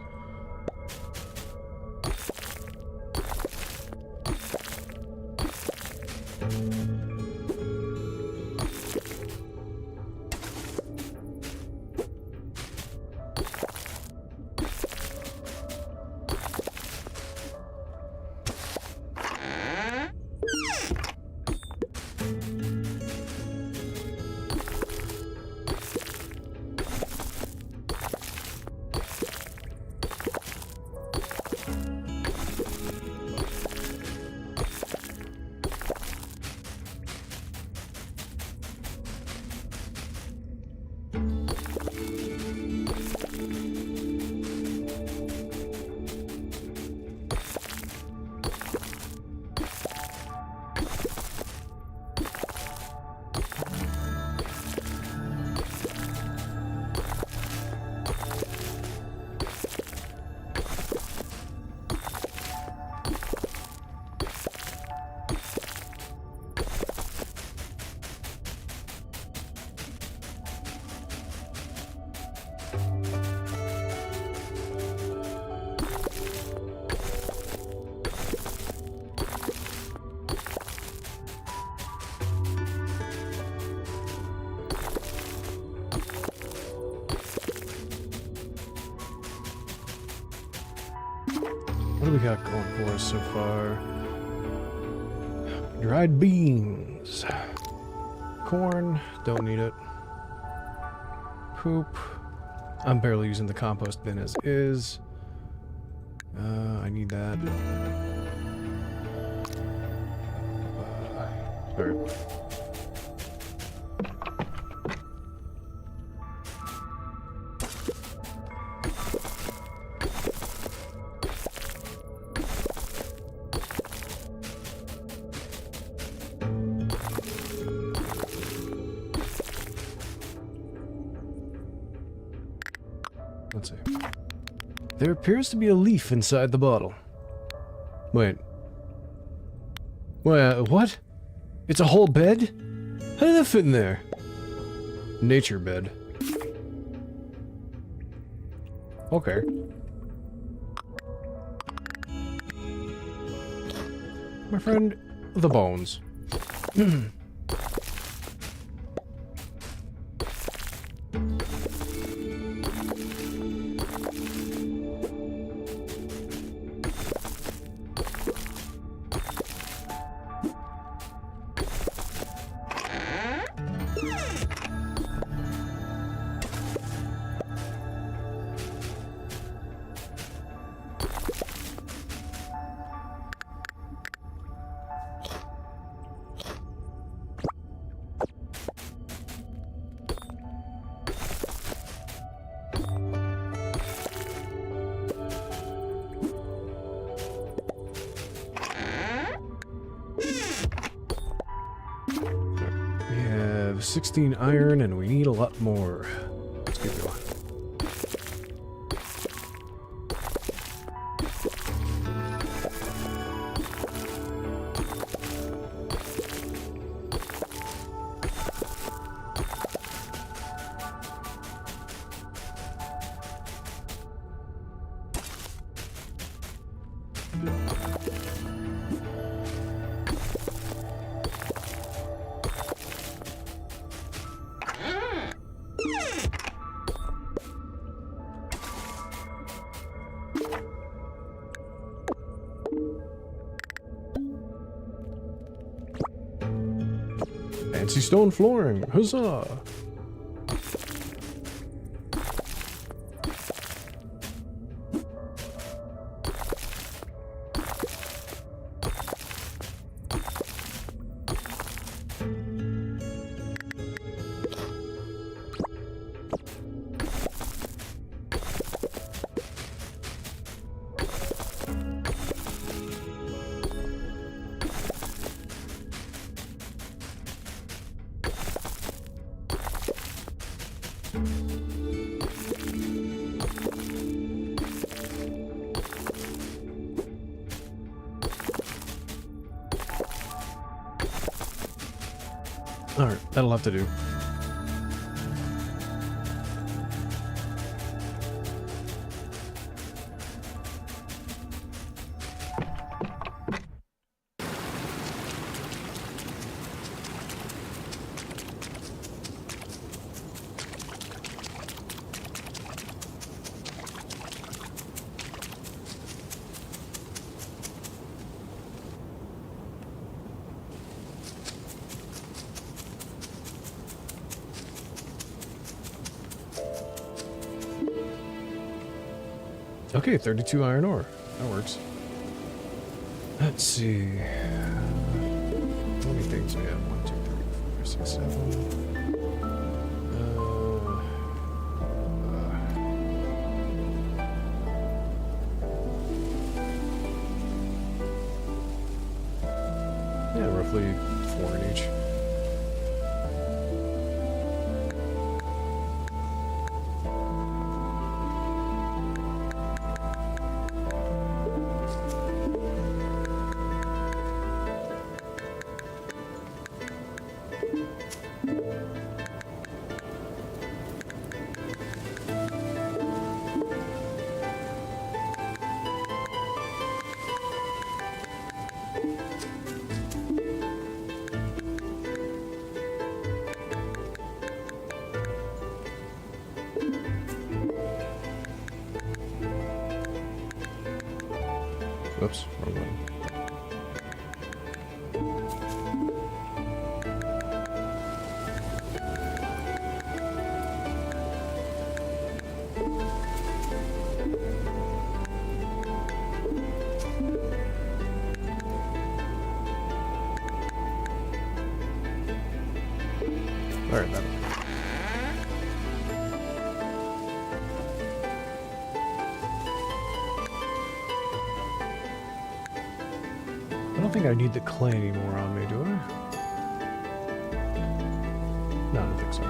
What do we got going for us so far? Dried beans. Corn, don't need it. Poop. I'm barely using the compost bin as is. I need that. Sorry. Let's see. There appears to be a leaf inside the bottle. Wait. Wait, what? It's a whole bed? How did that fit in there? Nature bed. Okay. My friend, the bones. We have 16 iron and we need a lot more. Let's get going. Fancy stone flooring, huzzah! Alright, that'll have to do. Okay, 32 iron ore. That works. Let's see. How many things do we have? 1, 2, 3, 4, 6, 7. Yeah, roughly 4 in each. Whoops, wrong one. Alright, that one. I don't think I need the clay anymore on me, do I? No, I don't think so.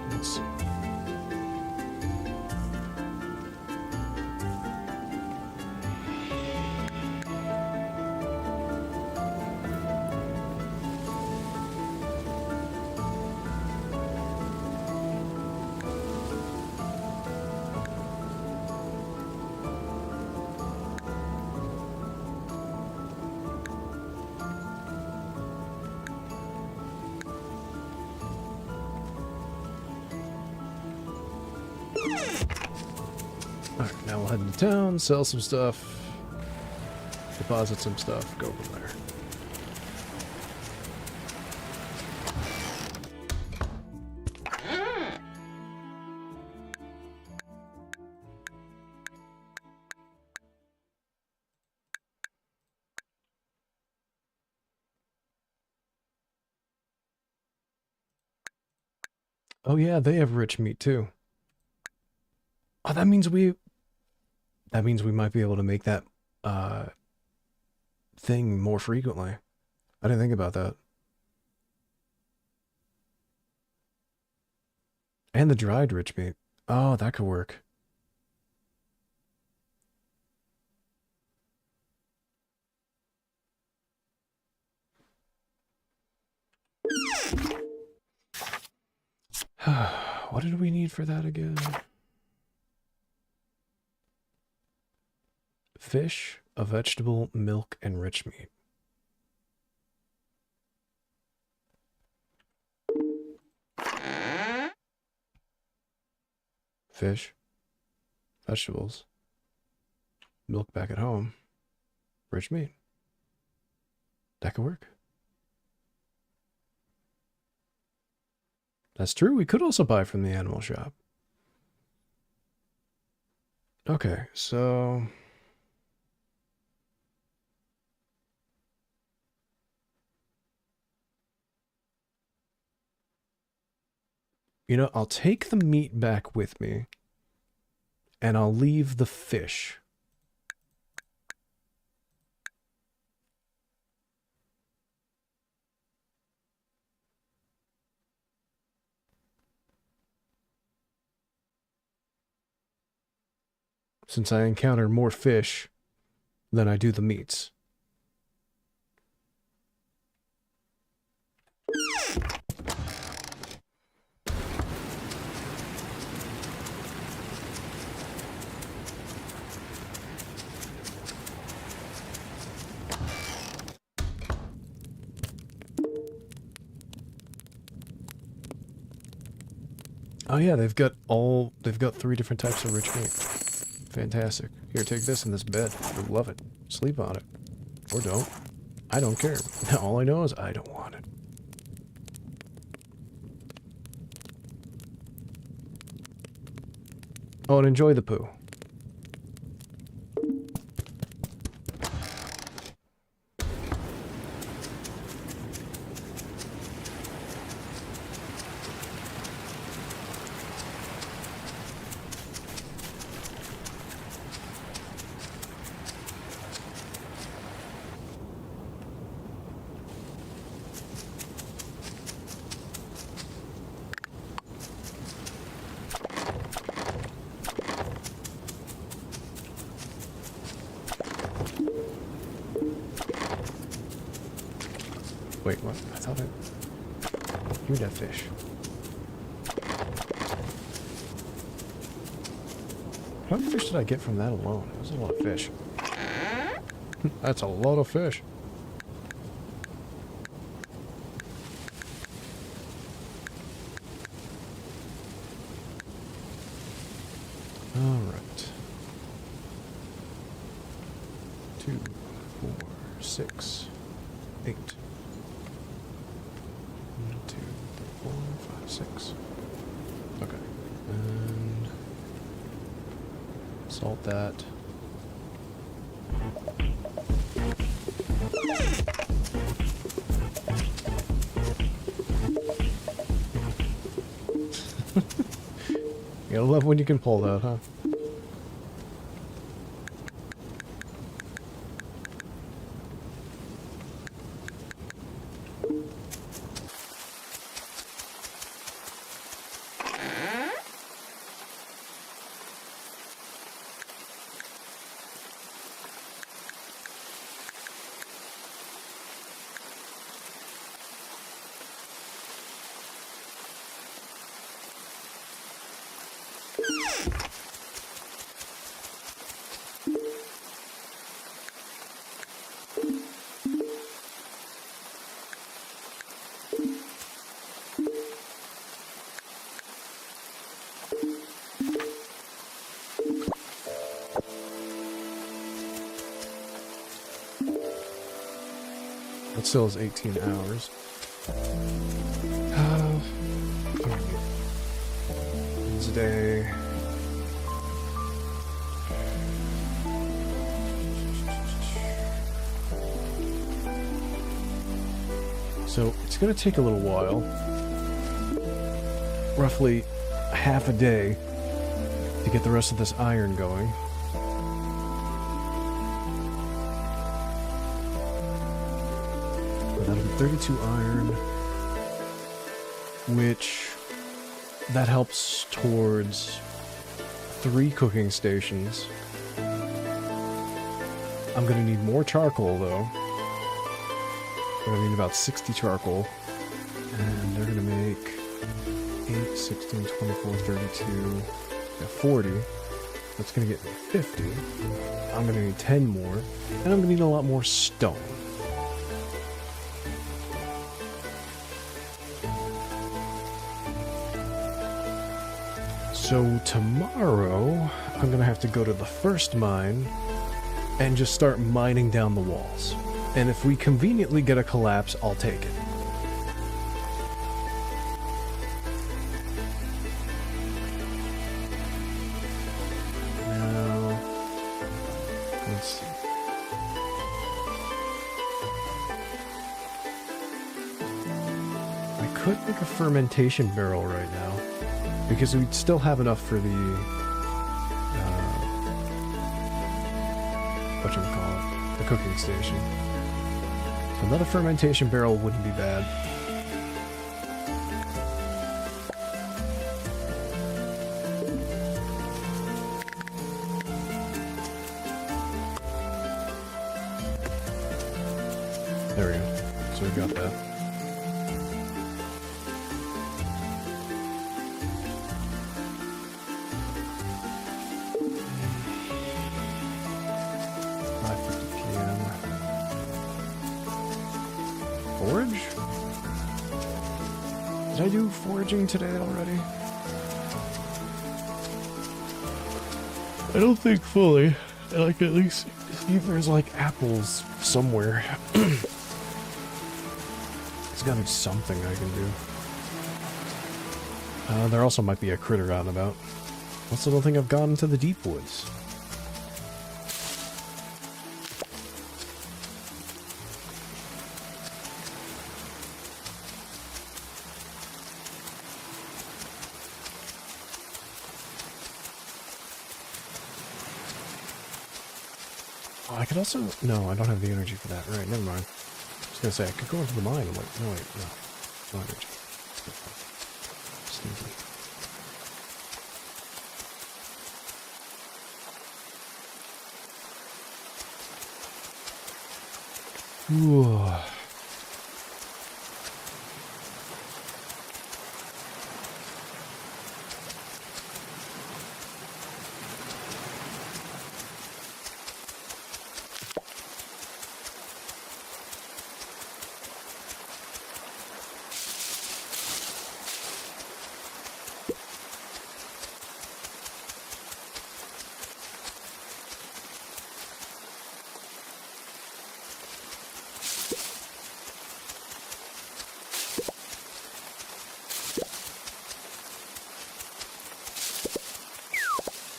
Let's see. Alright, now we'll head into town, sell some stuff, deposit some stuff, go from there. Oh yeah, they have rich meat too. Oh, that means we might be able to make that thing more frequently. I didn't think about that. And the dried rich meat. Oh, that could work. What did we need for that again? Fish, a vegetable, milk, and rich meat. Fish, vegetables, milk back at home, rich meat. That could work. That's true. We could also buy from the animal shop. Okay, so... You know, I'll take the meat back with me, and I'll leave the fish. Since I encounter more fish than I do the meats. Oh yeah, they've got 3 different types of rich meat. Fantastic. Here, take this in this bed. You'll love it. Sleep on it. Or don't. I don't care. All I know is I don't want it. Oh, and enjoy the poo. Wait, what? I thought I... You're that fish. How many fish did I get from that alone? That was a lot of fish. That's a lot of fish. Alright. 2, 4, 6, 8. 1, 2, 3, 4, 5, 6. Okay. And salt that. You gotta love when you can pull that, huh? That still is 18 hours. Wednesday. So it's going to take a little while. Roughly half a day to get the rest of this iron going. That'll be 32 iron, which that helps towards 3 cooking stations. I'm gonna need more charcoal though. I'm gonna need about 60 charcoal, and they're gonna make 8, 16, 24, 32, 40. That's gonna get me 50. I'm gonna need 10 more, and I'm gonna need a lot more stone. So tomorrow, I'm gonna have to go to the first mine and just start mining down the walls. And if we conveniently get a collapse, I'll take it. Now, let's see. I could make a fermentation barrel right now, because we'd still have enough for the, whatchamacallit, the cooking station. So another fermentation barrel wouldn't be bad. There we go. So we got that. Forage? Did I do foraging today already? I don't think fully. I like at least see if there's like apples somewhere. There's gotta be something I can do. There also might be a critter out and about. Also don't think I've gone into the deep woods. Oh, I could also... No, I don't have the energy for that. Right, never mind. I was gonna say, I could go into the mine. Wait, no, wait, no. No energy. Sneaky. Ooh.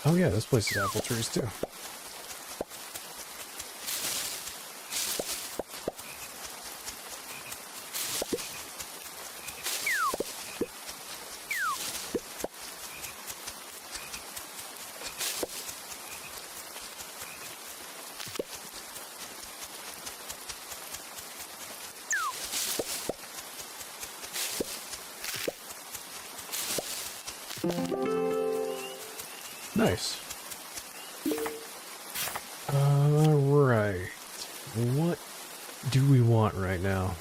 Oh yeah, this place has apple trees too. Nice. Alright. What do we want right now?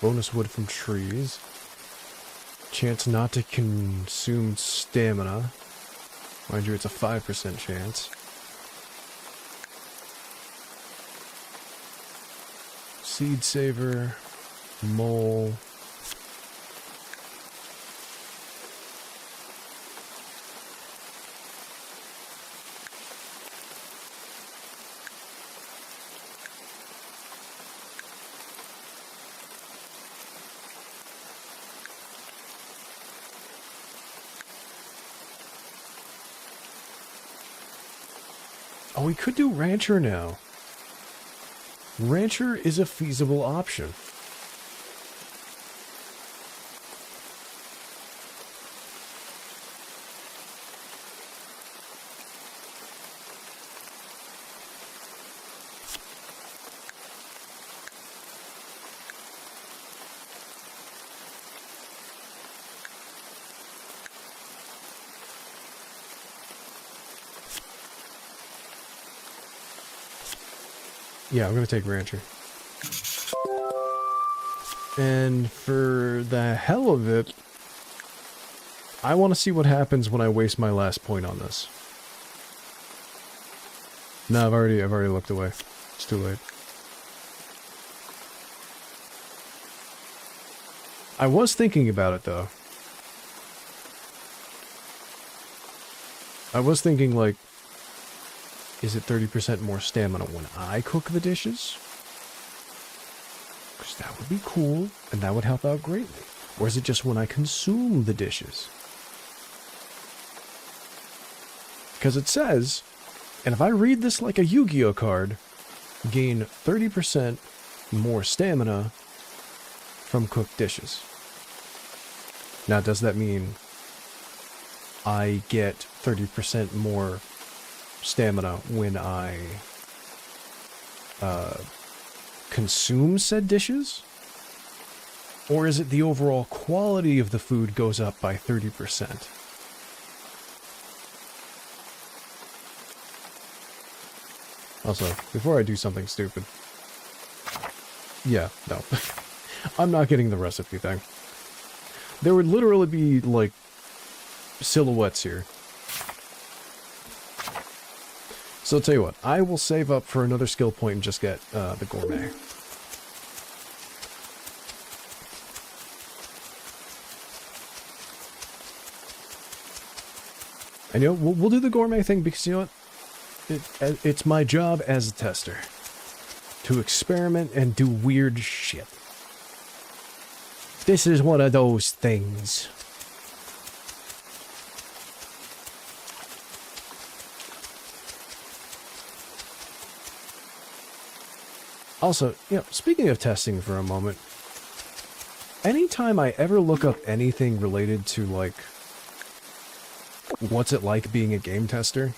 Bonus wood from trees. Chance not to consume stamina. Mind you, it's a 5% chance. Seed saver. Mole. Oh, we could do Rancher now. Rancher is a feasible option. Yeah, I'm gonna take Rancher. And for the hell of it, I want to see what happens when I waste my last point on this. No, I've already looked away. It's too late. I was thinking about it though. I was thinking like, is it 30% more stamina when I cook the dishes? Because that would be cool, and that would help out greatly. Or is it just when I consume the dishes? Because it says, and if I read this like a Yu-Gi-Oh card, gain 30% more stamina from cooked dishes. Now, does that mean I get 30% more stamina when I consume said dishes? Or is it the overall quality of the food goes up by 30%? Also, before I do something stupid... Yeah, no. I'm not getting the recipe thing. There would literally be, like, silhouettes here. So I'll tell you what, I will save up for another skill point and just get the gourmet. And you know, we'll do the gourmet thing because you know what? It's my job as a tester to experiment and do weird shit. This is one of those things. Also, you know, speaking of testing for a moment, anytime I ever look up anything related to, like, what's it like being a game tester,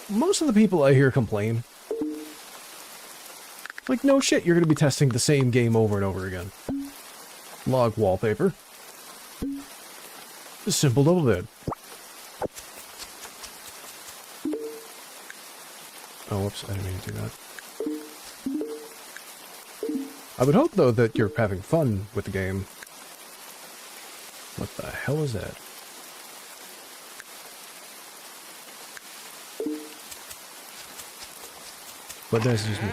most of the people I hear complain. Like, no shit, you're gonna be testing the same game over and over again. Log wallpaper. Simple double dead. Oh, whoops, I didn't mean to do that. I would hope, though, that you're having fun with the game. What the hell is that? But that's just me.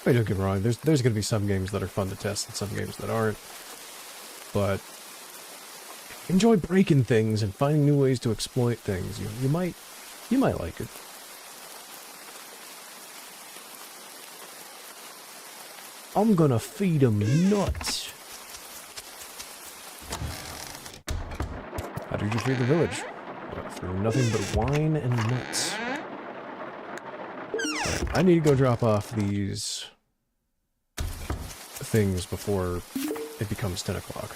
I mean, don't get me wrong, there's going to be some games that are fun to test and some games that aren't. But enjoy breaking things and finding new ways to exploit things. You might like it. I'm gonna feed them nuts. How did you feed the village? Well, through nothing but wine and nuts. Right, I need to go drop off these things before it becomes 10 o'clock.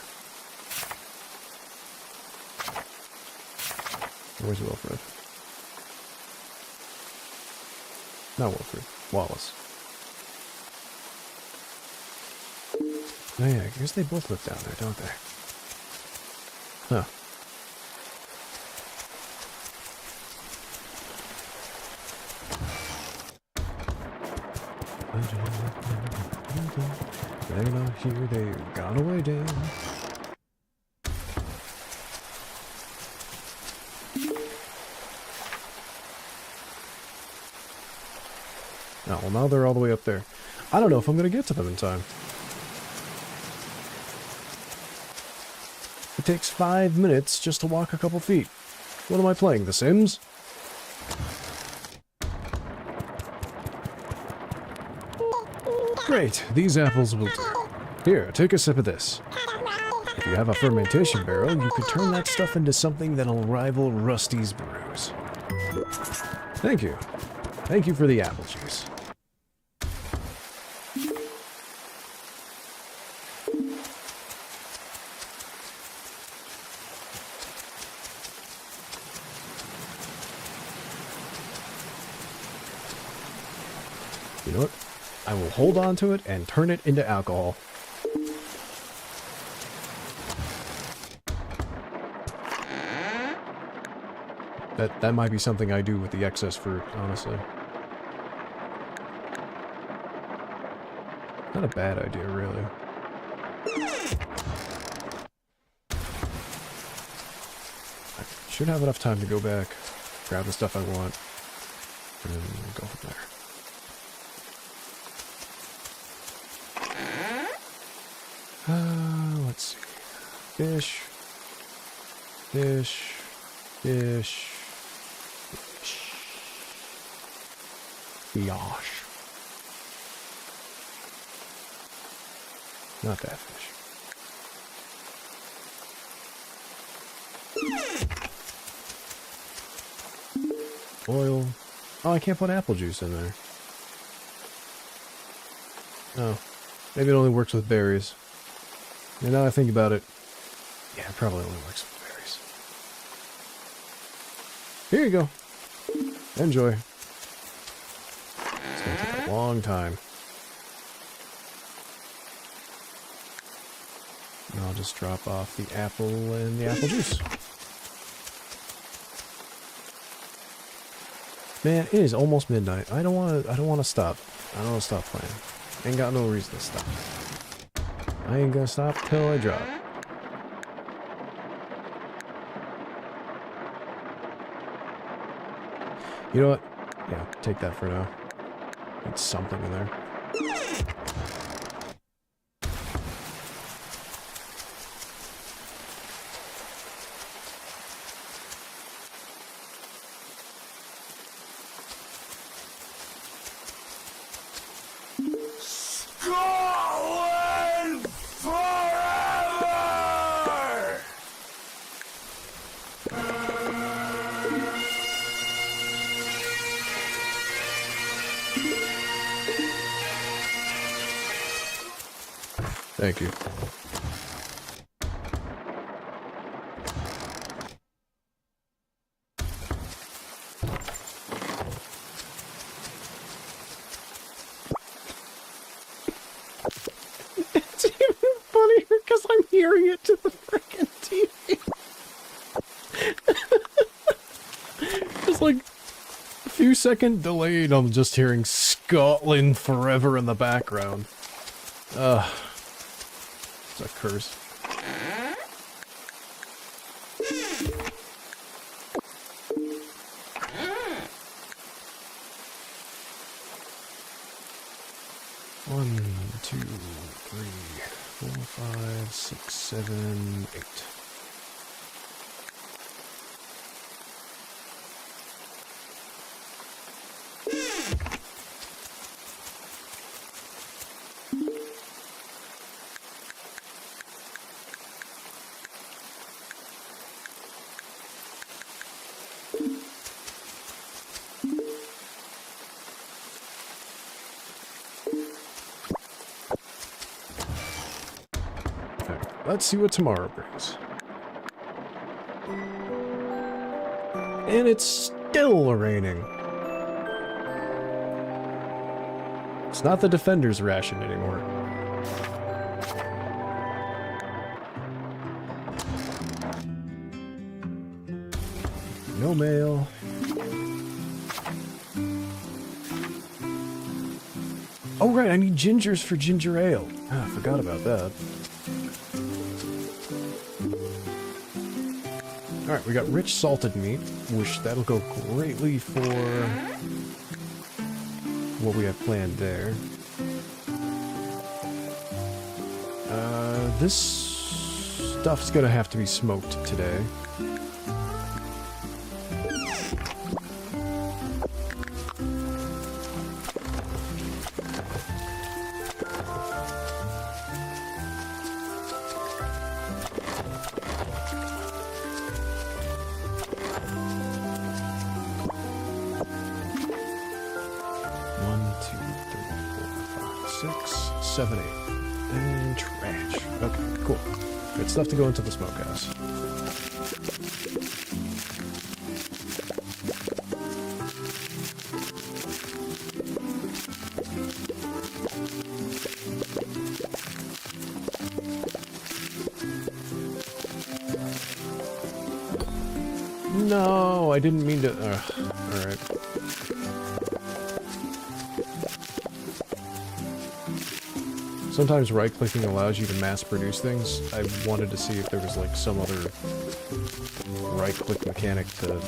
Where's Wilfred? Not Wilfred. Wallace. Oh yeah, I guess they both live down there, don't they? Huh. They're not here, they've gone away down. Oh, well now they're all the way up there. I don't know if I'm gonna get to them in time. It takes 5 minutes just to walk a couple feet. What am I playing, The Sims? Great, these apples will do. Here, take a sip of this. If you have a fermentation barrel, you could turn that stuff into something that'll rival Rusty's brews. Thank you. Thank you for the apple juice. You know what? I will hold on to it and turn it into alcohol. That might be something I do with the excess fruit, honestly. Not a bad idea, really. I should have enough time to go back, grab the stuff I want, and go from there. Let's see. Fish. Fish. Fish. Fish. Fish. Not that fish. Oil. Oh, I can't put apple juice in there. Oh. Maybe it only works with berries. And now I think about it, yeah, it probably only works with berries. Here you go. Enjoy. It's gonna take a long time. And I'll just drop off the apple and the apple juice. Man, it is almost midnight. I don't wanna stop. I don't wanna stop playing. Ain't got no reason to stop. I ain't gonna stop till I drop. You know what? Yeah, take that for now. Need something in there. Scotland forever! Thank you. It's even funnier because I'm hearing it to the freaking TV. It's like a few second delayed. I'm just hearing Scotland forever in the background. It's a curse. One, two, three, 4, 5, 6, 7, 8. Let's see what tomorrow brings. And it's still raining. It's not the Defender's ration anymore. No mail. Oh right, I need gingers for ginger ale. Ah, I forgot about that. Alright, we got rich salted meat, which that'll go greatly for what we have planned there. This stuff's gonna have to be smoked today. And trash. Okay, cool. Good stuff to go into the smokehouse. No, I didn't mean to... alright. Sometimes right-clicking allows you to mass-produce things. I wanted to see if there was, like, some other right-click mechanic to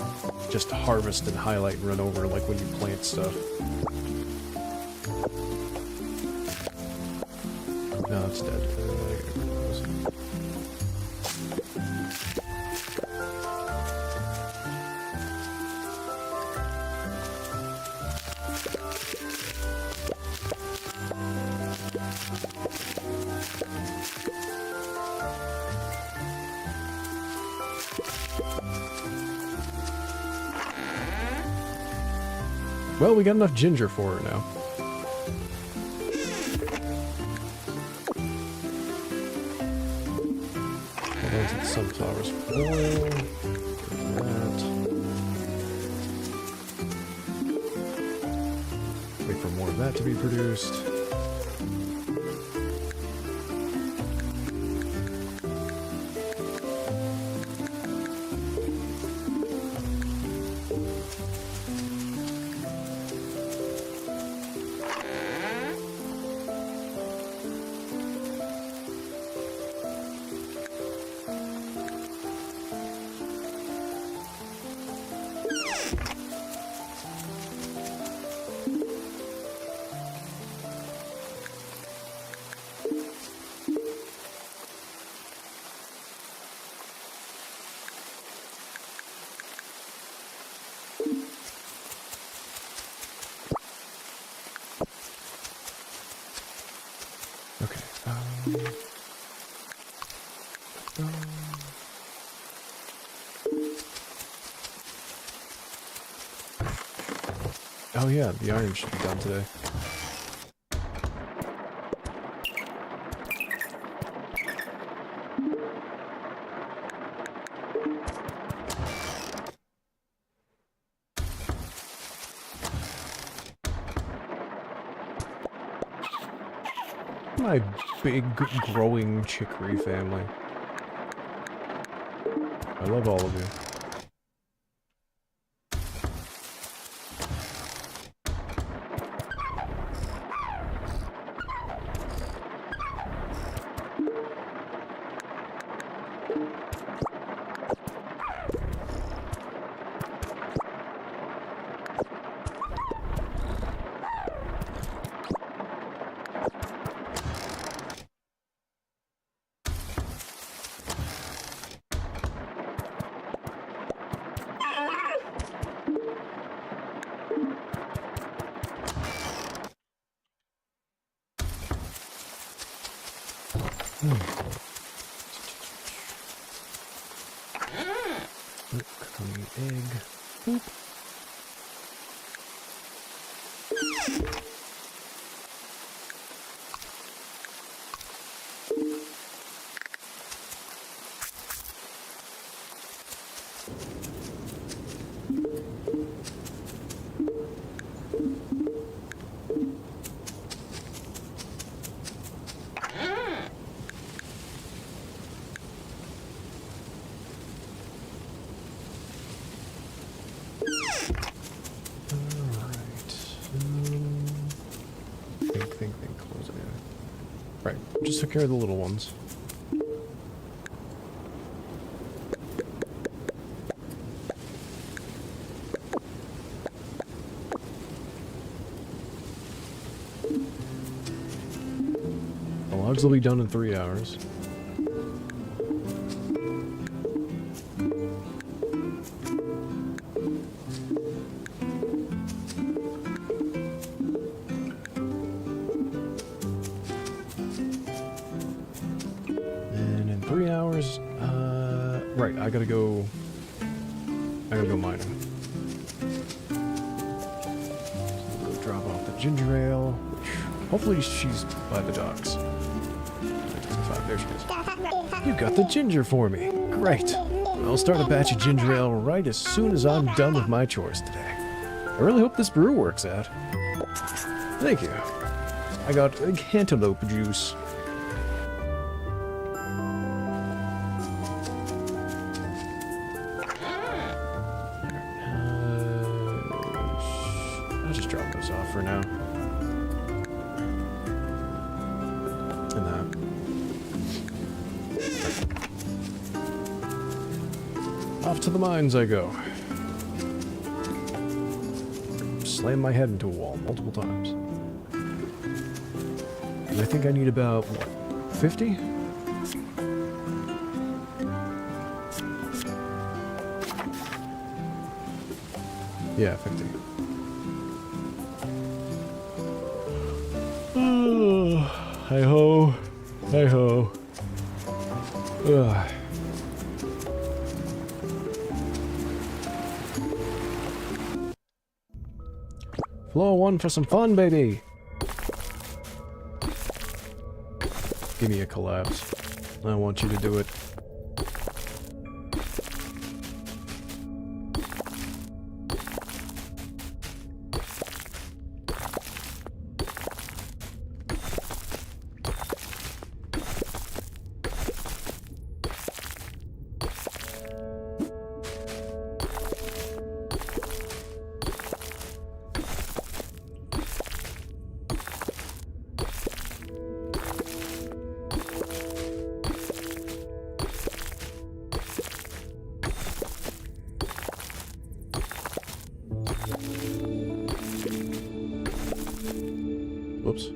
just harvest and highlight and run over, like when you plant stuff. No, it's dead. Well, we got enough ginger for her now. Hold on to the sunflowers for oil. That. Wait for more of that to be produced. Oh yeah, the iron should be done today. My big growing chicory family. I love all of you. Cook on the egg. Boop. Think, close it in. Right, just took care of the little ones. The logs will be done in 3 hours. Right, I gotta go mining. So we'll go drop off the ginger ale, which hopefully she's by the docks. 9:25, there she is. You got the ginger for me. Great. I'll start a batch of ginger ale right as soon as I'm done with my chores today. I really hope this brew works out. Thank you. I got cantaloupe juice. I'll just drop those off for now. And that. Off to the mines I go. Slam my head into a wall multiple times. And I think I need about, what, 50? Yeah, 50. Hi-ho. Hi-ho. Ugh. Floor 1 for some fun, baby! Give me a collapse. I want you to do it. Whoops.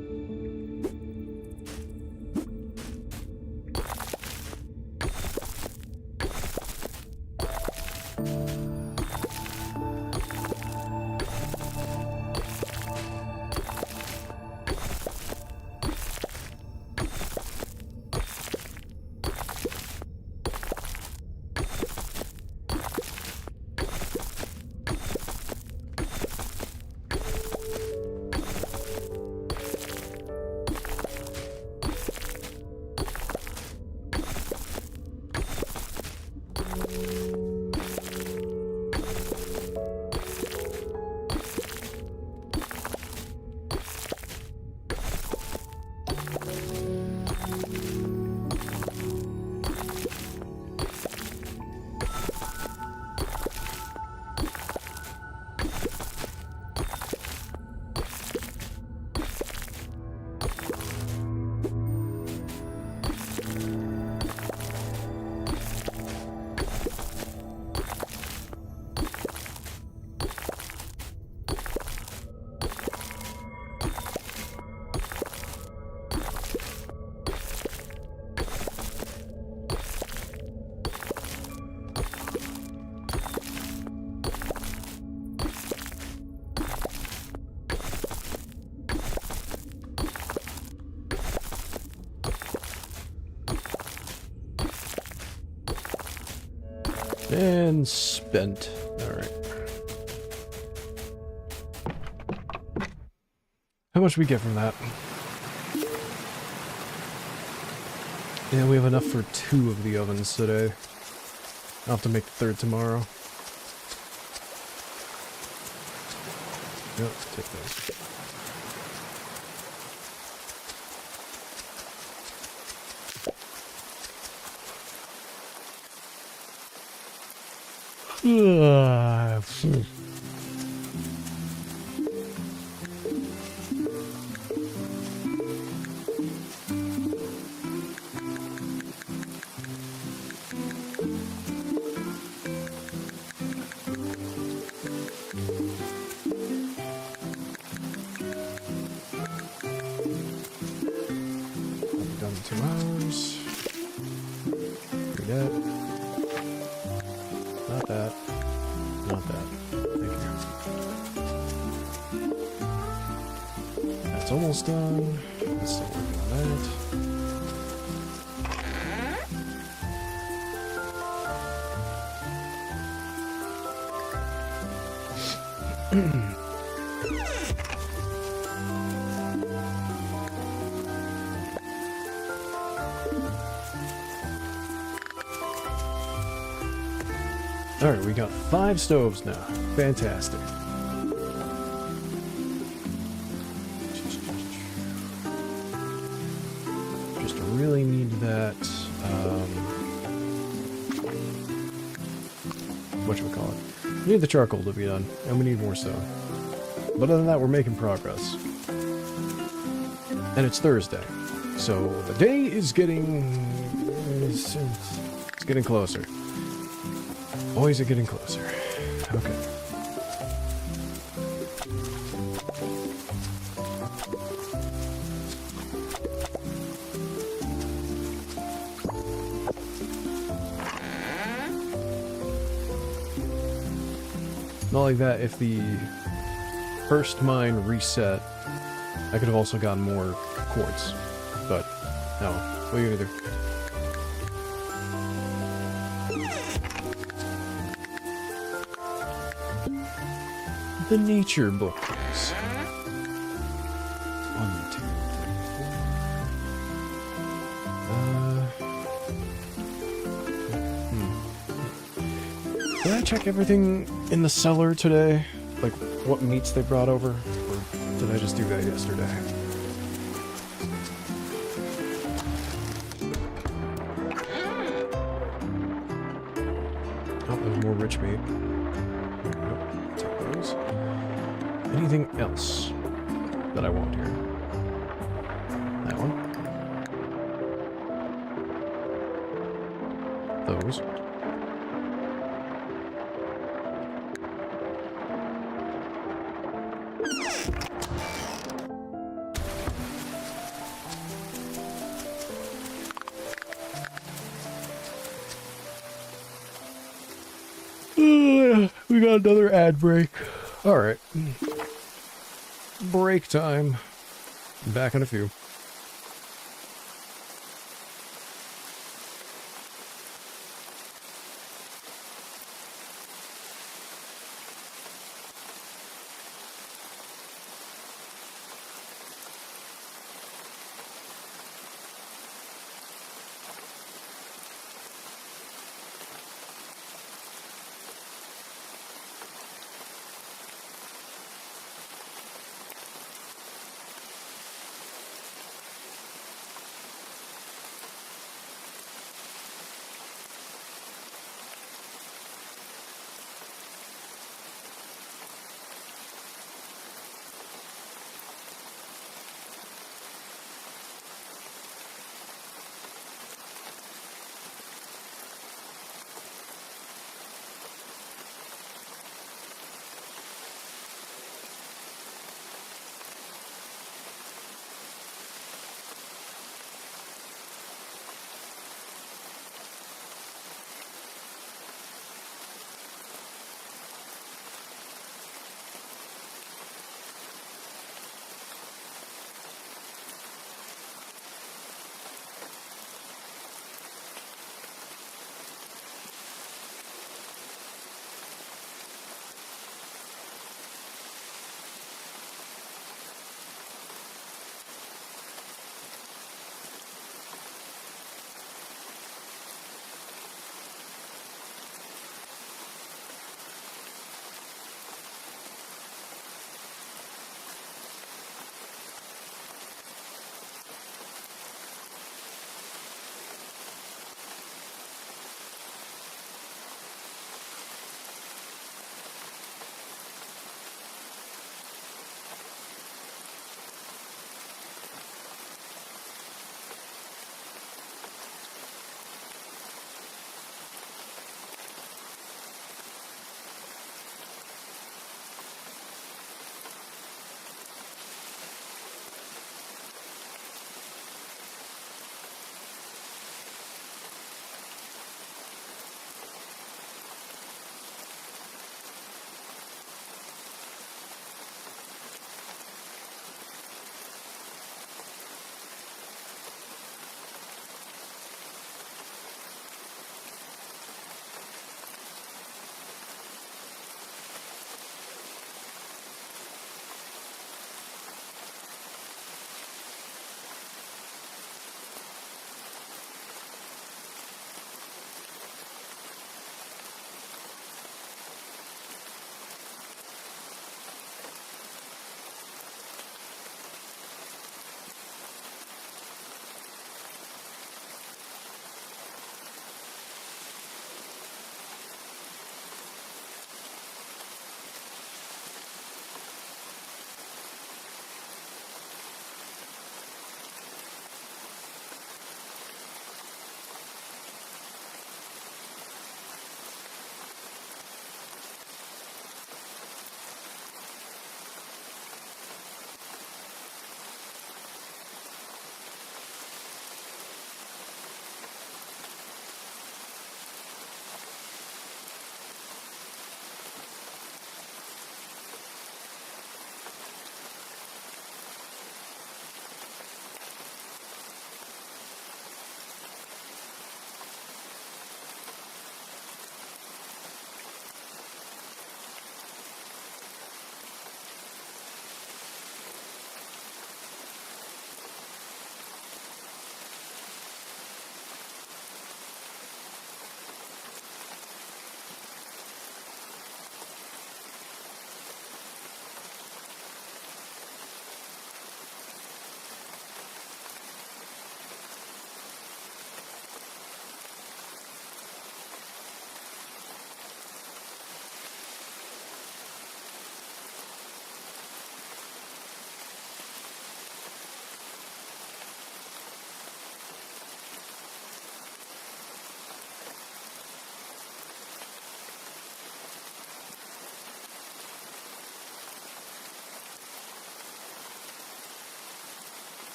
And spent. Alright. How much we get from that? Yeah, we have enough for 2 of the ovens today. I'll have to make the 3rd tomorrow. Yep, take those. Done in 2 hours. Do that. Not that. Not that. Thank you. That's almost done. I'm still working on that. Alright, we got 5 stoves now. Fantastic. Just really need that, whatchamacallit. We need the charcoal to be done, and we need more stone. But other than that, we're making progress. And it's Thursday, so the day is getting... it's getting closer. Boys are getting closer. Okay. Not like that, if the first mine reset, I could have also gotten more quartz. But, no. What are you gonna do? The nature book, please. 1, 2, 3, 4. Did I check everything in the cellar today? Like, what meats they brought over? Or did I just do that yesterday? Oh, there's more rich meat. Take those. Anything else that I want here? That one. Those. We got another ad break. Alright. Break time. Back in a few.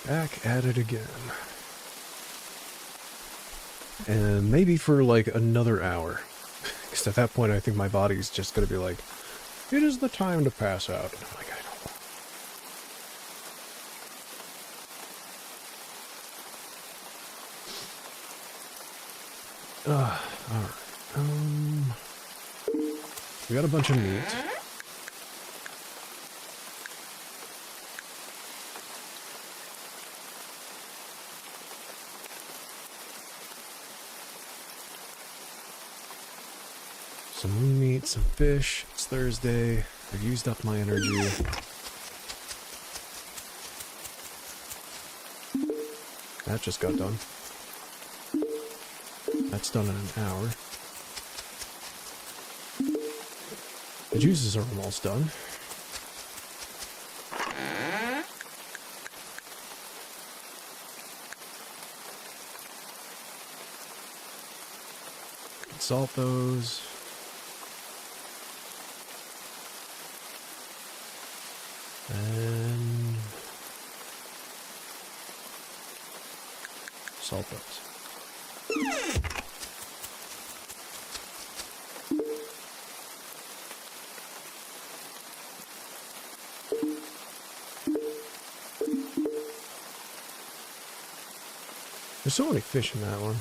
Back at it again. And maybe for like another hour. Because at that point I think my body's just going to be like, it is the time to pass out. And I'm like, I don't know. Alright. We got a bunch of meat. Some meat, some fish. It's Thursday. I've used up my energy. That just got done. That's done in an hour. The juices are almost done. Salt those. And salt those. There's so many fish in that one.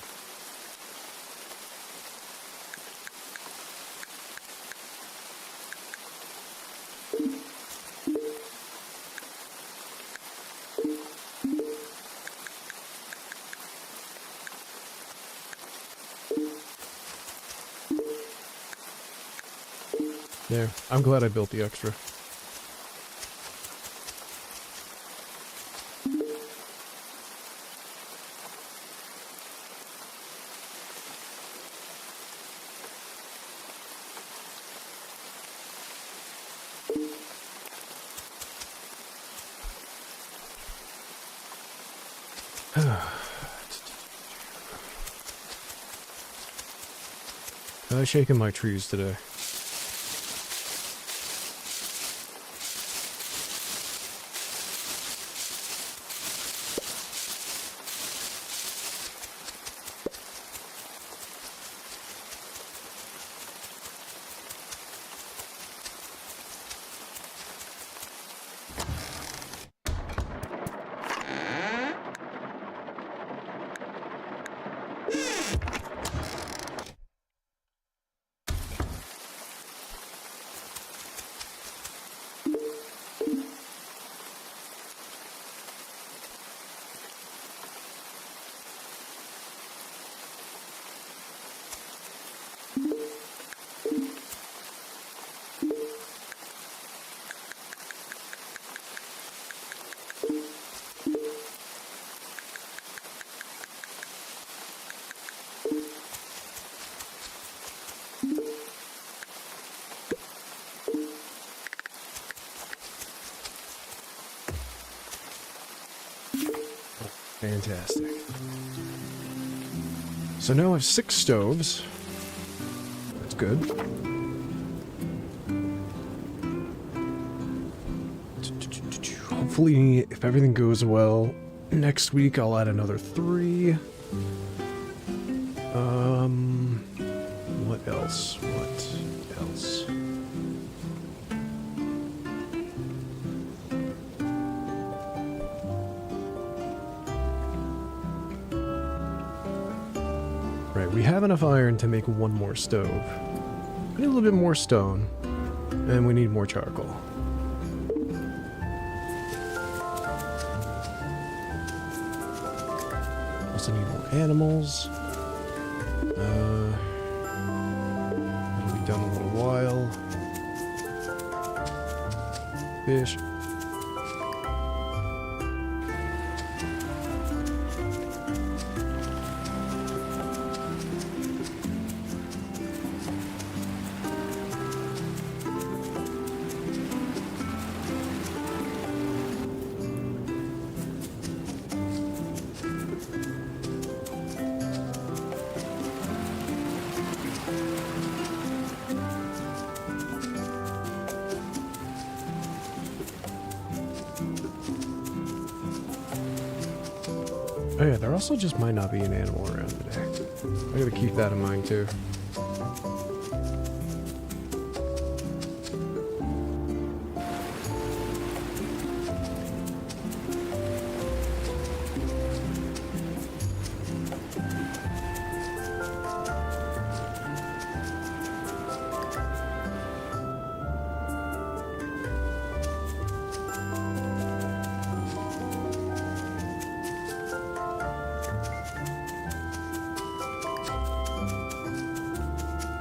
There. I'm glad I built the extra. I'm shaking my trees today. Fantastic. So now I have 6 stoves. That's good. Hopefully, if everything goes well, next week I'll add another 3. What else? What else? Right, we have enough iron to make 1 more stove. We need a little bit more stone, and we need more charcoal. Also need more animals. That'll be done in a little while. Fish. Oh yeah, there also just might not be an animal around today. I gotta keep that in mind too.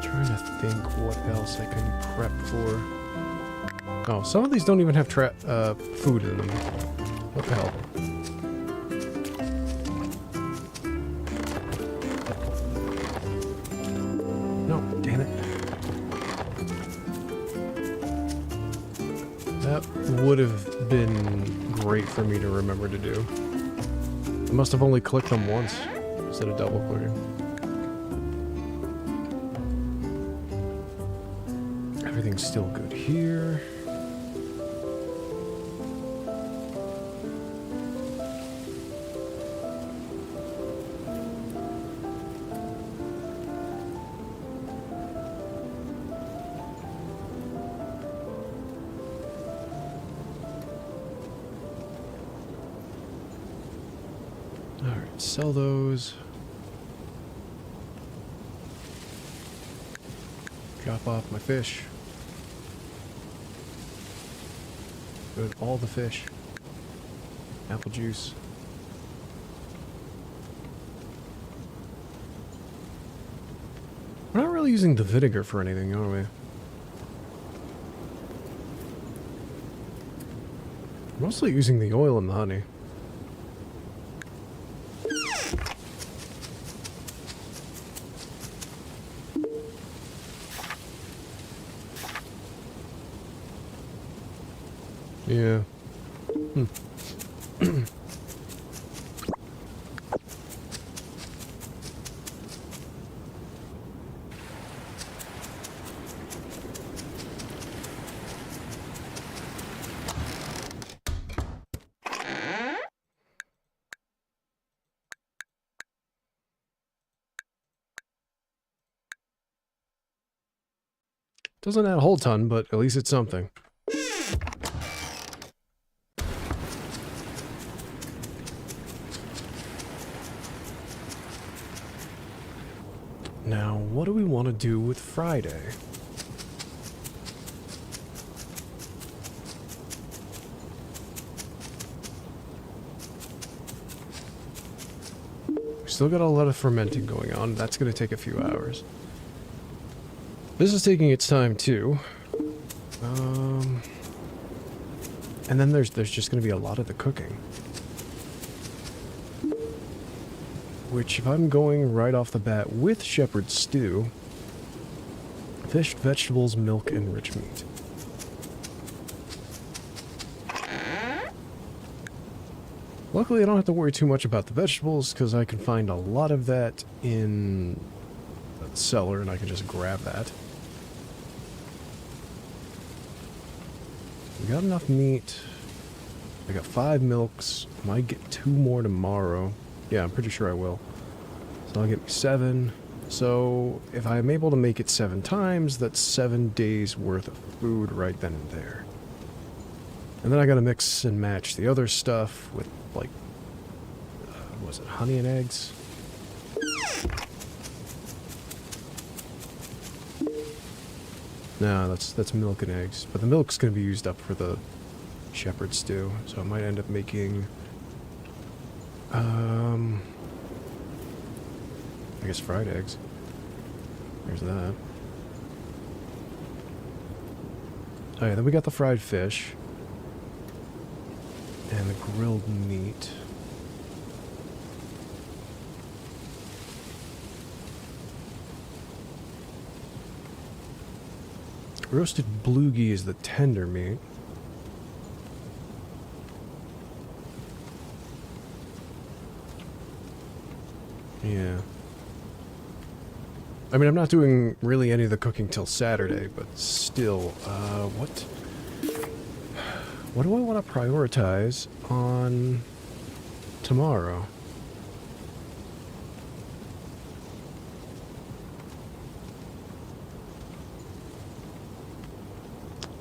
Trying to think what else I can prep for. Oh, some of these don't even have food in them. What the hell? No, damn it. That would have been great for me to remember to do. I must have only clicked them once instead of double clicking. Everything's still good here. Alright, sell those. Drop off my fish. Good, all the fish. Apple juice. We're not really using the vinegar for anything, are we? We're mostly using the oil and the honey. Yeah. Doesn't add a whole ton, but at least it's something. Now, what do we want to do with Friday? We still got a lot of fermenting going on. That's going to take a few hours. This is taking its time too. And then there's just going to be a lot of the cooking. Which, if I'm going right off the bat with shepherd's stew, fish, vegetables, milk, and rich meat. Luckily, I don't have to worry too much about the vegetables, because I can find a lot of that in the cellar, and I can just grab that. We got enough meat. I got 5 milks. Might get 2 more tomorrow. Yeah, I'm pretty sure I will. So that'll get me 7. So if I'm able to make it 7 times, that's 7 days worth of food right then and there. And then I gotta mix and match the other stuff with, like, what was it, honey and eggs? No, that's milk and eggs. But the milk's gonna be used up for the shepherd's stew, so I might end up making... I guess fried eggs. There's that. Oh yeah, then we got the fried fish. And the grilled meat. Roasted bluegie is the tender meat. Yeah. I mean, I'm not doing really any of the cooking till Saturday, but still, what do I want to prioritize on tomorrow?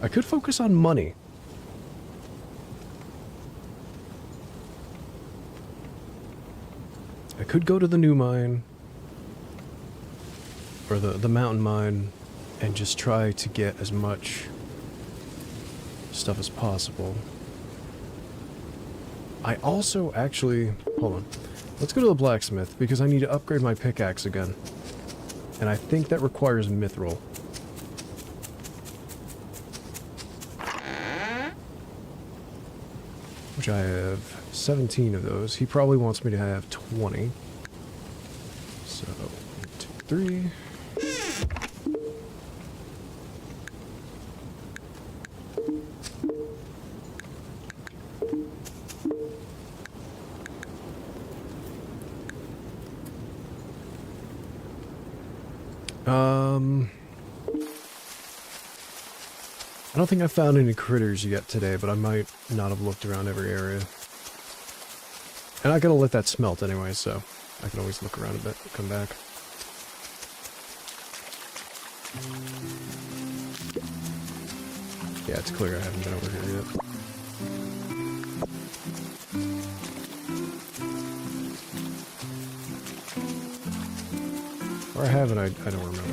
I could focus on money. I could go to the new mine. Or the mountain mine. And just try to get as much stuff as possible. I also actually... Hold on. Let's go to the blacksmith, because I need to upgrade my pickaxe again. And I think that requires mithril. Which I have 17 of those. He probably wants me to have 20. So, 1, 2, 3... I don't think I found any critters yet today, but I might not have looked around every area. And I gotta let that smelt anyway, so I can always look around a bit and come back. Yeah, it's clear I haven't been over here yet. Or haven't, I don't remember.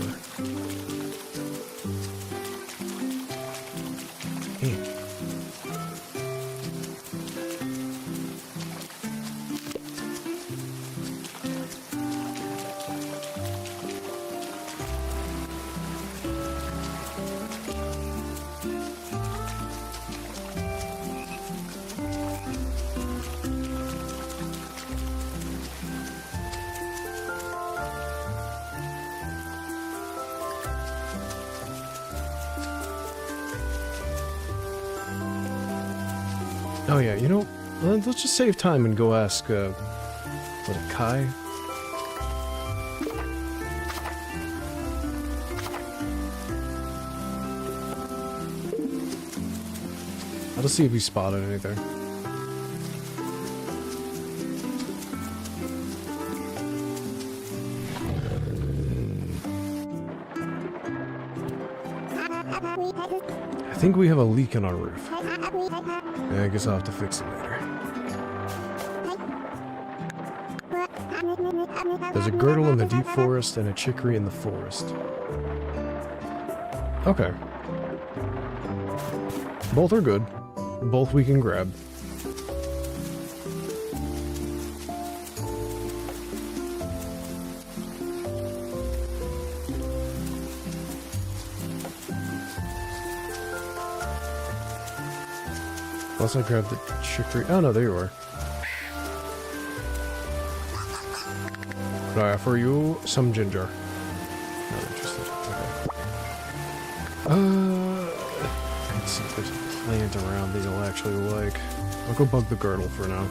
Oh yeah, you know, let's just save time and go ask, was it Kai? I'll just see if he spotted anything. I think we have a leak in our roof. Yeah, I guess I'll have to fix it later. There's a girdle in the deep forest and a chicory in the forest. Okay. Both are good. Both we can grab. Plus I grabbed the chicory. Oh no, there you are. Could I offer you some ginger? Not interested. Okay. Let's see if there's a plant around that you'll actually like. I'll go bug the girdle for now.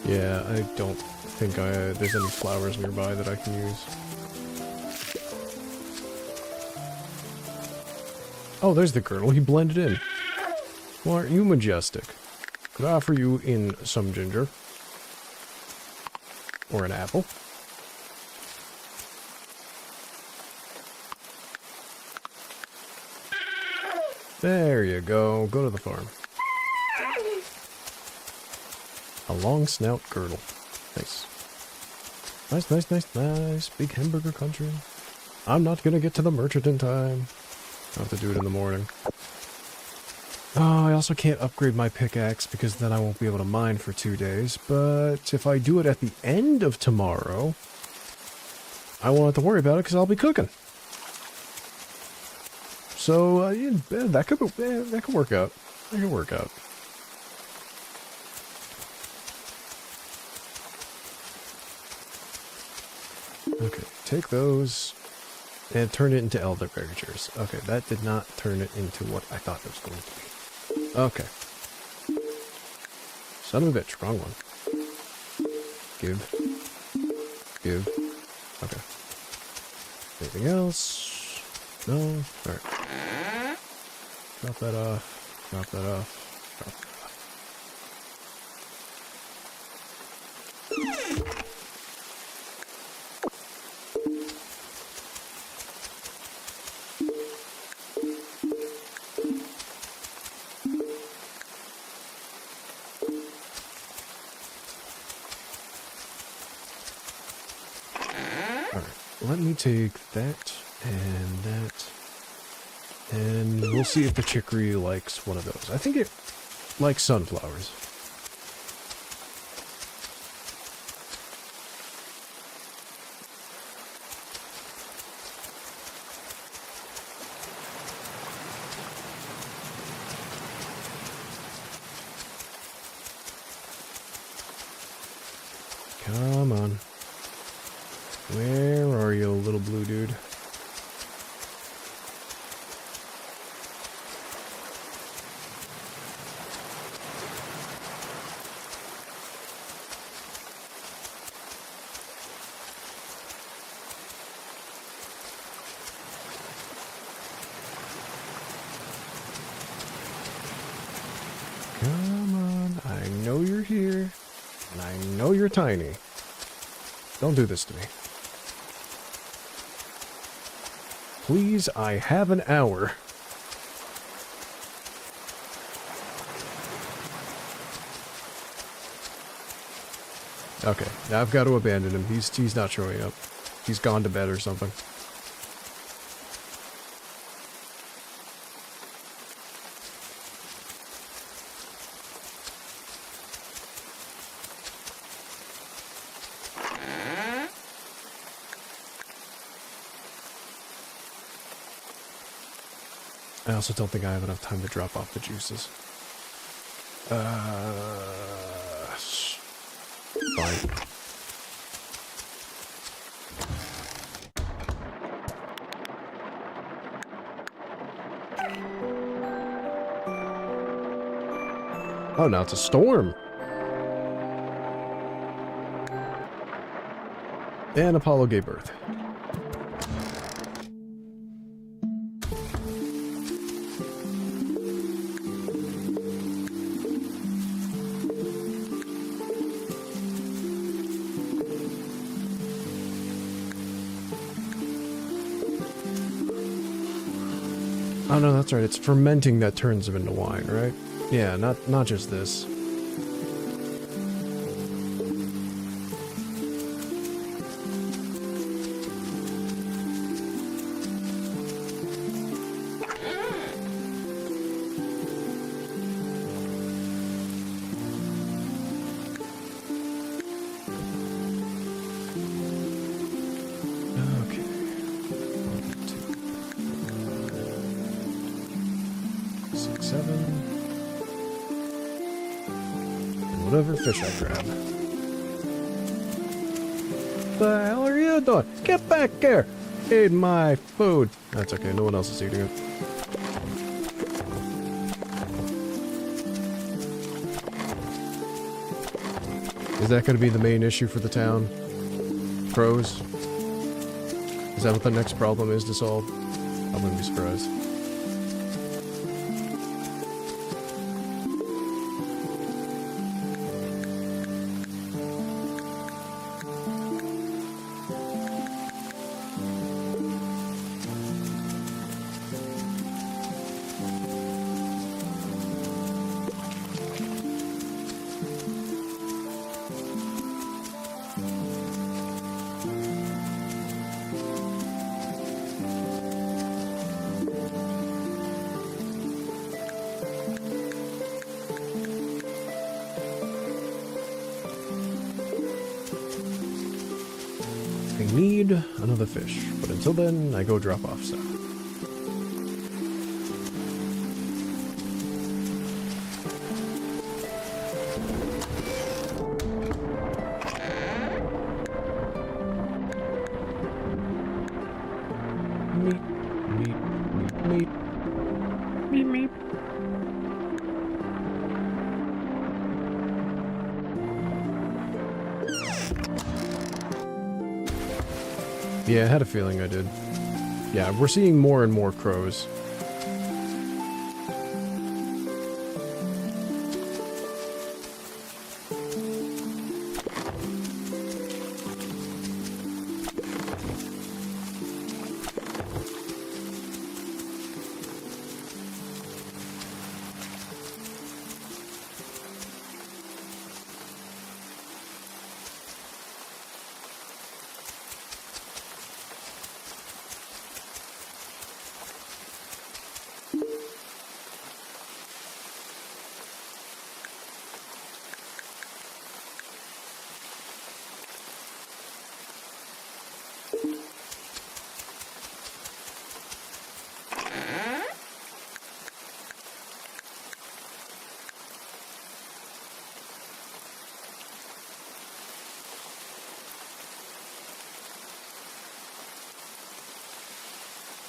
Yeah, I don't think there's any flowers nearby that I can use. Oh, there's the girdle. He blended in. Well, aren't you majestic? Could I offer you in some ginger? Or an apple? There you go. Go to the farm. A long snout girdle. Nice. Nice, nice, nice, nice. Big hamburger country. I'm not gonna get to the merchant in time. I'll have to do it in the morning. Oh, I also can't upgrade my pickaxe because then I won't be able to mine for 2 days. But if I do it at the end of tomorrow, I won't have to worry about it because I'll be cooking. So, yeah, that could work out. That could work out. Okay, take those and turn it into elderberries. Okay, that did not turn it into what I thought it was going to be. Okay. Son of a bitch, wrong one. Give. Okay. Anything else? No? Alright. Drop that off. Drop that off. Drop that off. Let me take that and that, and we'll see if the chicory likes one of those. I think it likes sunflowers. Come on. Where are you, little blue dude? Come on, I know you're here, and I know you're tiny. Don't do this to me. Please, I have an hour. Okay, now I've got to abandon him. He's not showing up. He's gone to bed or something. I also don't think I have enough time to drop off the juices. Fine. Oh, now it's a storm. And Apollo gave birth. Oh no, that's right. It's fermenting that turns them into wine, right? Yeah, not just this. Whatever fish I grab. The hell are you doing? Get back here! Eat my food! That's okay, no one else is eating it. Is that going to be the main issue for the town? Crows? Is that what the next problem is to solve? I wouldn't be surprised. I need another fish, but until then, I go drop off stuff. Meep. Meep, meep. Yeah, I had a feeling I did. Yeah, we're seeing more and more crows.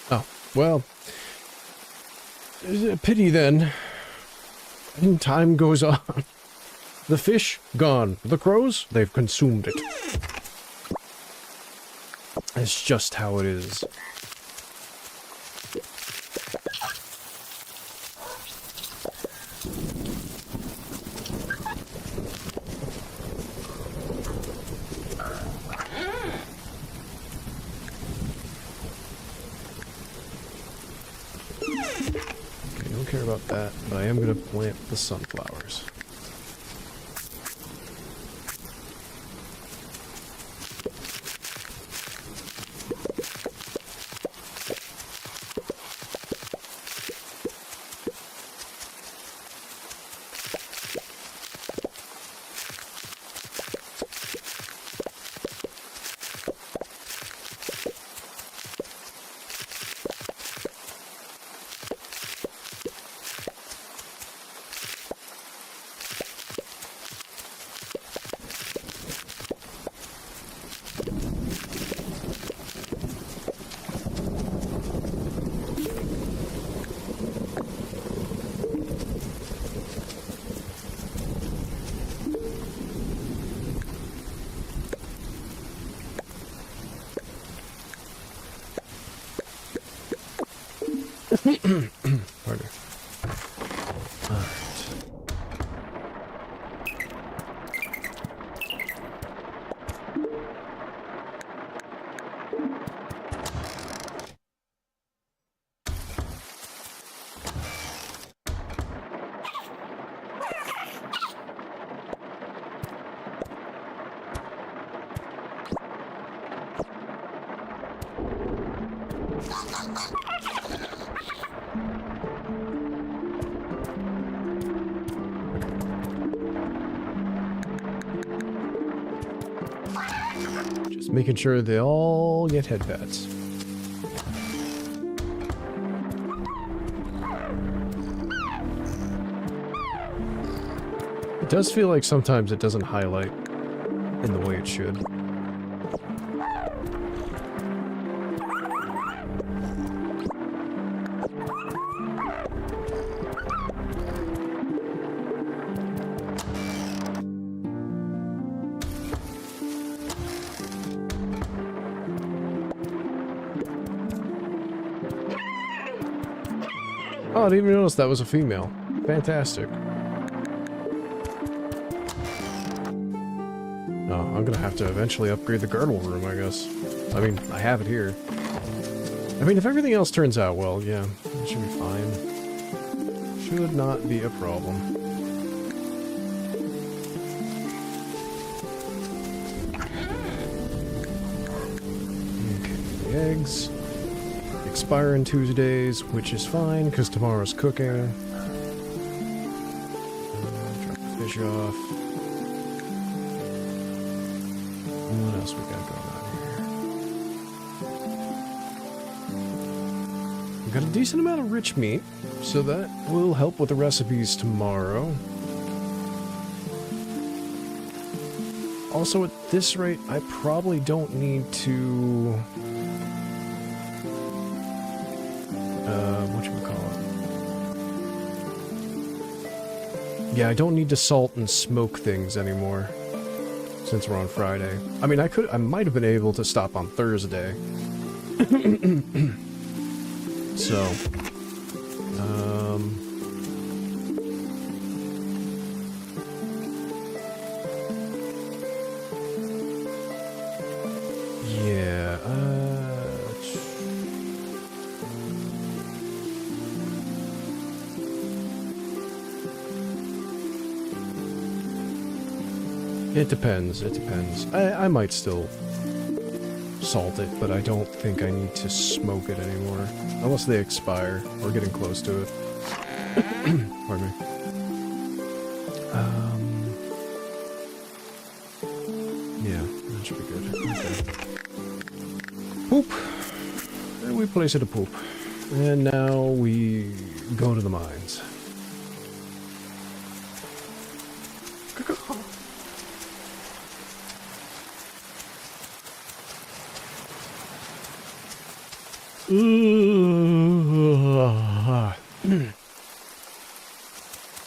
Oh, well, a pity then. And time goes on. The fish, gone. The crows, they've consumed it. It's just how it is. Okay, don't care about that, but I am going to plant the sunflowers. Pardon. Alright. Just making sure they all get head pats. It does feel like sometimes it doesn't highlight in the way it should. Oh, I didn't even notice that was a female. Fantastic. Oh, I'm gonna have to eventually upgrade the girdle room, I guess. I mean, I have it here. I mean, if everything else turns out well, yeah, it should be fine. Should not be a problem. Okay, the eggs expire in Tuesdays, which is fine, because tomorrow's cooking. Drop the fish off. What else we got going on here? We've got a decent amount of rich meat, so that will help with the recipes tomorrow. Also, at this rate, I probably don't need to Yeah, I don't need to salt and smoke things anymore. Since we're on Friday. I mean, I might have been able to stop on Thursday. So, yeah, it depends, it depends. I might still salt it, but I don't think I need to smoke it anymore. Unless they expire. We're getting close to it. Pardon me. Yeah, that should be good. Okay. Poop! And we place it a poop. And now we go to the mines.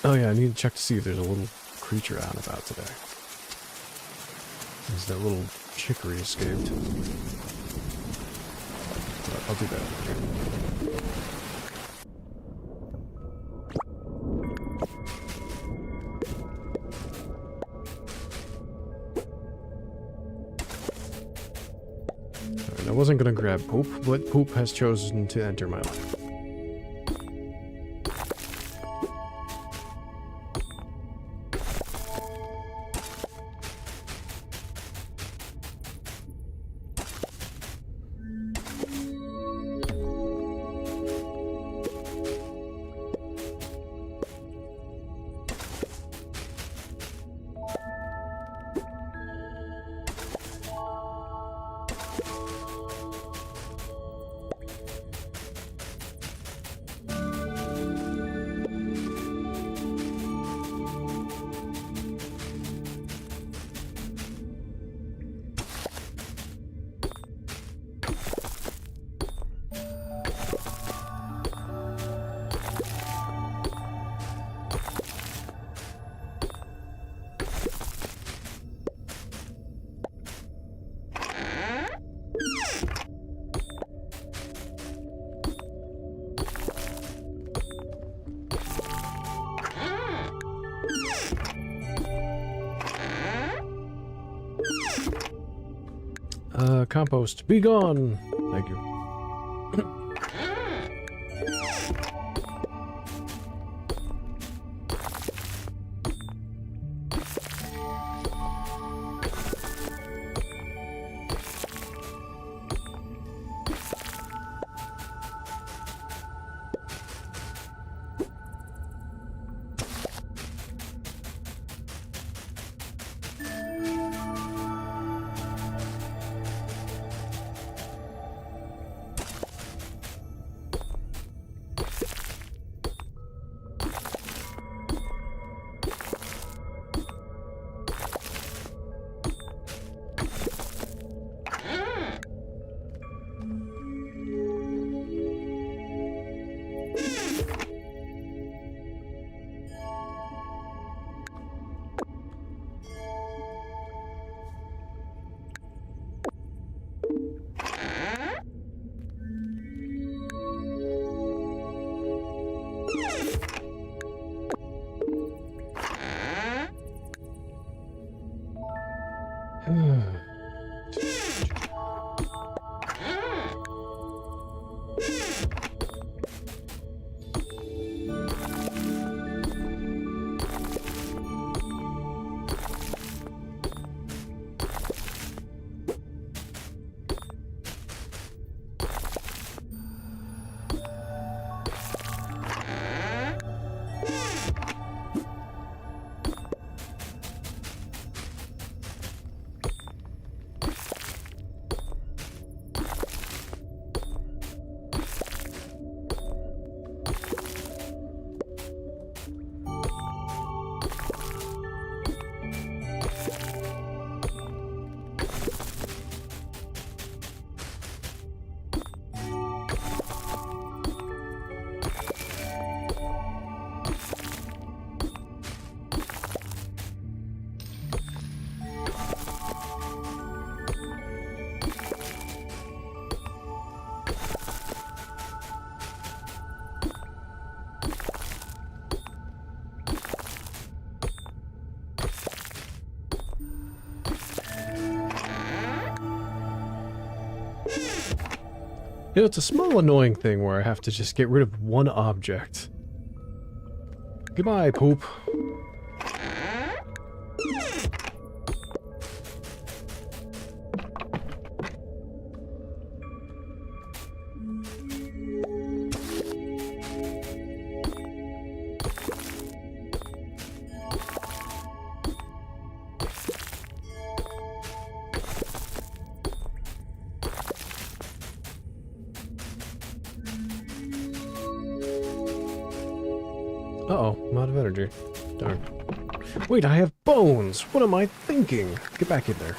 Oh yeah, I need to check to see if there's a little creature out and about today. Is that little chicory escaped? I'll do that. Alright, I wasn't gonna grab Poop, but Poop has chosen to enter my life. Compost, be gone! Thank you. You know, it's a small annoying thing where I have to just get rid of one object. Goodbye, poop. Uh-oh, I'm out of energy. Darn. Wait, I have bones! What am I thinking? Get back in there.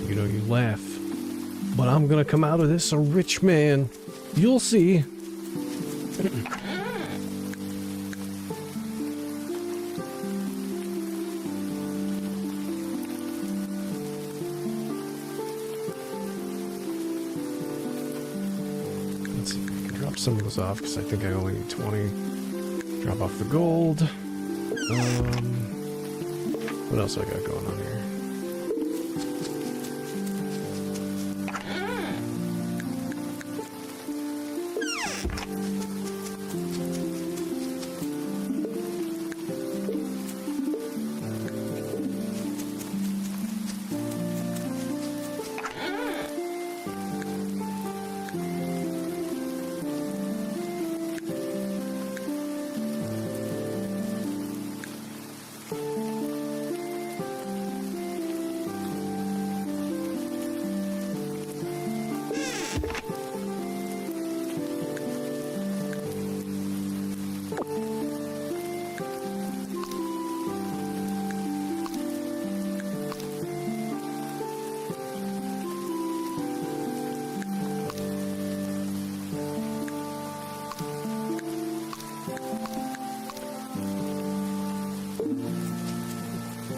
You know, you laugh. But I'm gonna come out of this a rich man. You'll see. Let's see if I can drop some of those off, because I think I only need 20. Drop off the gold. What else I got going on here?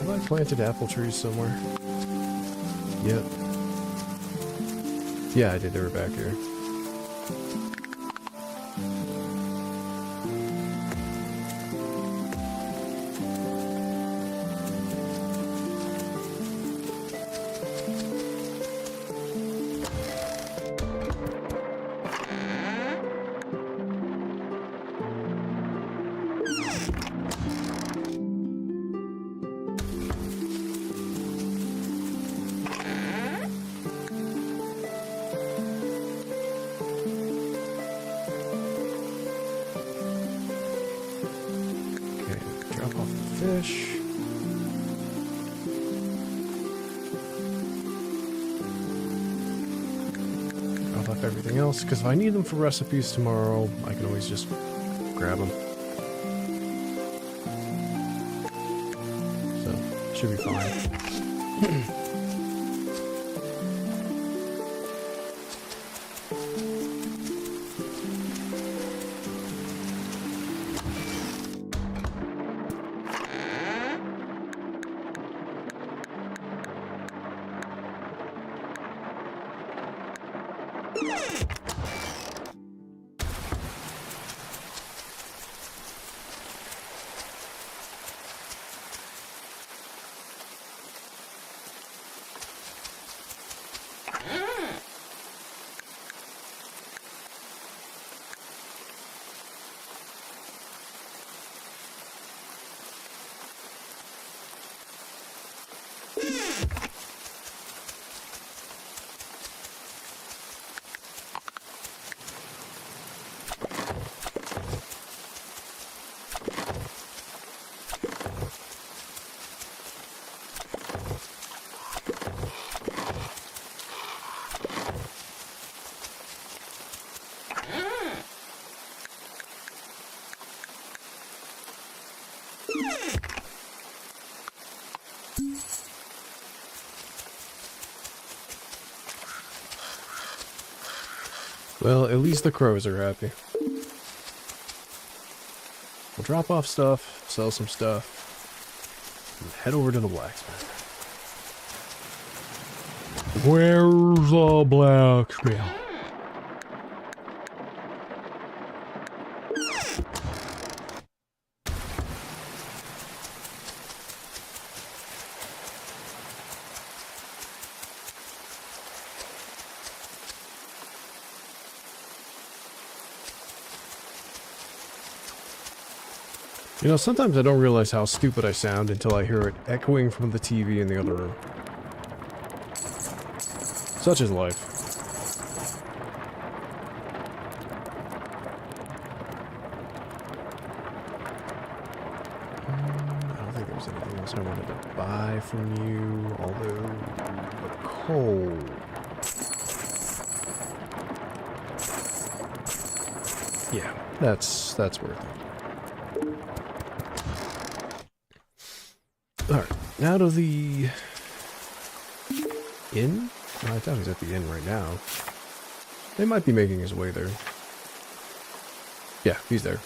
Have I planted apple trees somewhere? Yep. Yeah, I did. They were back here. fish. I'll up everything else, because if I need them for recipes tomorrow, I can always just grab them. So, should be fine. Well, at least the crows are happy. We'll drop off stuff, sell some stuff, and head over to the blacksmith. Where's the blacksmith? You know, sometimes I don't realize how stupid I sound until I hear it echoing from the TV in the other room. Such is life. I don't think there was anything else I wanted to buy from you, although the coal. Yeah, that's worth it. Alright, now to the inn? No, I thought he's at the inn right now. They might be making his way there. Yeah, he's there.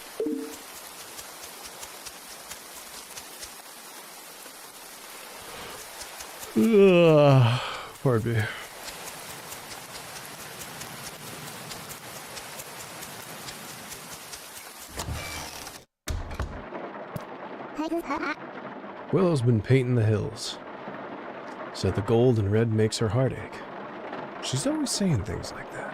Pardon me. Willow's been painting the hills. Said the gold and red makes her heart ache. She's always saying things like that.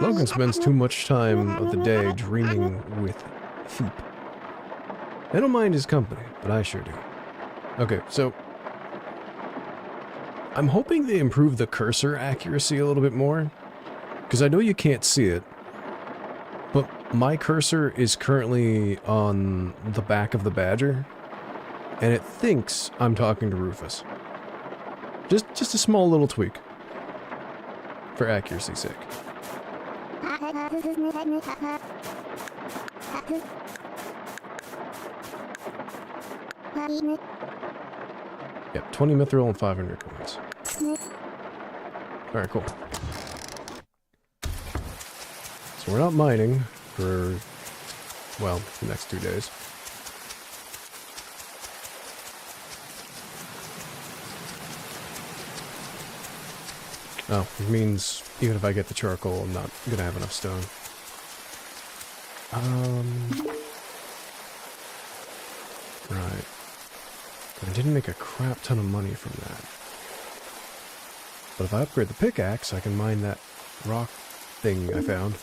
Logan spends too much time of the day dreaming with Feep. I don't mind his company, but I sure do. Okay, so I'm hoping they improve the cursor accuracy a little bit more, because I know you can't see it, but my cursor is currently on the back of the badger, and it thinks I'm talking to Rufus. Just a small little tweak, for accuracy's sake. Yep, 20 mithril and 500 coins. Alright, cool. So we're not mining for, well, the next 2 days. Oh, it means even if I get the charcoal, I'm not gonna have enough stone. Right. I didn't make a crap ton of money from that. But if I upgrade the pickaxe, I can mine that rock thing I found.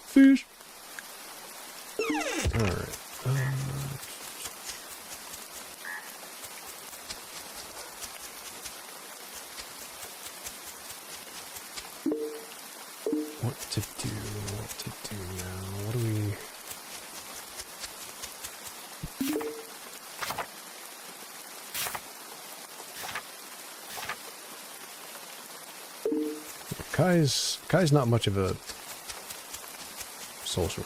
Fish. Alright. Kai's not much of a social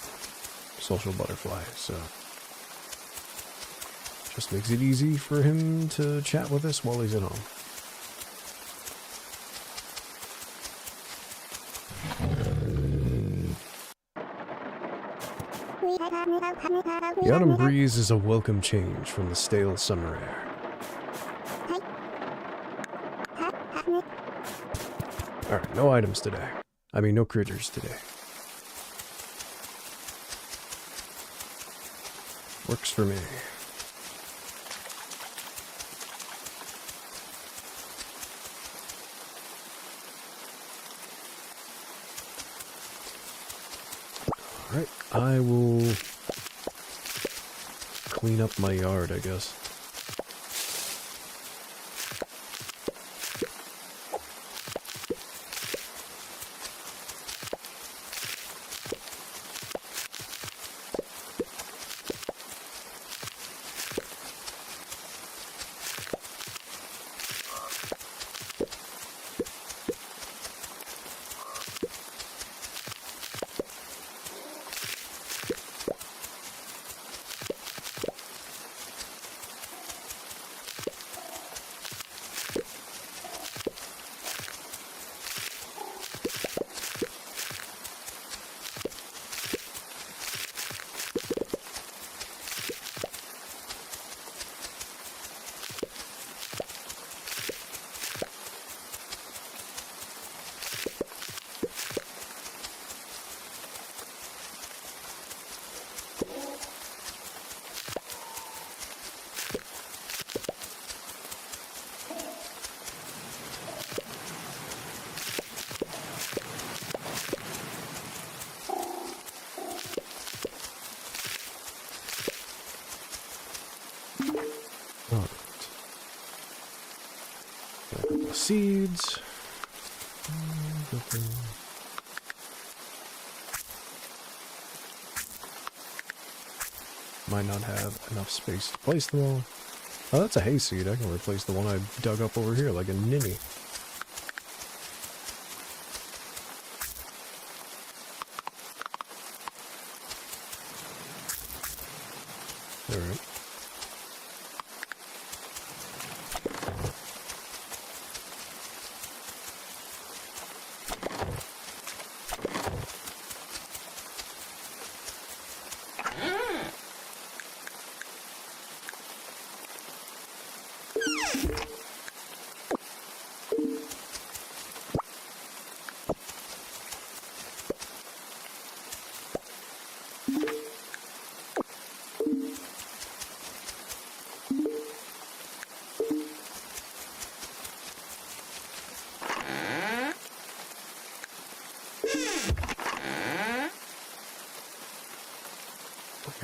butterfly, so just makes it easy for him to chat with us while he's at home. The autumn breeze is a welcome change from the stale summer air. Alright, no items today. I mean, no critters today. Works for me. Alright, I will clean up my yard, I guess. Seeds. Might not have enough space to place them all. Oh, that's a hayseed. I can replace the one I dug up over here like a ninny. Alright.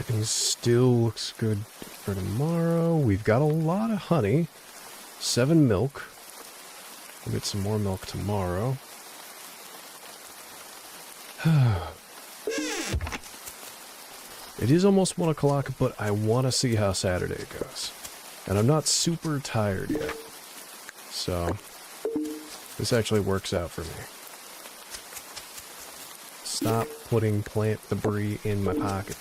Everything still looks good for tomorrow. We've got a lot of honey. 7 milk. We'll get some more milk tomorrow. It is almost 1 o'clock, but I want to see how Saturday goes. And I'm not super tired yet. So, this actually works out for me. Stop putting plant debris in my pocket.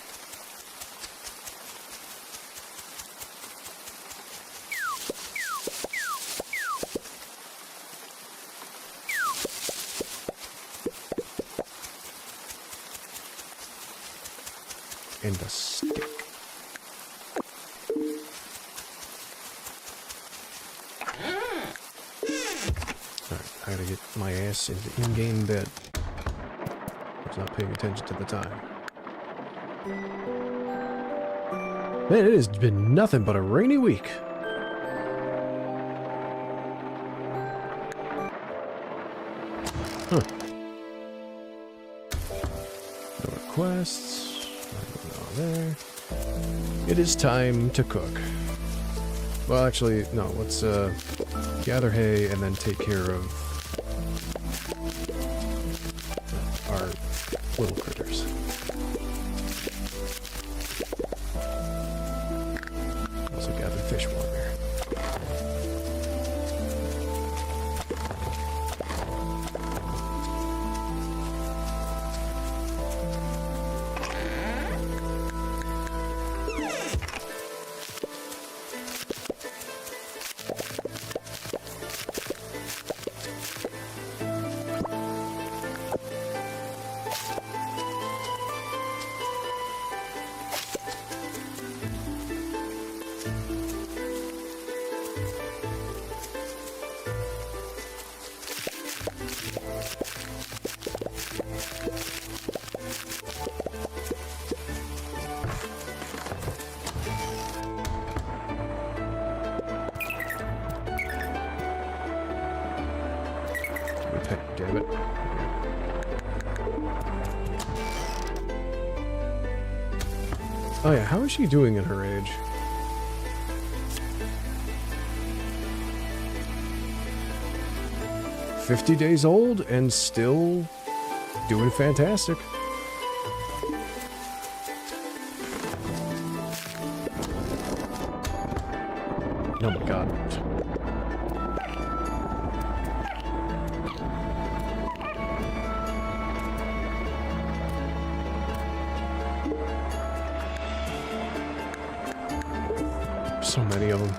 And a stick. Alright, I gotta get my ass into in-game bed. I was not paying attention to the time. Man, it has been nothing but a rainy week. Huh. No requests. There. It is time to cook. Well, actually, no, let's gather hay and then take care of our little critters. Also gather fish water. damn it. Oh yeah, how is she doing at her age? "50 days old and still doing fantastic." Oh my god. So many of them.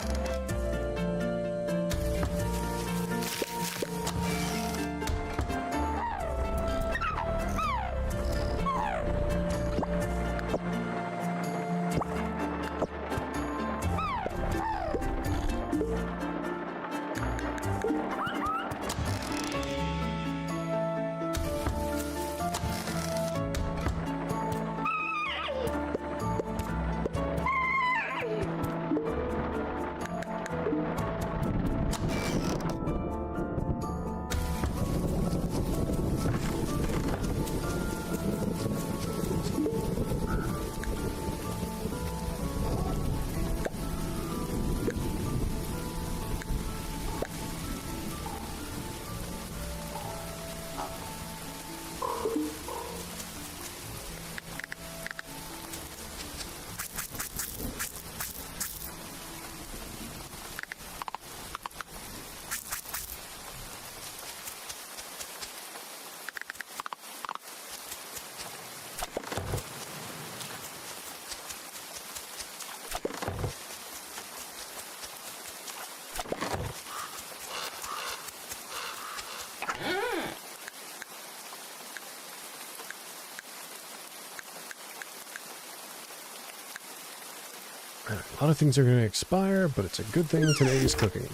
A lot of things are going to expire, but it's a good thing today is cooking day.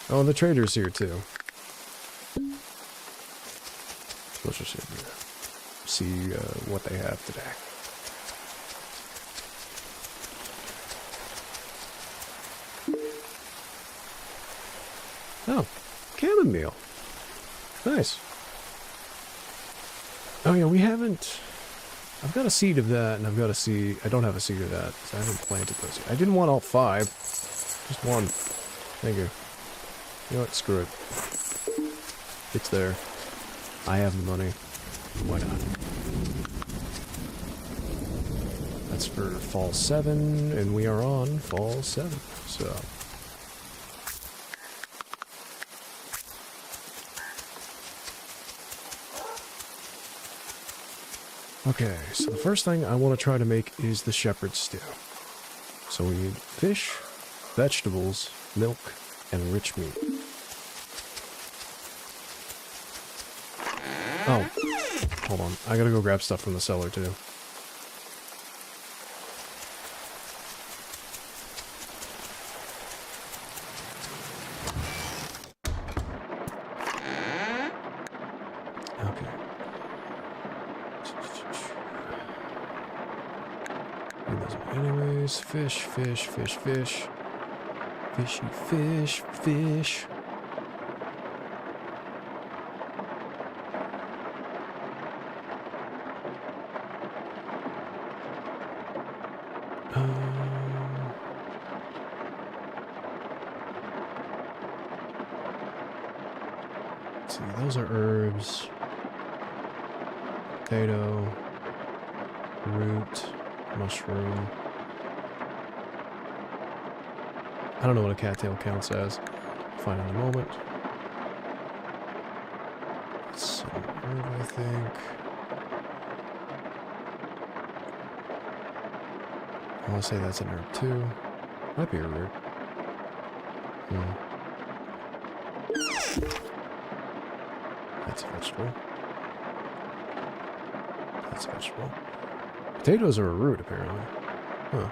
Oh, and the trader's here too. Let's just see what they have today. Oh, chamomile. Nice. Oh yeah, we haven't... I've got a seed of that, and I've got a seed... I don't have a seed of that, so I haven't planted those yet. I didn't want all 5. Just 1. Thank you. You know what? Screw it. It's there. I have the money. Why not? That's for fall 7, and we are on fall 7, so... Okay, so the first thing I want to try to make is the shepherd's stew. So we need fish, vegetables, milk, and rich meat. Oh, hold on. I gotta go grab stuff from the cellar too. Anyways, fish, fish, fish, fish. Fishy fish, fish. Let's see, those are herbs. Potato. Root. Mushroom. I don't know what a cattail counts as. Find in a moment. Some herb, I think. I want to say that's an herb too. Might be a root. That's a vegetable. That's a vegetable. Potatoes are a root, apparently. Huh.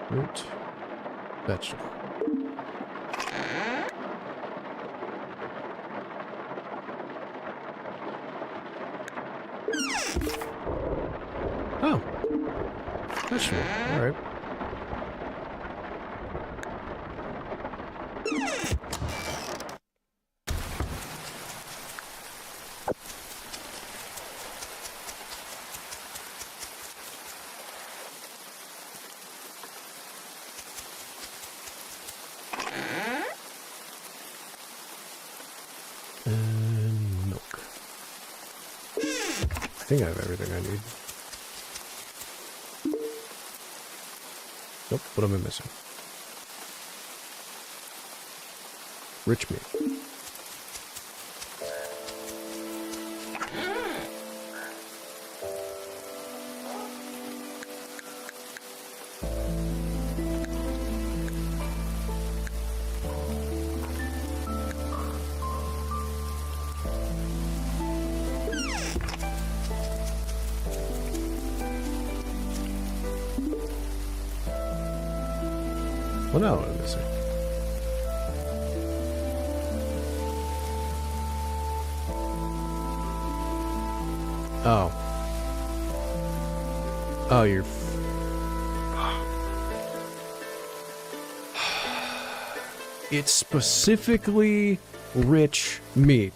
Root. Vegetable. Oh. Vegetable. Alright. And milk. I think I have everything I need. Nope, what am I missing? Rich meat. Well, now what am I missing? Oh. Oh, you're... It's specifically rich meat.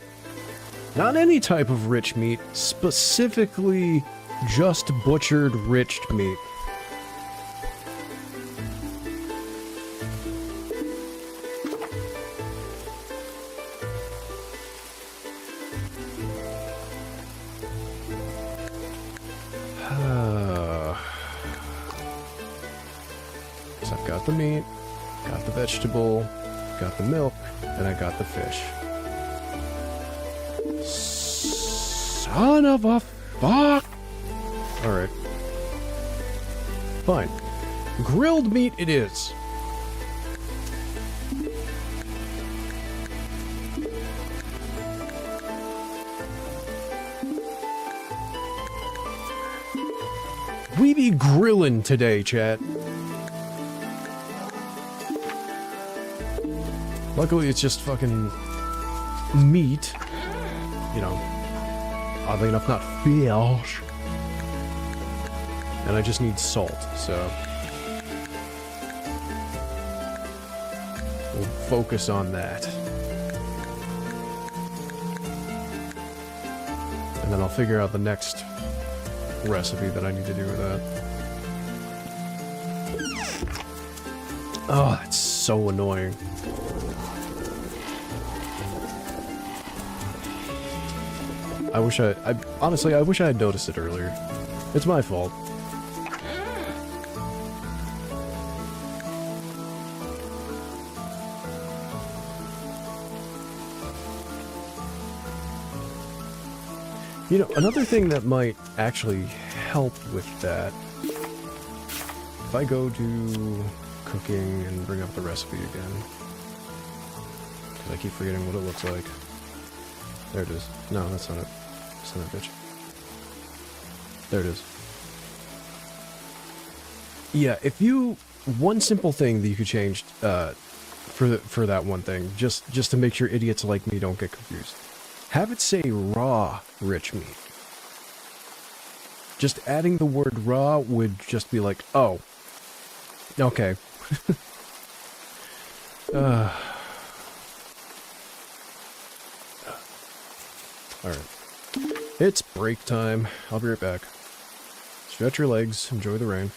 Not any type of rich meat, specifically just butchered rich meat. So I've got the meat, got the vegetable, got the milk, and I got the fish. Son of a fuck! Alright. Fine. Grilled meat it is. We be grillin' today, chat. Luckily, it's just fucking meat. You know, oddly enough, not fish. And I just need salt, so we'll focus on that. And then I'll figure out the next recipe that I need to do with that. Oh, that's so annoying. Honestly, I wish I had noticed it earlier. It's my fault. You know, another thing that might actually help with that, if I go to cooking and bring up the recipe again, because I keep forgetting what it looks like. There it is. No, that's not it. Son of a bitch. There it is. Yeah, if you... One simple thing that you could change for that one thing, just to make sure idiots like me don't get confused. Have it say raw rich meat. Just adding the word raw would just be like, oh. Okay. Alright. It's break time. I'll be right back. Stretch your legs. Enjoy the rain.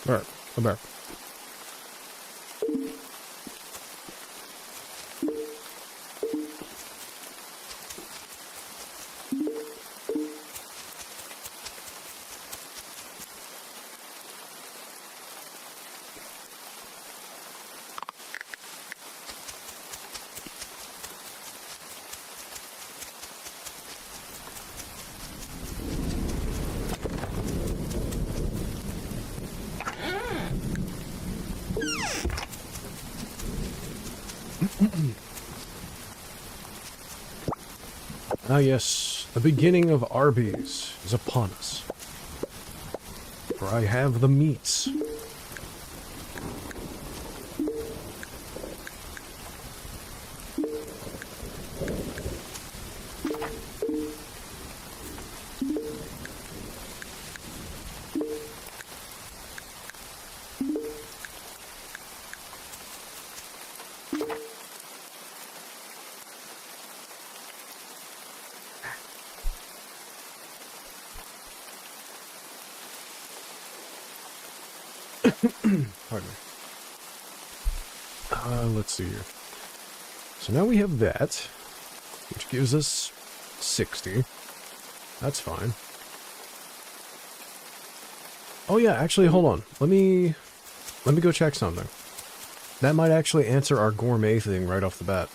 Alright, I'm back. Ah yes, the beginning of Arby's is upon us. For I have the meats. Pardon me. Let's see here. So now we have that, which gives us 60. That's fine. Oh yeah, actually, hold on. Let me go check something. That might actually answer our gourmet thing right off the bat.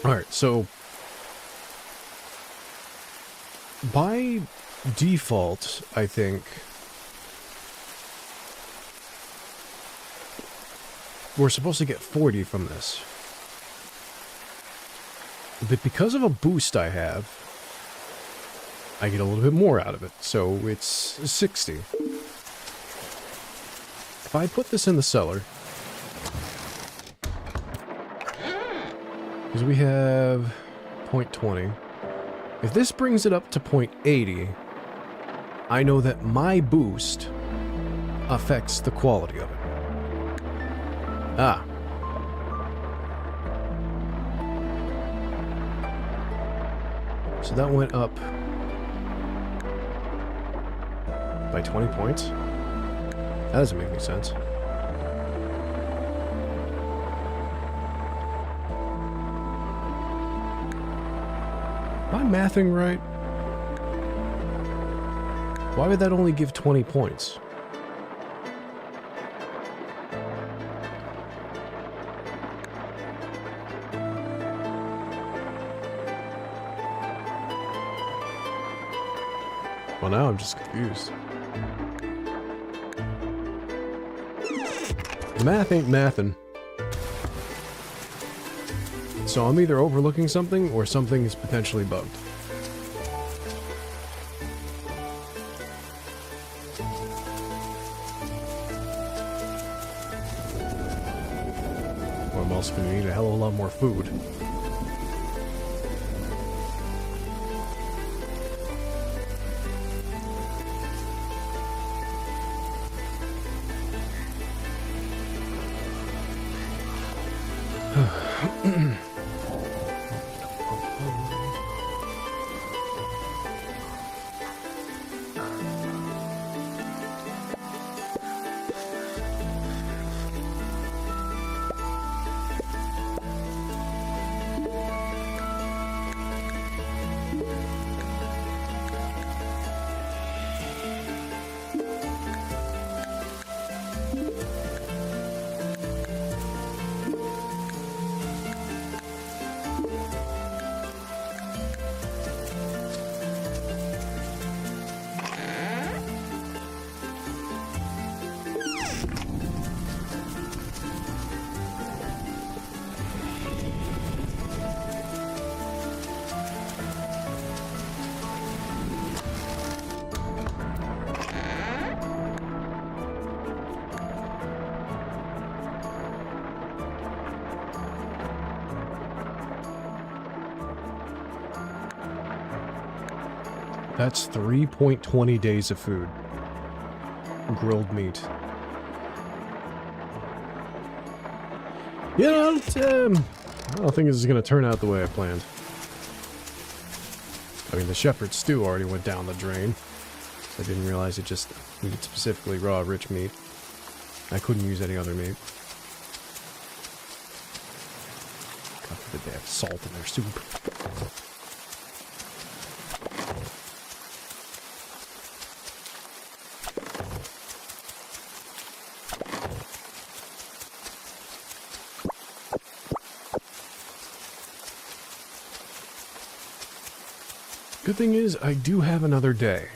Alright, so by default, I think we're supposed to get 40 from this. But because of a boost I have, I get a little bit more out of it. So it's 60. If I put this in the cellar, because we have 0.20. If this brings it up to 0.80, I know that my boost affects the quality of it. Ah. So that went up by 20 points? That doesn't make any sense. Am I mathing right? Why would that only give 20 points? Well, now I'm just confused. The math ain't mathin'. So I'm either overlooking something or something is potentially bugged. Or I'm also gonna need a hell of a lot more food. That's 3.20 days of food. Grilled meat. You know, I don't think this is going to turn out the way I planned. I mean, the shepherd's stew already went down the drain. I didn't realize it just Needed specifically raw, rich meat. I couldn't use any other meat. God forbid they have salt in their soup. Good thing is, I do have another day.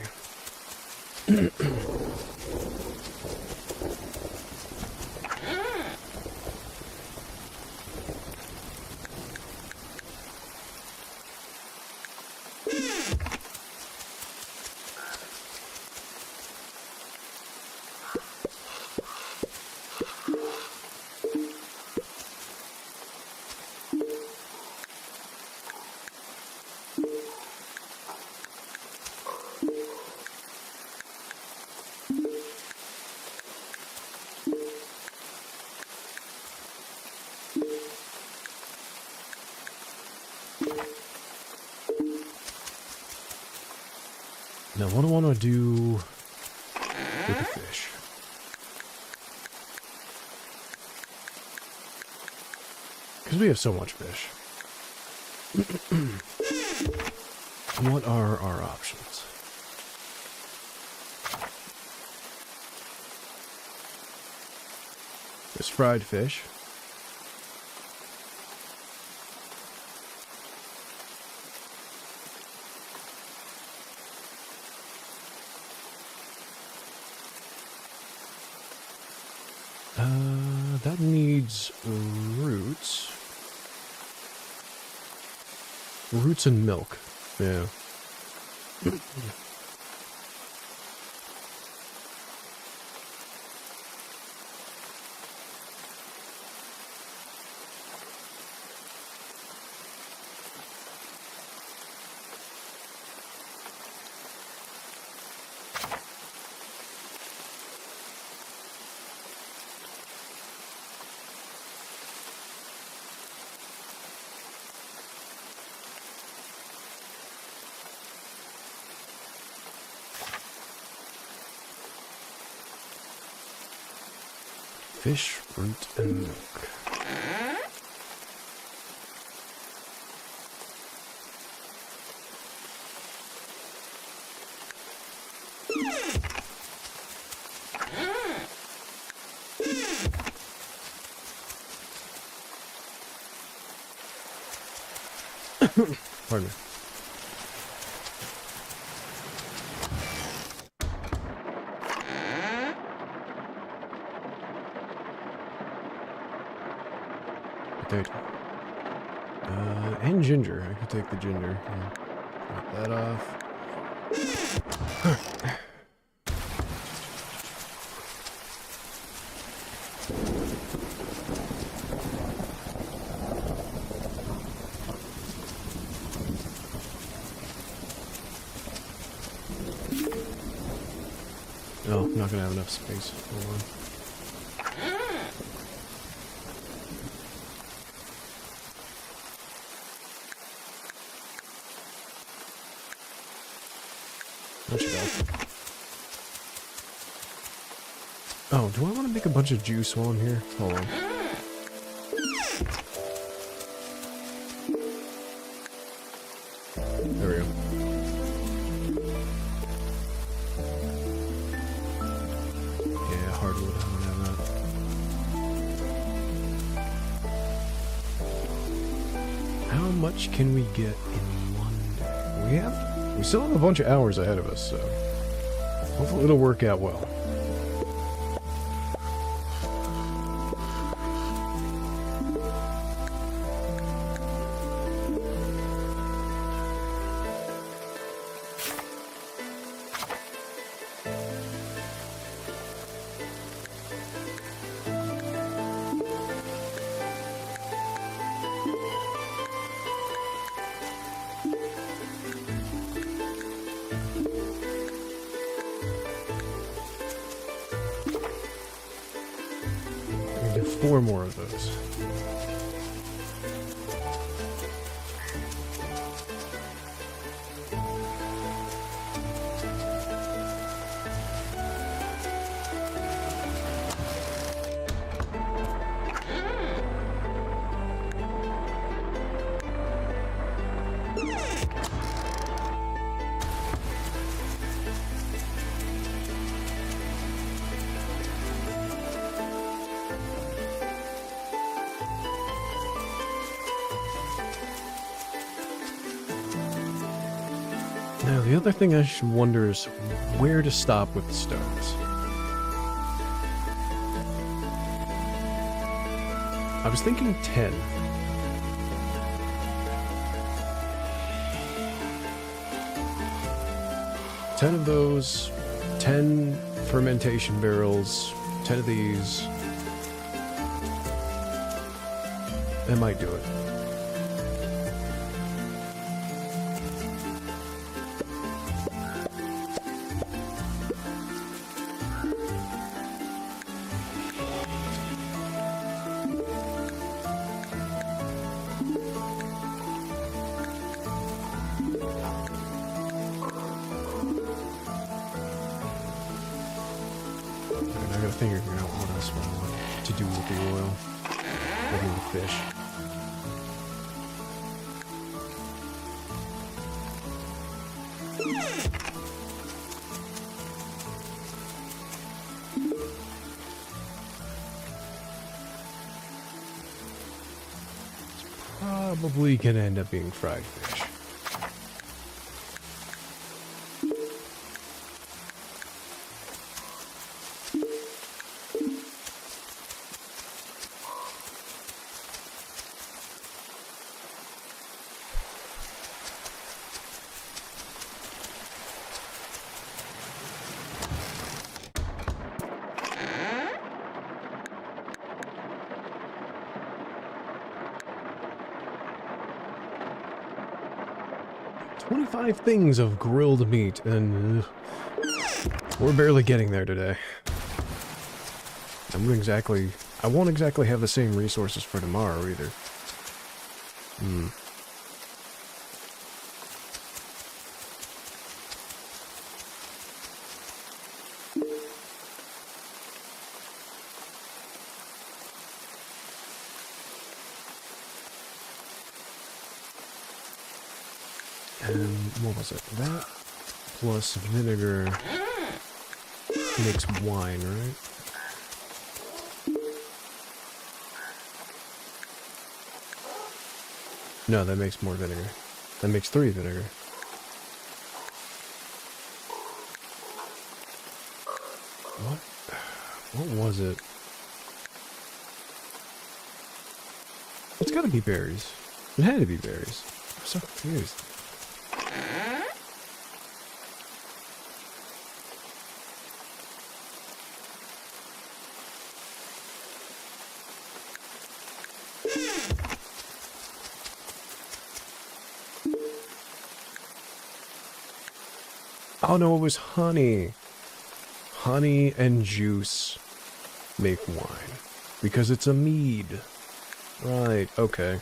Now, what do I want to do with the fish? Because we have so much fish. What are our options? There's fried fish. That needs roots. Roots and milk. Yeah. Fish, root, and milk. Pardon me. Potato. And ginger. I could take the ginger. Yeah. Drop that off. Oh, I'm not gonna have enough space. Hold on. That should help. Oh, do I want to make a bunch of juice while I'm here? Hold on. There we go. Yeah, hardwood. I don't have that. How much can we get in one day? We still have a bunch of hours ahead of us, so hopefully it'll work out well. Do 4 more of those. Now, the other thing I should wonder is where to stop with the stones. I was thinking 10. Ten of those, 10 fermentation barrels, 10 of these. That might do it. I gotta figure out what else I want to do with the oil. Maybe the fish. It's probably gonna end up being fried fish. "25 things of grilled meat," and we're barely getting there today. I won't exactly have the same resources for tomorrow either. And what was it? That plus vinegar makes wine, right? No, that makes more vinegar. That makes 3 vinegar. What was it? It's gotta be berries. It had to be berries. I'm so confused. Oh no, it was honey. Honey and juice make wine. Because it's a mead. Right, okay.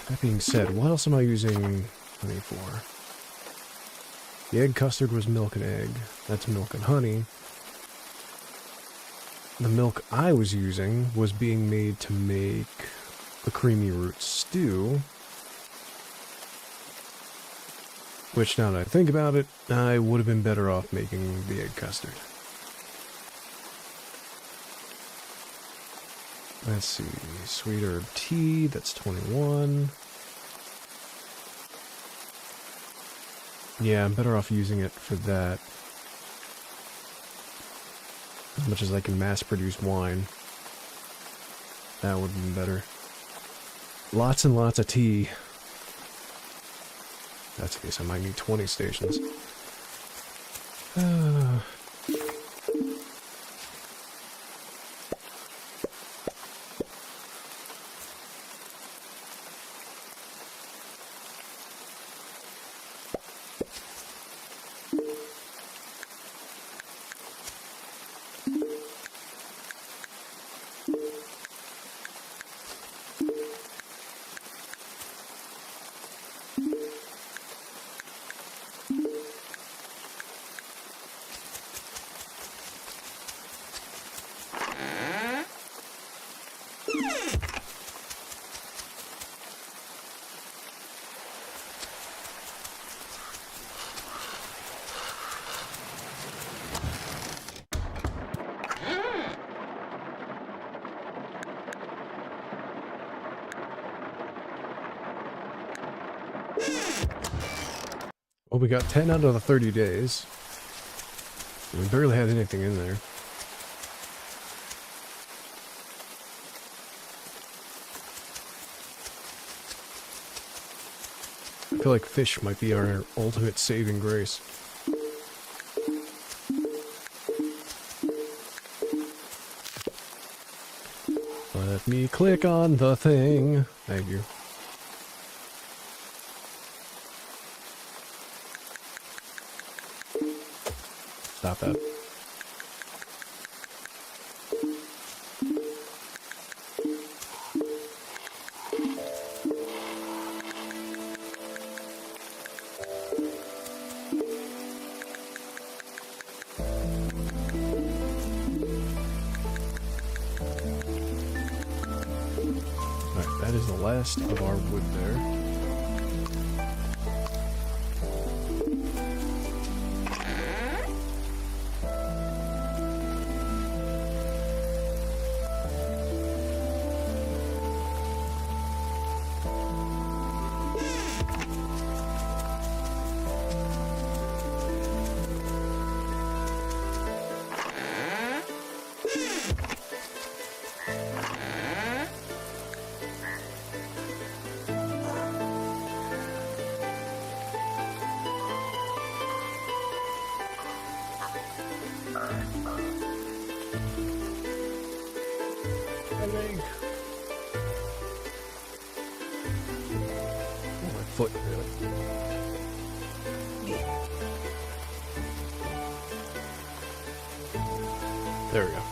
That being said, what else am I using honey for? The egg custard was milk and egg. That's milk and honey. The milk I was using was being made to make a creamy root stew. Which, now that I think about it, I would have been better off making the egg custard. Let's see, sweet herb tea, that's 21. Yeah, I'm better off using it for that. As much as I can mass produce wine. That would be better. Lots and lots of tea. That's the case, I might need 20 stations. Well, we got 10 out of the 30 days. We barely had anything in there. I feel like fish might be our ultimate saving grace. Let me click on the thing. Thank you. Stop that. Alright, that is the last of our wood there. Foot, really. There we go.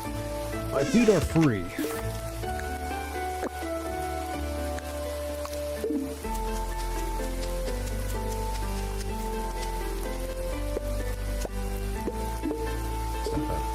My feet are free. Stop that.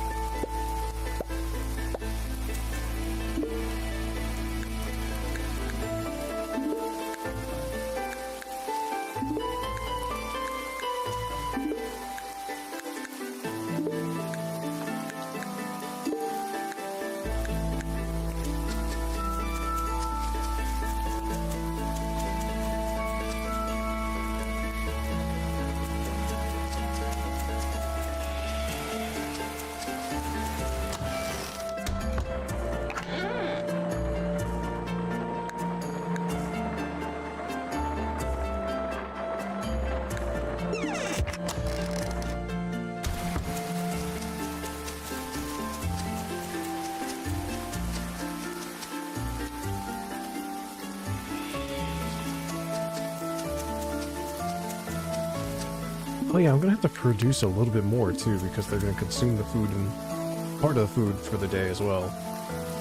Oh yeah, I'm gonna have to produce a little bit more too, because they're gonna consume the food and part of the food for the day as well.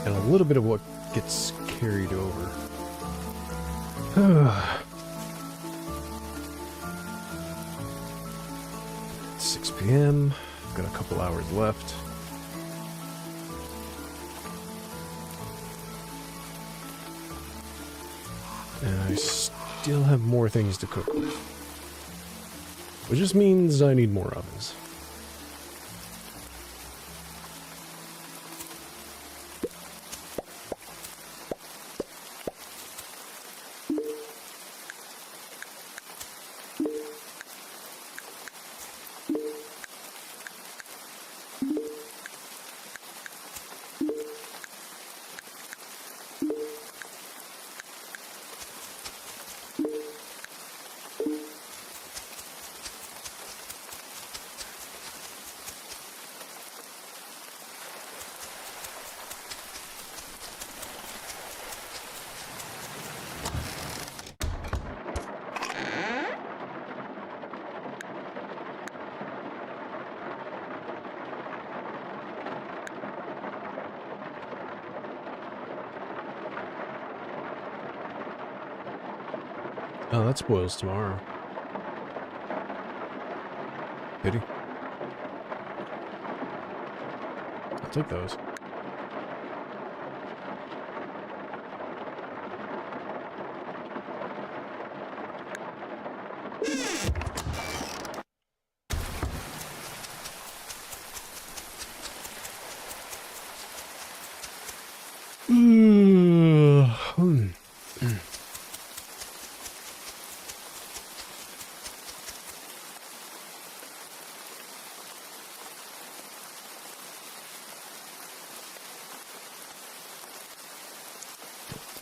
And a little bit of what gets carried over. 6 p.m. I've got a couple hours left. And I still have more things to cook with. Which just means I need more ovens. Oh, that spoils tomorrow. Pity. I'll take those.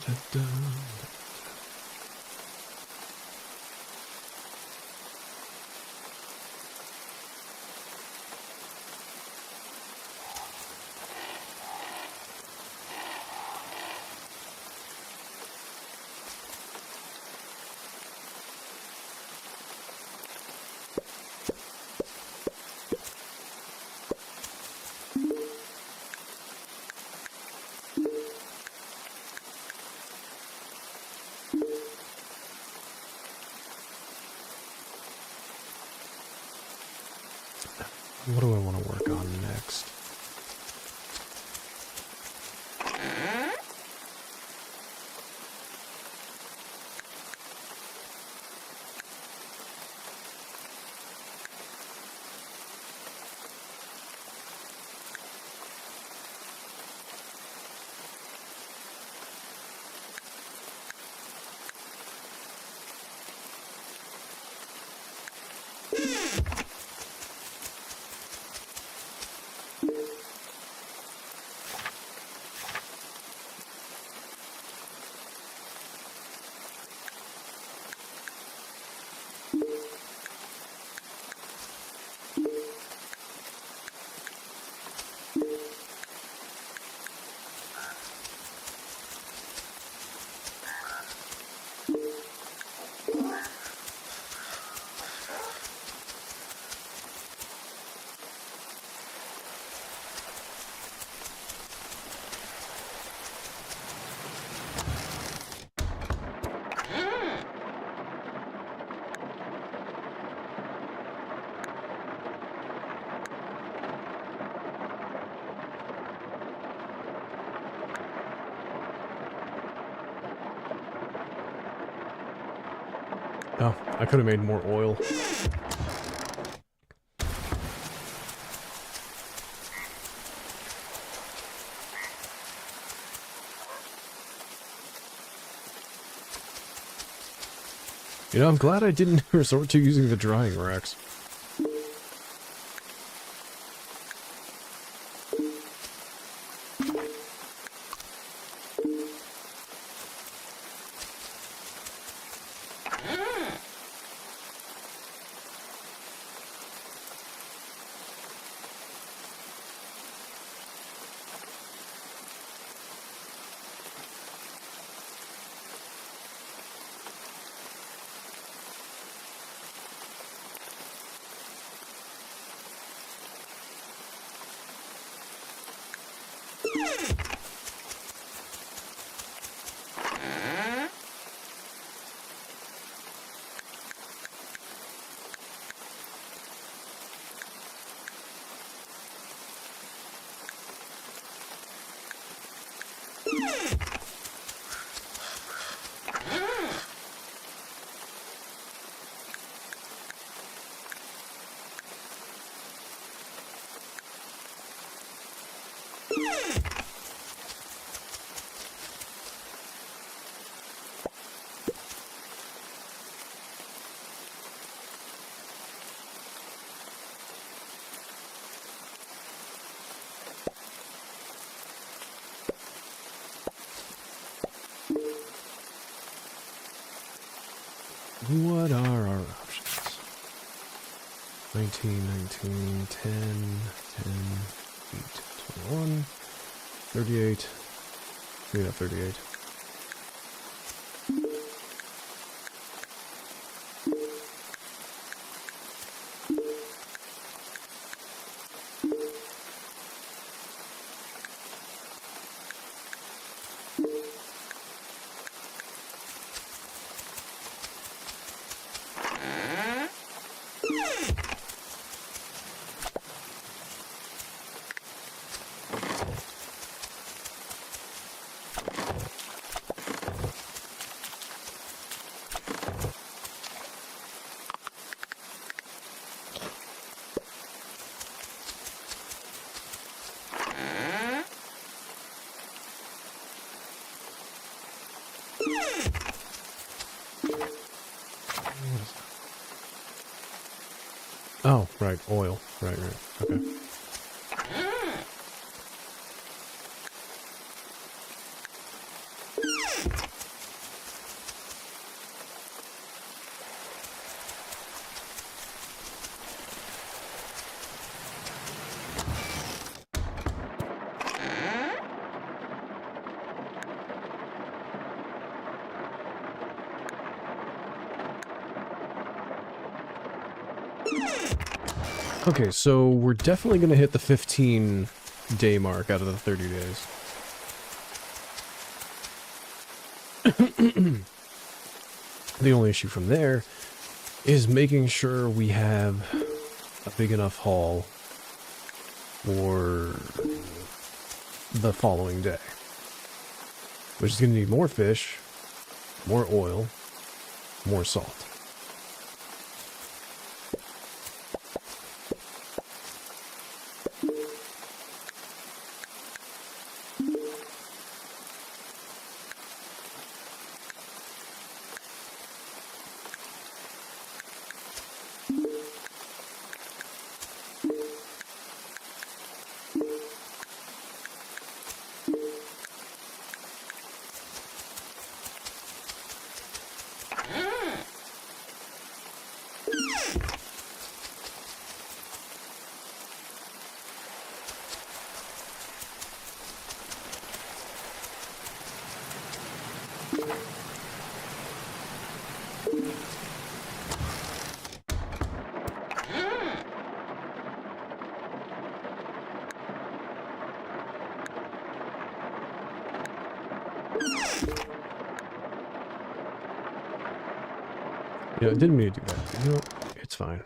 Da-da. What do I want to work on next? Oh, I could have made more oil. You know, I'm glad I didn't resort to using the drying racks. What are our options? 19, 19, 10, 10, 8, 21, 38. We have 38. Oh, right, oil. Right, okay. Okay, so we're definitely going to hit the 15-day mark out of the 30 days. The only issue from there is making sure we have a big enough haul for the following day. Which is going to need more fish, more oil, more salt. You know, I didn't mean to do that. You know, it's fine.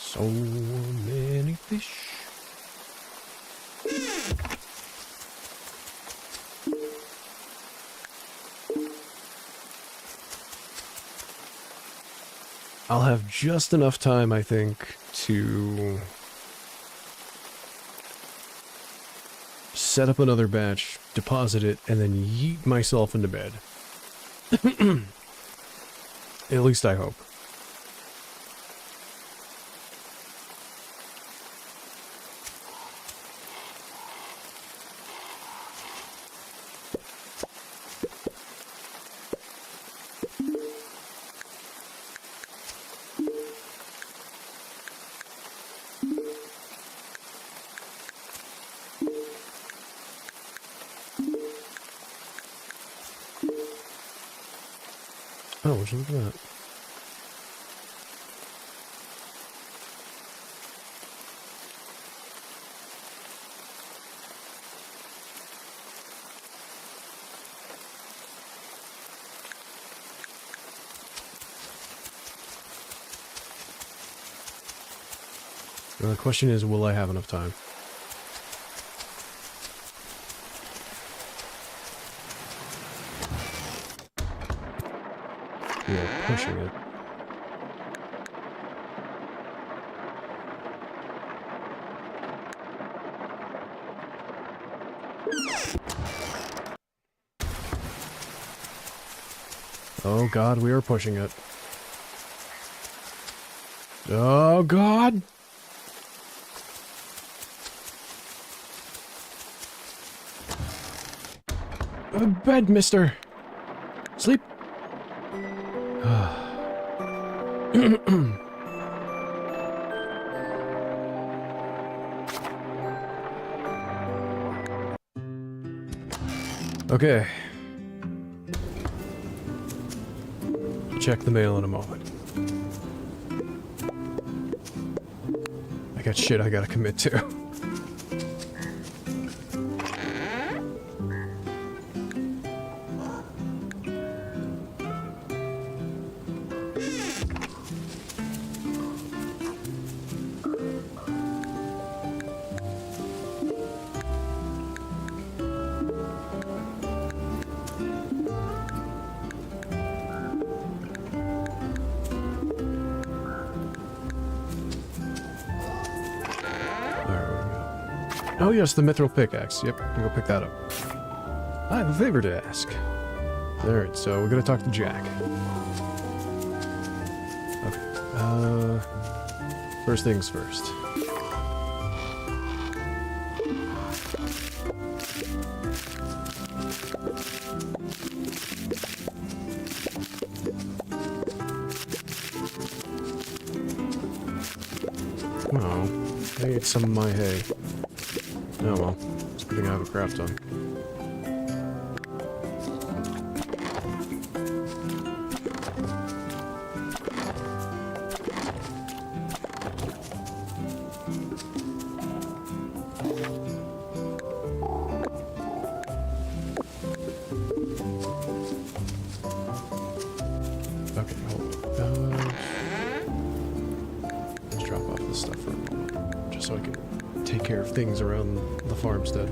So many fish. I'll have just enough time, I think, to set up another batch, deposit it, and then yeet myself into bed. At least I hope. Oh, would you look at that? Now the question is, will I have enough time? We are pushing it. Oh God, we are pushing it. Oh God! Bed, mister! Sleep! Okay. Check the mail in a moment. I got shit I gotta commit to. Oh yes, the mithril pickaxe. Yep, you go pick that up. I have a favor to ask. Alright, so we're gonna talk to Jack. Okay. First things first. I ate some of my hay. Oh well. It's a good thing I have a craft on. Okay, hold on. Let's drop off this stuff for a moment. Just so I can take care of things around the farmstead.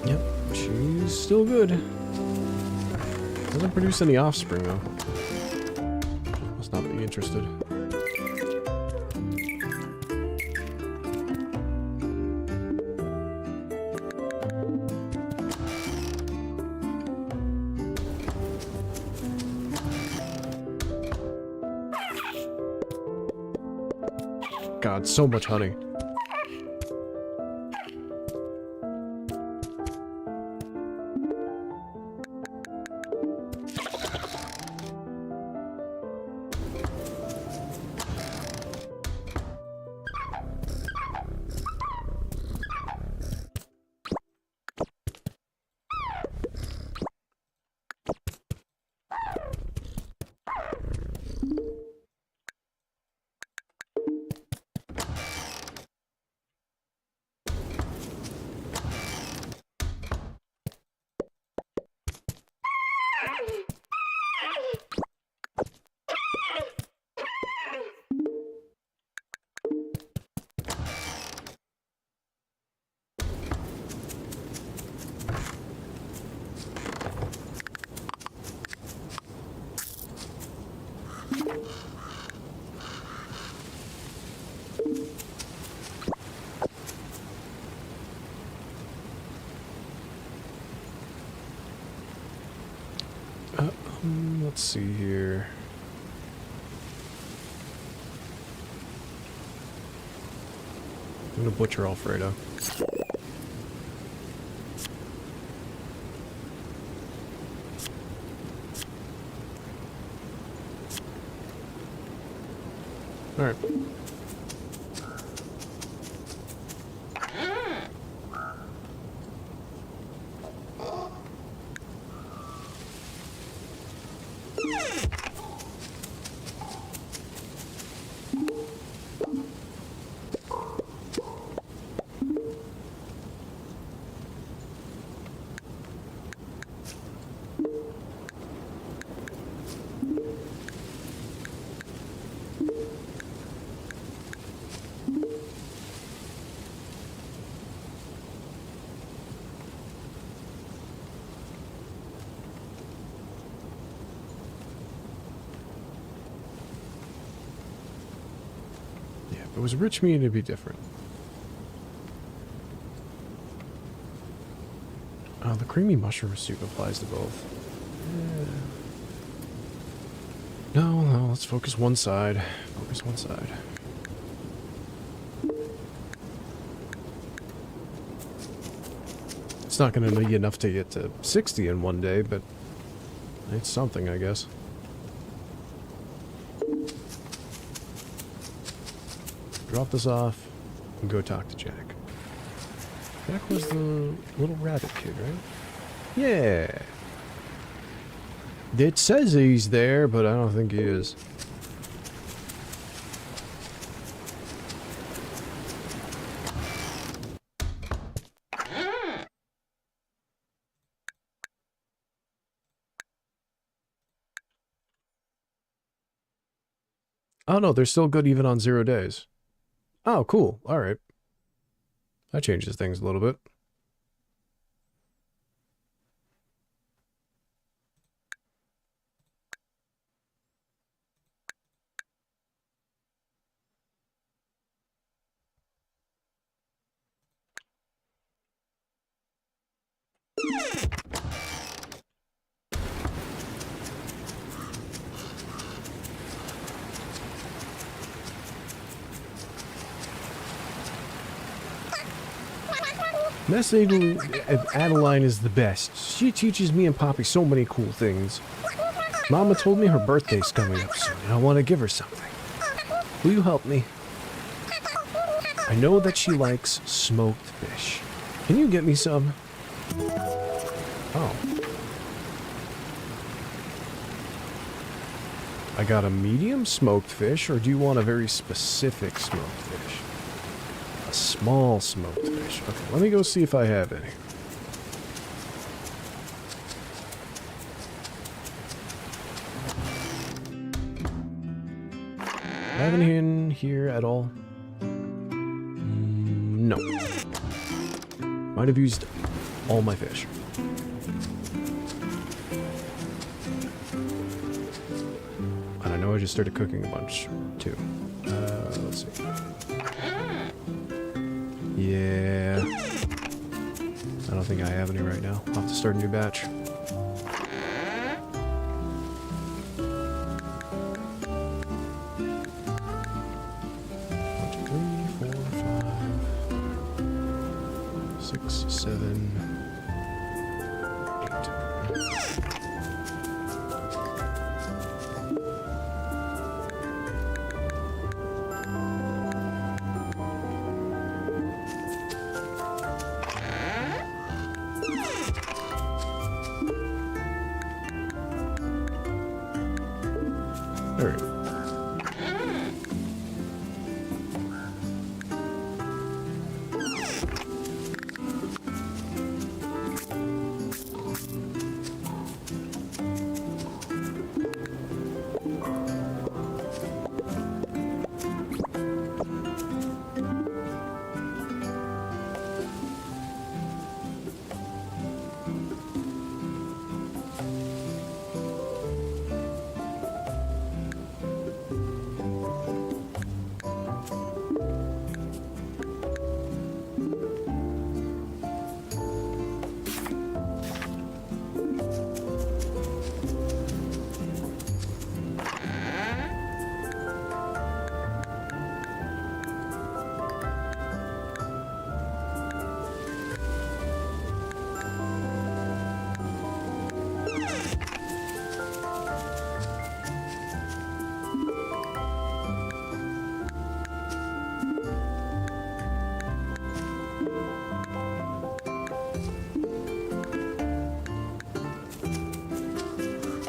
Yep, she's still good. Doesn't produce any offspring though. Must not be interested. God, so much honey. Let's see here. I'm gonna butcher Alfredo. Alright. If it was rich meat, it'd be different. Oh, the mushroom soup applies to both. Yeah. No, let's focus one side. Focus one side. It's not going to be enough to get to 60 in one day, but it's something, I guess. Drop this off and go talk to Jack. Jack was the little rabbit kid, right? Yeah. It says he's there, but I don't think he is. Oh no, they're still good even on 0 days. Oh, cool. Alright. That changes things a little bit. Miss Adeline is the best. She teaches me and Poppy so many cool things. Mama told me her birthday's coming up soon, and I want to give her something. Will you help me? I know that she likes smoked fish. Can you get me some? Oh. I got a medium smoked fish, or do you want a very specific smoked fish? A small smoked fish. Okay, let me go see if I have any. Have any in here at all? No. Might have used all my fish. And I know I just started cooking a bunch, too. Let's see. Yeah. I don't think I have any right now. I'll have to start a new batch. Alright.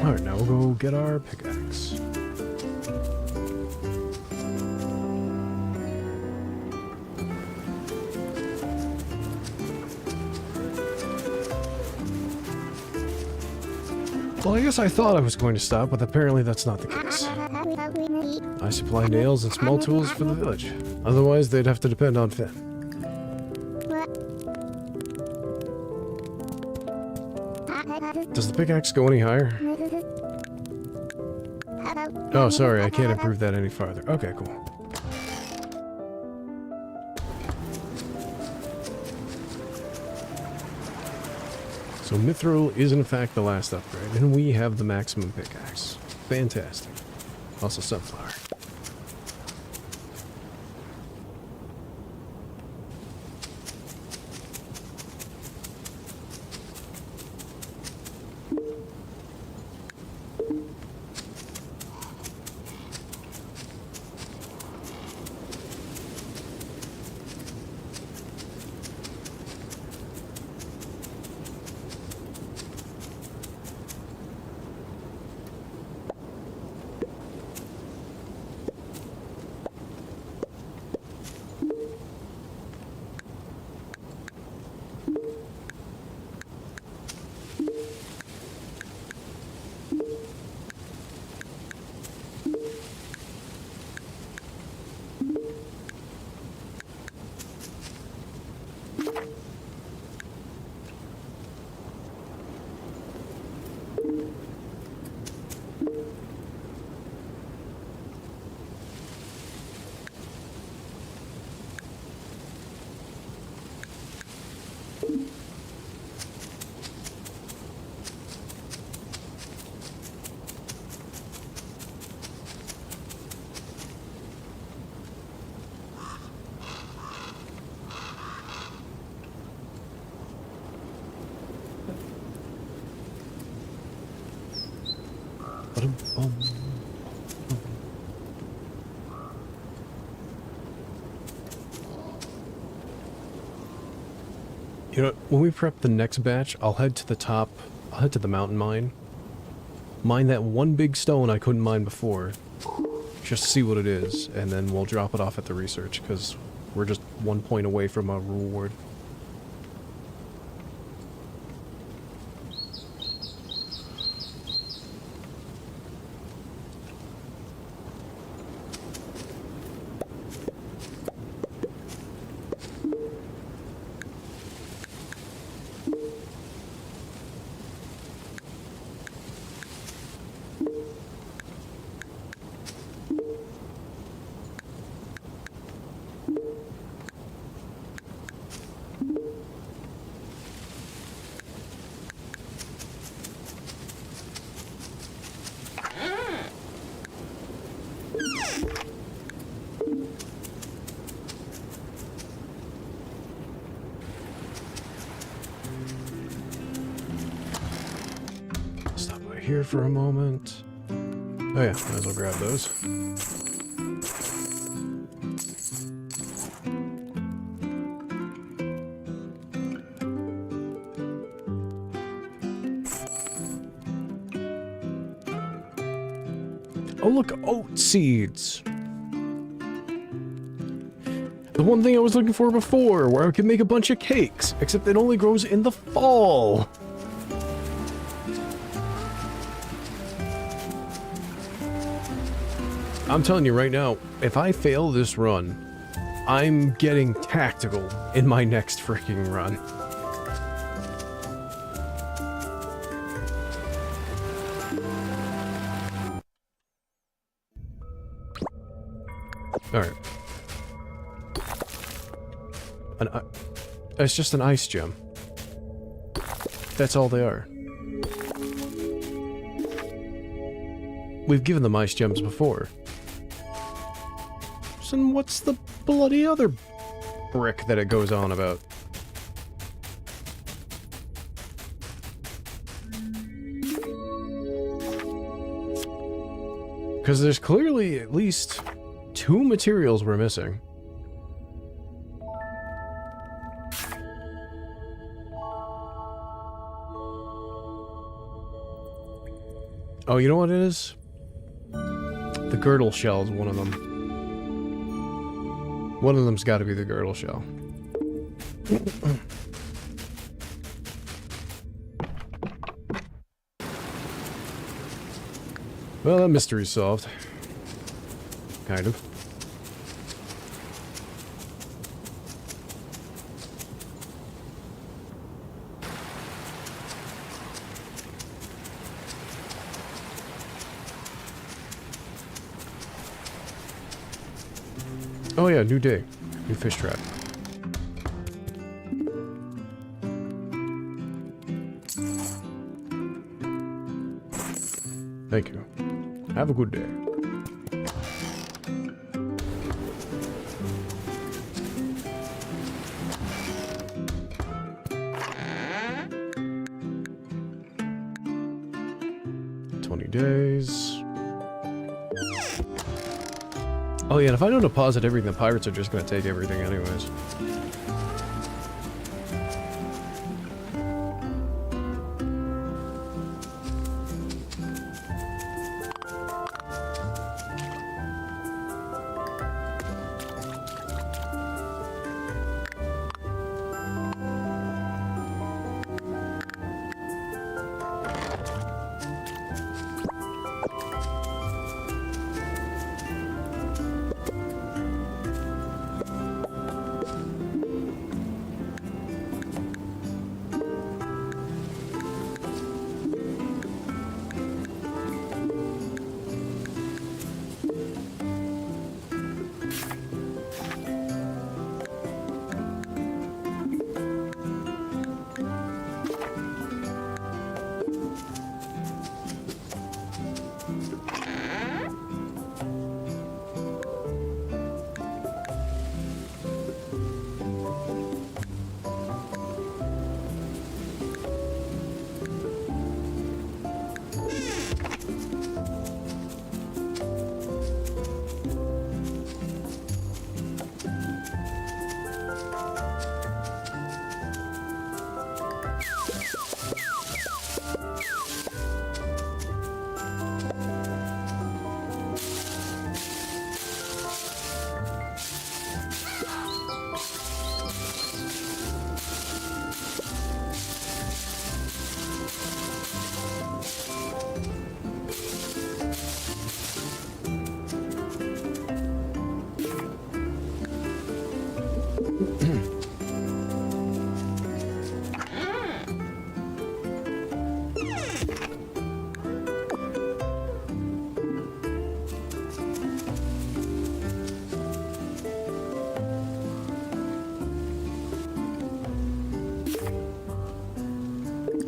Alright, now we'll go get our pickaxe. Well, I guess I thought I was going to stop, but apparently that's not the case. I supply nails and small tools for the village. Otherwise, they'd have to depend on Finn. Does the pickaxe go any higher? Oh, sorry, I can't improve that any farther. Okay, cool. So Mithril is in fact the last upgrade, and we have the maximum pickaxe. Fantastic. Also sunflower. Ba-dum-bum. You know, when we prep the next batch, I'll head to the top. I'll head to the mountain mine. Mine that one big stone I couldn't mine before. Just to see what it is, and then we'll drop it off at the research, because we're just 1 point away from a reward. Here for a moment. Oh yeah, might as well grab those. Oh look, oat seeds! The one thing I was looking for before, where I could make a bunch of cakes, except it only grows in the fall! I'm telling you right now, if I fail this run, I'm getting tactical in my next freaking run. Alright. It's just an ice gem. That's all they are. We've given them ice gems before. And what's the bloody other brick that it goes on about? Because there's clearly at least 2 materials we're missing. Oh, you know what it is? The girdle shell is one of them. One of them's got to be the girdle shell. Well, that mystery's solved. Kind of. Oh yeah, new day. New fish trap. Thank you. Have a good day. Days. Oh yeah, and if I don't deposit everything, the pirates are just gonna take everything anyways.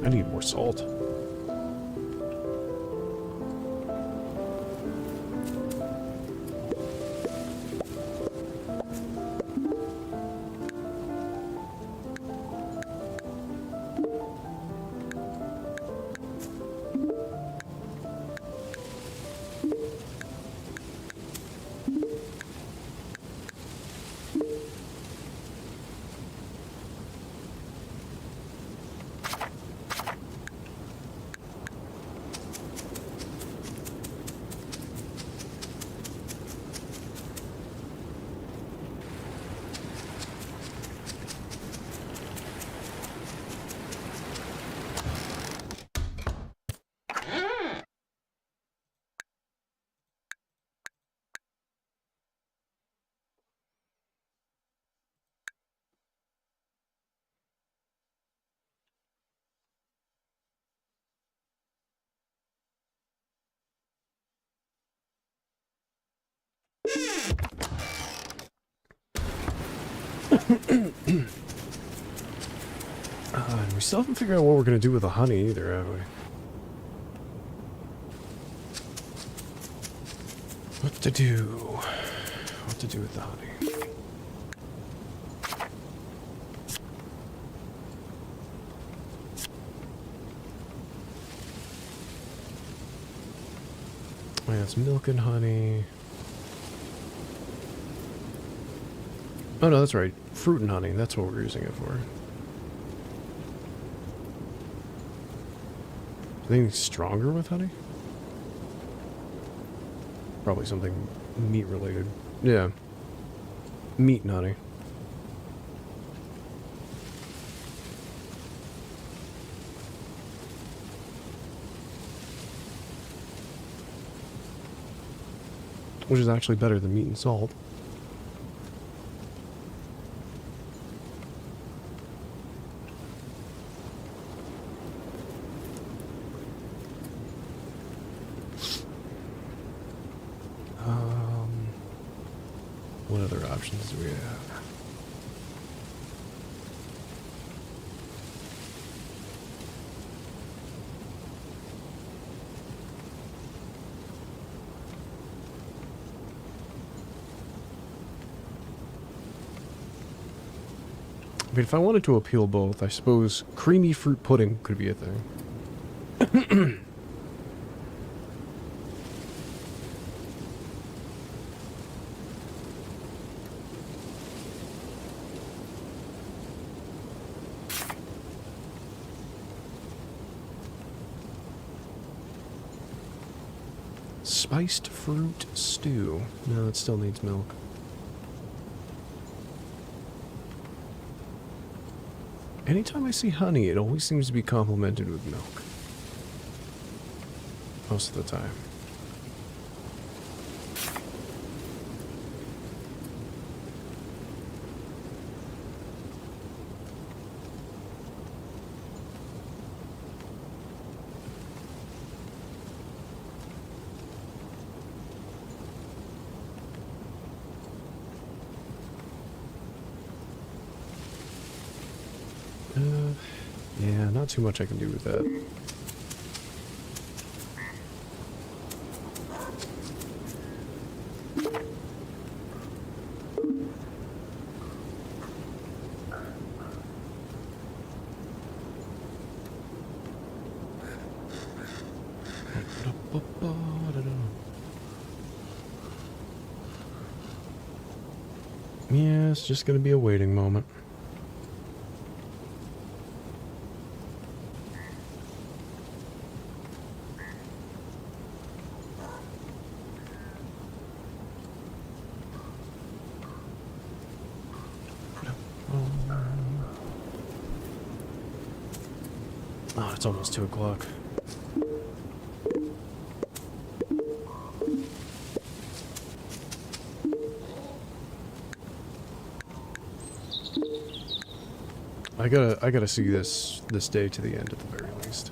I need more salt. And we still haven't figured out what we're going to do with the honey either, have we? What to do? What to do with the honey? Oh, yeah, it's milk and honey. Oh no, that's right. Fruit and honey. That's what we're using it for. Anything stronger with honey? Probably something meat related. Yeah. Meat and honey. Which is actually better than meat and salt. What other options do we have? I mean, if I wanted to appeal both, I suppose creamy fruit pudding could be a thing. Spiced fruit stew. No, it still needs milk. Anytime I see honey, it always seems to be complemented with milk. Most of the time. Yeah, not too much I can do with that. Yeah, it's just gonna be a waiting moment. Oh, it's almost 2 o'clock. I gotta see this day to the end at the very least.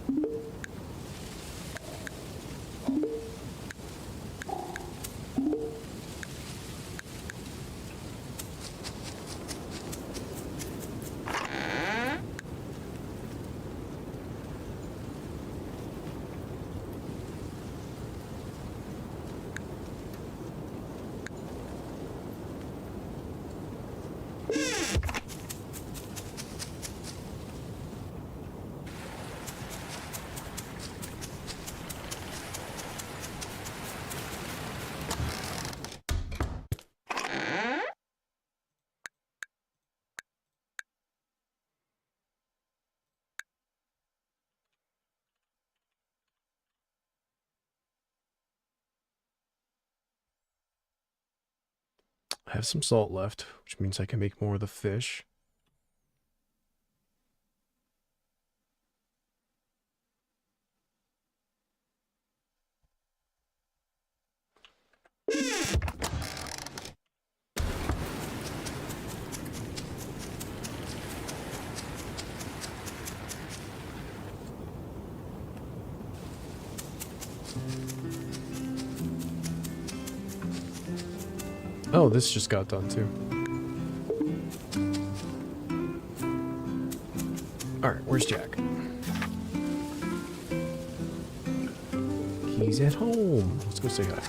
I have some salt left, which means I can make more of the fish. Oh, this just got done too. Alright, where's Jack? He's at home. Let's go say hi.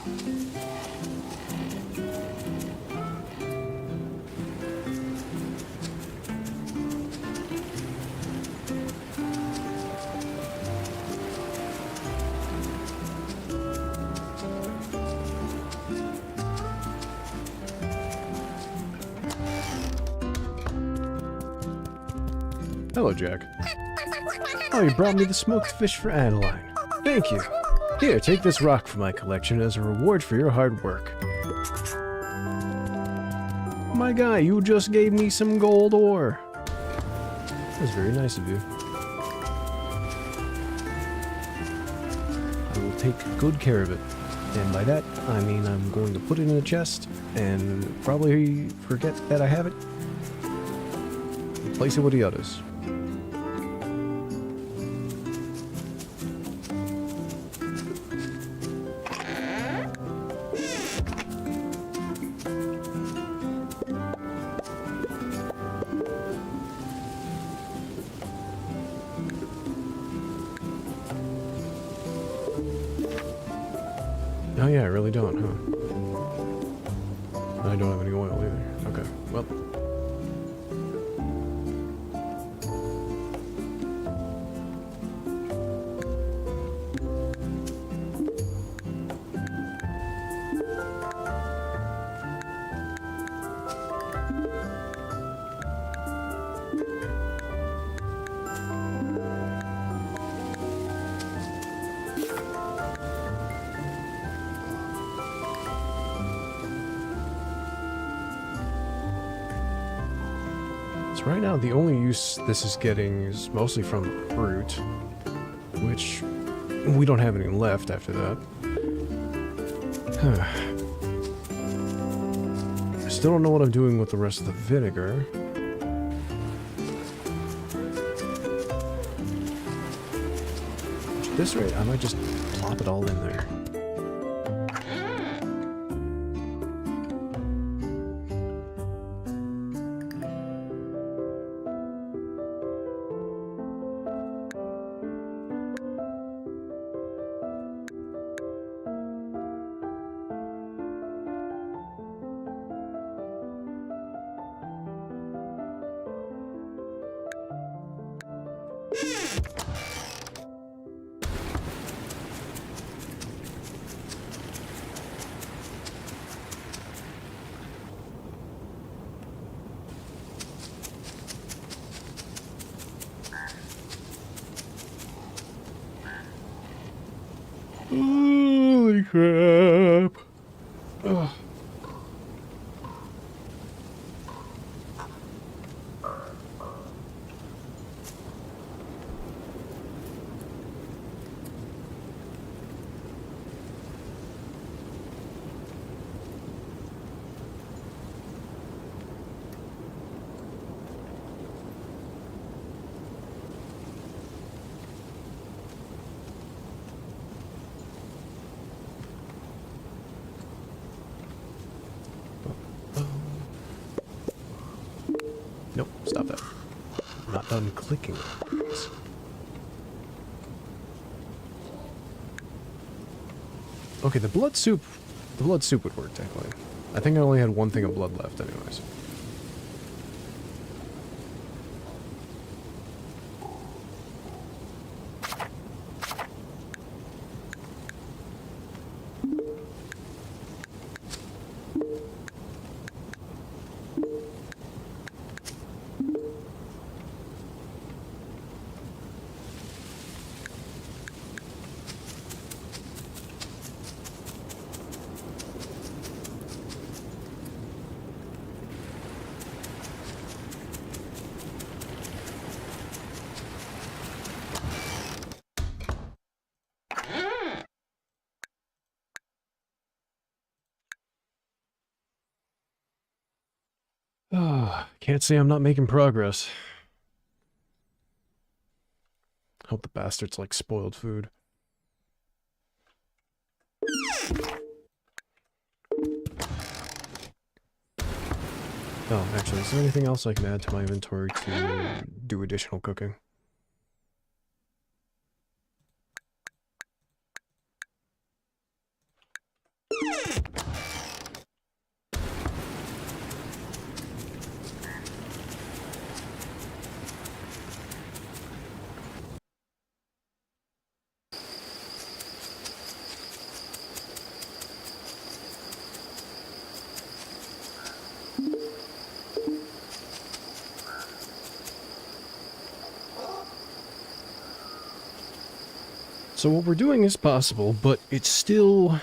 Hello, Jack. Oh, you brought me the smoked fish for Adeline. Thank you. Here, take this rock from my collection as a reward for your hard work. My guy, you just gave me some gold ore. That was very nice of you. I will take good care of it. And by that, I mean I'm going to put it in a chest and probably forget that I have it. Replace it with the others. Oh yeah, I really don't, huh? I don't have any oil either. Okay, well. So right now, the only use this is getting is mostly from fruit, which we don't have any left after that. I still don't know what I'm doing with the rest of the vinegar. At this rate, I might just plop it all in there. Holy crap. Ugh. Nope, stop that. I'm not done clicking. Okay, the blood soup would work technically. I think I only had one thing of blood left anyways. Can't say I'm not making progress. Hope the bastards like spoiled food. Oh, actually, is there anything else I can add to my inventory to do additional cooking? So what we're doing is possible, but it's still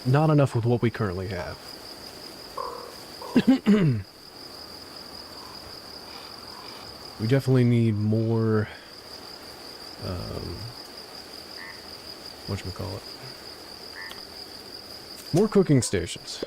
not enough with what we currently have. We definitely need more, whatchamacallit? More cooking stations.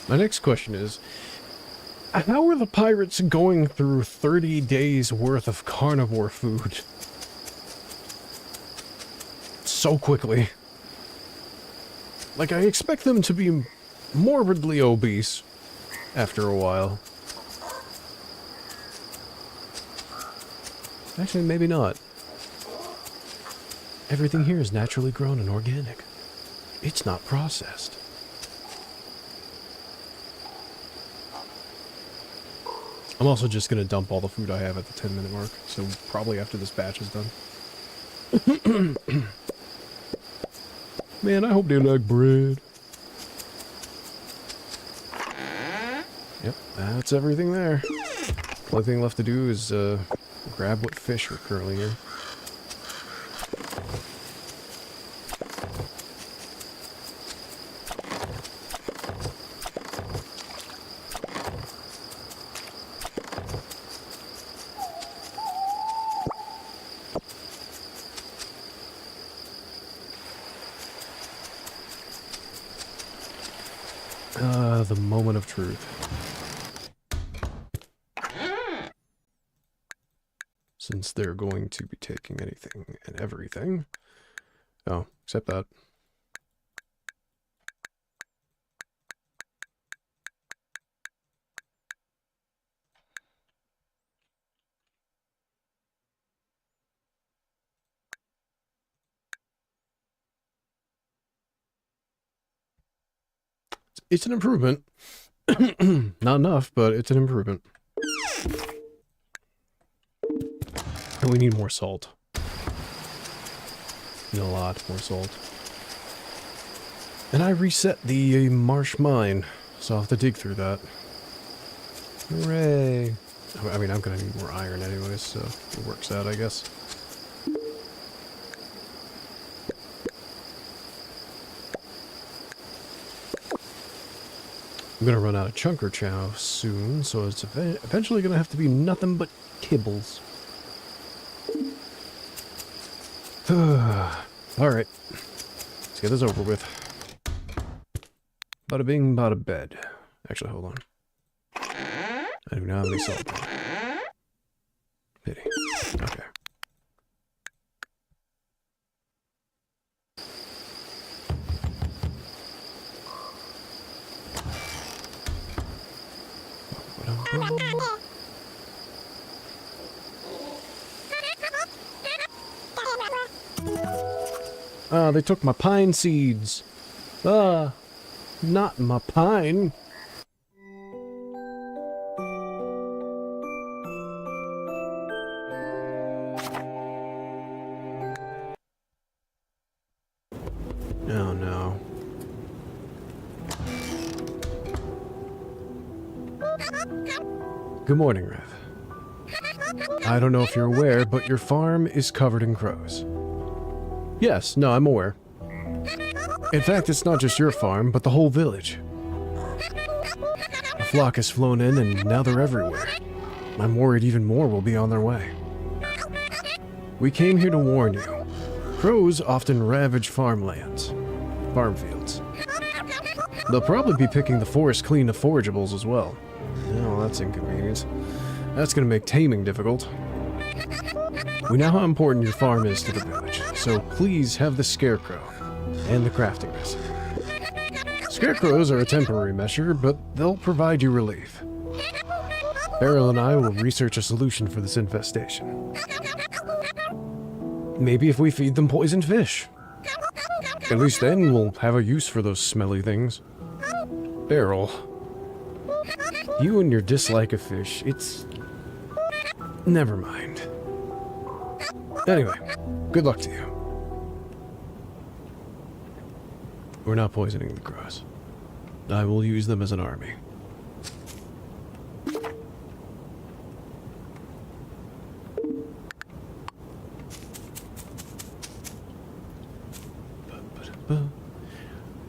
My next question is, how are the pirates going through 30 days worth of carnivore food so quickly? Like, I expect them to be morbidly obese after a while. Actually, maybe not. Everything here is naturally grown and organic. It's not processed. I'm also just gonna dump all the food I have at the 10-minute mark, so probably after this batch is done. Man, I hope they like bread. Yep, that's everything there. The only thing left to do is grab what fish are currently here. The moment of truth. Since they're going to be taking anything and everything. Oh, except that. It's an improvement. Not enough, but it's an improvement. And we need more salt. Need a lot more salt. And I reset the marsh mine, so I'll have to dig through that. Hooray! I mean, I'm gonna need more iron anyways, so it works out, I guess. I'm gonna run out of chunker chow soon, so it's eventually gonna have to be nothing but kibbles. Alright. Let's get this over with. Bada bing, bada bed. Actually, hold on. I don't even have any salt. Pity. Okay. Ah, they took my pine seeds. Ah, not my pine. Oh no. Good morning, Rev. I don't know if you're aware, but your farm is covered in crows. Yes, no, I'm aware. In fact, it's not just your farm, but the whole village. A flock has flown in, and now they're everywhere. I'm worried even more will be on their way. We came here to warn you. Crows often ravage farm fields. They'll probably be picking the forest clean of forageables as well. Oh, that's inconvenient. That's going to make taming difficult. We know how important your farm is to the village, so please have the scarecrow and the crafting mess. Scarecrows are a temporary measure, but they'll provide you relief. Beryl and I will research a solution for this infestation. Maybe if we feed them poisoned fish. At least then we'll have a use for those smelly things. Beryl, you and your dislike of fish, it's... Never mind. Anyway, good luck to you. We're not poisoning the crows. I will use them as an army.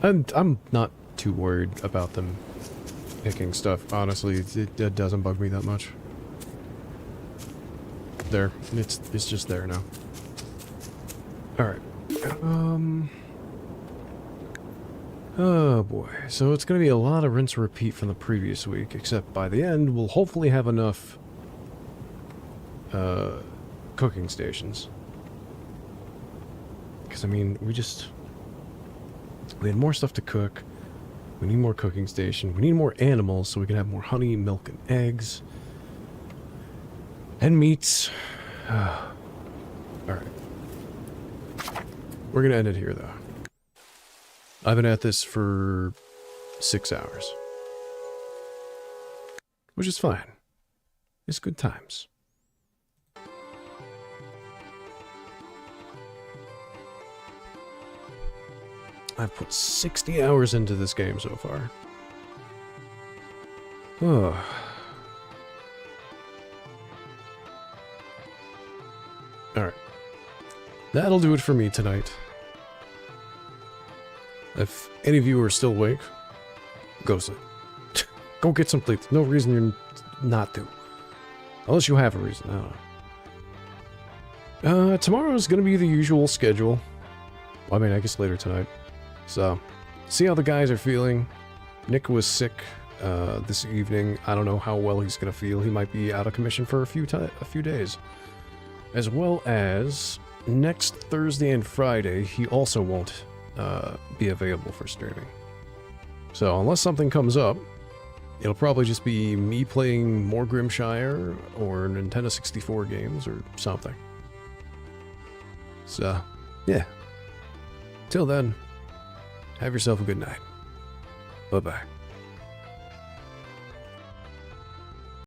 I'm not too worried about them picking stuff. Honestly, it doesn't bug me that much. There. It's just there now. Alright. Oh boy. So it's gonna be a lot of rinse and repeat from the previous week, except by the end we'll hopefully have enough cooking stations. Because I mean, we had more stuff to cook. We need more cooking station. We need more animals so we can have more honey, milk, and eggs. And meats. Alright. We're gonna end it here, though. I've been at this for 6 hours. Which is fine. It's good times. I've put 60 hours into this game so far. Oh. Alright. That'll do it for me tonight. If any of you are still awake, go sleep. Go get some sleep. No reason you're not to. Unless you have a reason, I don't know. Tomorrow's gonna be the usual schedule. Well, I mean, I guess later tonight. So, see how the guys are feeling. Nick was sick this evening. I don't know how well he's gonna feel. He might be out of commission for a few days. As well as next Thursday and Friday, he also won't be available for streaming. So unless something comes up, it'll probably just be me playing more Grimshire or Nintendo 64 games or something. So, yeah. Till then, have yourself a good night. Bye-bye.